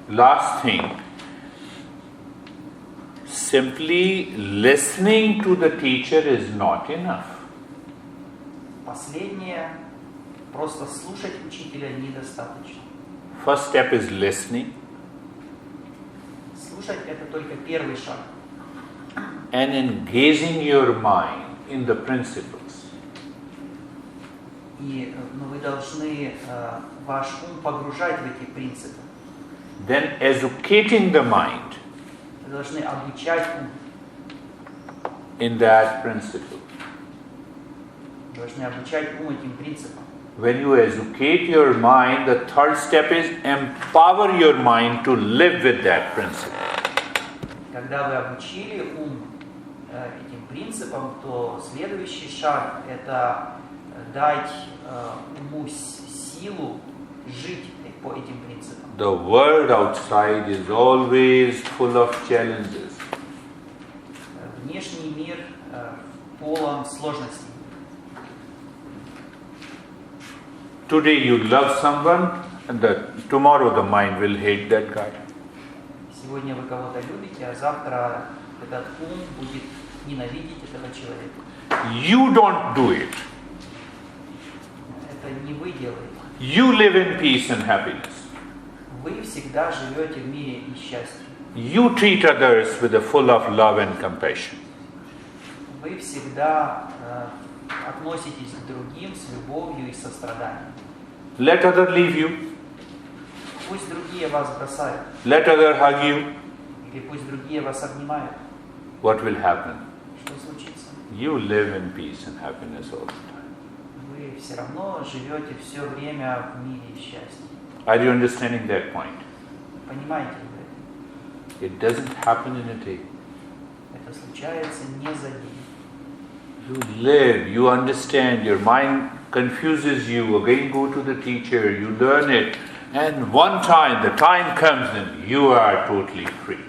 Last thing, simply listening to the teacher is not enough. Последнее, просто слушать учителя недостаточно. First step is listening Слушать это только первый шаг. and engaging your mind in the principles. И вы должны ваш ум погружать в эти принципы. Then educating the mind Вы должны обучать ум. in that principle. Вы должны обучать ум этим принципам. When you educate your mind, the third step is empower your mind to live with that principle. Когда вы обучили ум этим принципам, то следующий шаг – это дать уму силу жить по этим принципам. The world outside is always full of challenges. Внешний мир полон сложностей. Today you love someone, and tomorrow the mind will hate that guy. Сегодня вы кого-то любите, а завтра этот ум будет ненавидеть этого человека. You don't do it. Это не вы делаете. You live in peace and happiness. Вы всегда живете в мире и счастье. You treat others with a full of love and compassion. Вы всегда относитесь к другим с любовью и состраданием. Let others leave you. Пусть другие вас бросают, Let others hug you. или пусть другие вас обнимают. What will happen? Что случится? You live in peace and happiness all the time. Вы все равно живете все время в мире и счастье. Are you understanding that point? Понимаете ли вы это? It doesn't happen in a day. Это случается не за день. You live, you understand, your mind confuses you, again go to the teacher, you learn it, and one time, the time comes and you are totally free.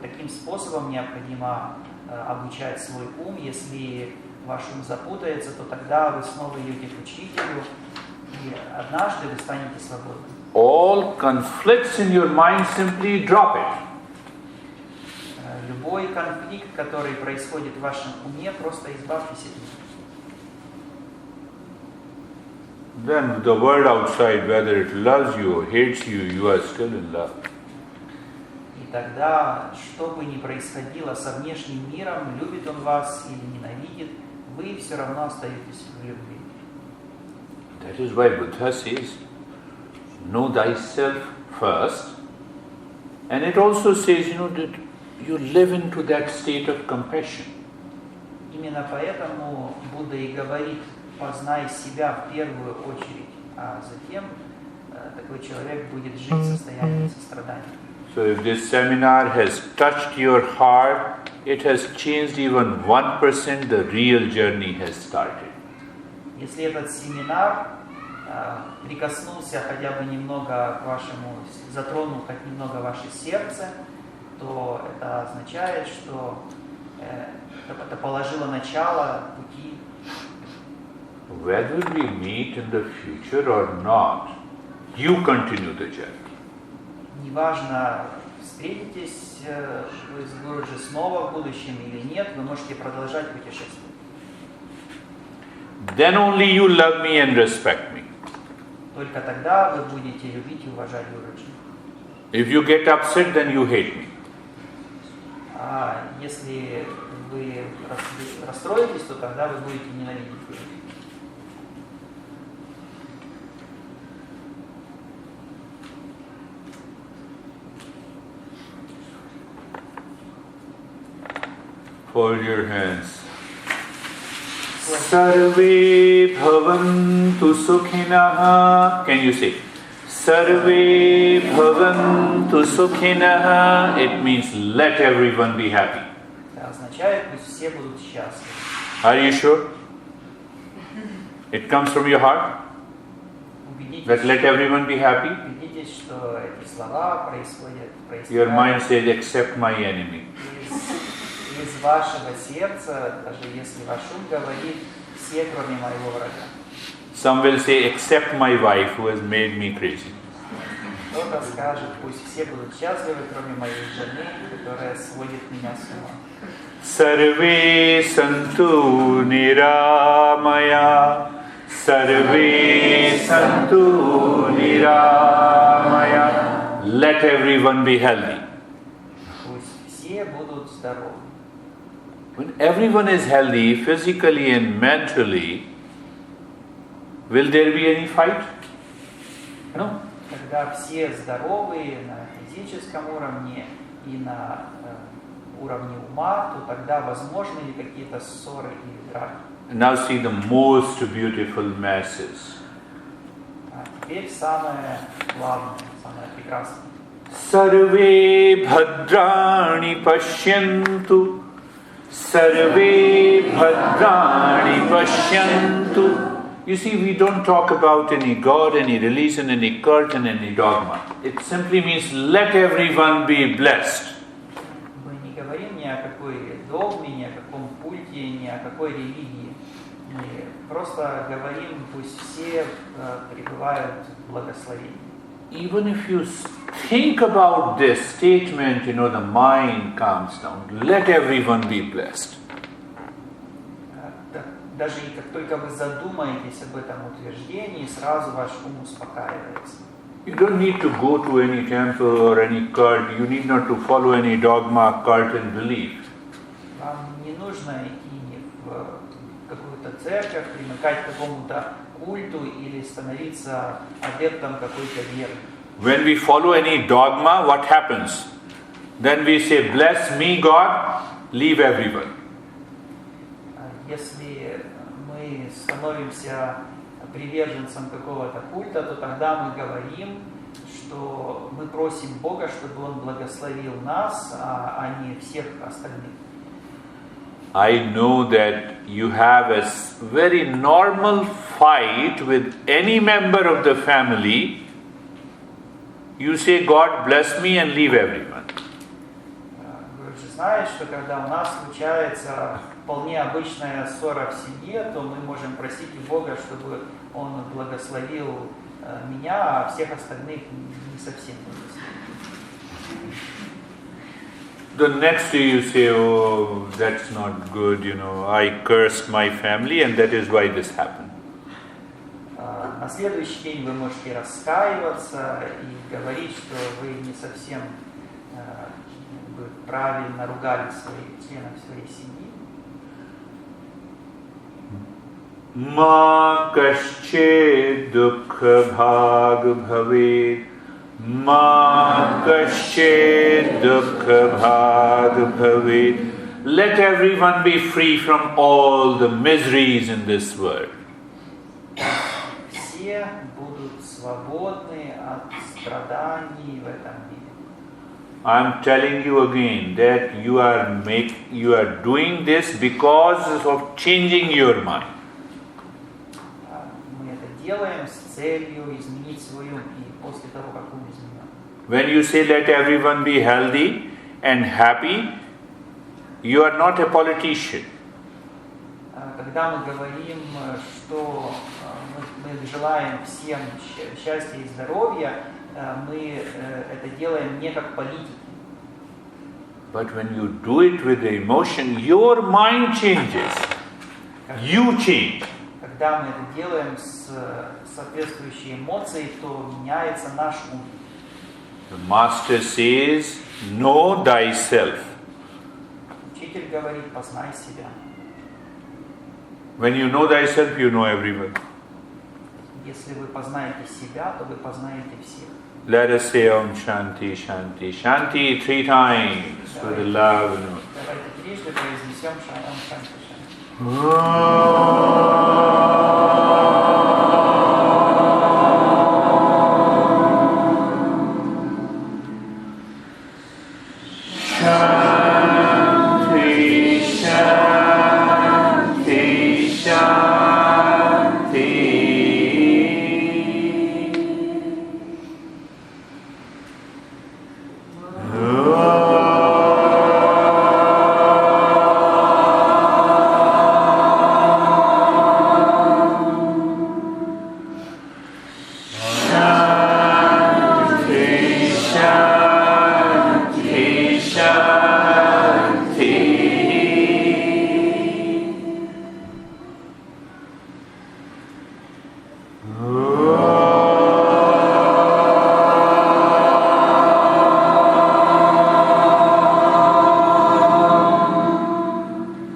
Таким способом необходимо обучать свой ум. Если ваш ум запутается, то тогда вы снова идете к учителю, и однажды вы станете свободны. All conflicts in your mind, simply drop it. любой конфликт, который происходит в вашем уме, просто избавьтесь от него. Then the world outside, whether it loves you or hates you, you are still in love. И тогда, что бы ни происходило со внешним миром, любит он вас или ненавидит, вы все равно остаетесь в любви. That is why Buddha says, know thyself first. And it also says, that you live into that state of compassion. Именно поэтому Будда и говорит, познай себя в первую очередь, а затем такой человек будет жить в состоянии сострадания. So if this seminar has touched your heart, it has changed even 1%, the real journey has started. Если этот семинар прикоснулся хотя бы немного к вашему, затронул хоть немного ваше сердце, то это означает, что это положило начало пути. Whether we meet in the future or not, you continue the journey. Неважно, встретитесь вы с Гуруджи снова в будущем или нет, вы можете продолжать путешествие. Then only you love me and respect me. Только тогда вы будете любить и уважать Гуруджи. If you get upset, then you hate me. А если вы расстроитесь, то тогда вы будете ненавидеть Гуруджи. Fold your hands. Sarve bhavantu sukhinah. Can you say? Sarve bhavantu sukhinah. It means let everyone be happy. Это означает, пусть все будут счастливы. Are you sure? It comes from your heart? That let everyone be happy? Убедитесь, что эти слова происходят. Your mind says, accept my enemy. Из вашего сердца, даже если ваш ум говорит, все, кроме моего врага. Some will say, accept my wife who has made me crazy. Кто-то скажет, пусть все будут счастливы, кроме моей жены, которая сводит меня с ума. Sarve santu niramaya. Sarve santu niramaya. Let everyone be healthy. Пусть все будут здоровы. When everyone is healthy, physically and mentally, will there be any fight? No. Когда все здоровы на физическом уровне и на уровне ума, то тогда возможны ли какие-то ссоры или драки? Now see the most beautiful masses. А теперь самое главное, самое прекрасное. Sarve bhadrani pashyantu. Sarve bhadrani pashyantu. You see, we don't talk about any God, any religion, any cult, and any dogma. It simply means let everyone be blessed. Мы не говорим ни о какой догме, ни о каком культе, ни о какой религии. Мы просто говорим, пусть все пребывают в благословении. Even if you think about this statement, the mind calms down. Let everyone be blessed. Даже и как только вы задумаетесь об этом утверждении, сразу ваш ум успокаивается. You don't need to go to any temple or any cult. You need not to follow any dogma, cult and belief. Вам не нужно идти ни в какую-то церковь, примыкать к какому-то культу или становиться адептом какой-то веры. When we follow any dogma, what happens? Then we say, bless me, God, leave everyone. Если мы становимся приверженцем какого-то культа, то тогда мы говорим, что мы просим Бога, чтобы Он благословил нас, а не всех остальных. I know that you have a very normal fight with any member of the family. You say, God bless me and leave everyone. Вы же знаете, что когда у нас случается вполне обычная ссора в семье, то мы можем просить у Бога, чтобы Он благословил меня, а всех остальных не совсем благословил. The next day you say, oh, that's not good, I cursed my family and that is why this happened. На следующий день вы можете раскаиваться и говорить, что вы не совсем вы правильно ругали членов своей семьи. Ма кашче дукха бхаг бхавед, ма кашче дукха bhag bhaved. Let everyone be free from all the miseries in this world. Все будут свободны от страданий в этом мире. I am telling you again that you are doing this because of changing your mind. Мы это делаем с целью изменить свой ум, и после того, как ум изменен. When you say let everyone be healthy and happy, you are not a politician. Когда мы говорим, что мы желаем всем счастья и здоровья, мы это делаем не как политики. But when you do it with the emotion, your mind changes. You change. Когда мы это делаем с соответствующей эмоцией, то меняется наш ум. The master says, know thyself. Учитель говорит, познай себя. When you know thyself, you know everyone. Если вы познаете себя, то вы познаете всех. Let us say Om Shanti Shanti Shanti 3 times for the love. Давайте трижды произнесем Om Shanti Shanti.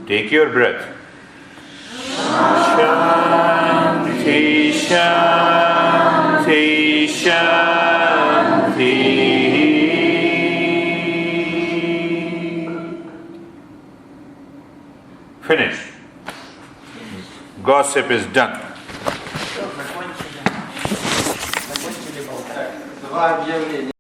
Take your breath. Shanti, Shanti, Shanti. Finished. Gossip is done. Все, закончили болтать. Два объявления.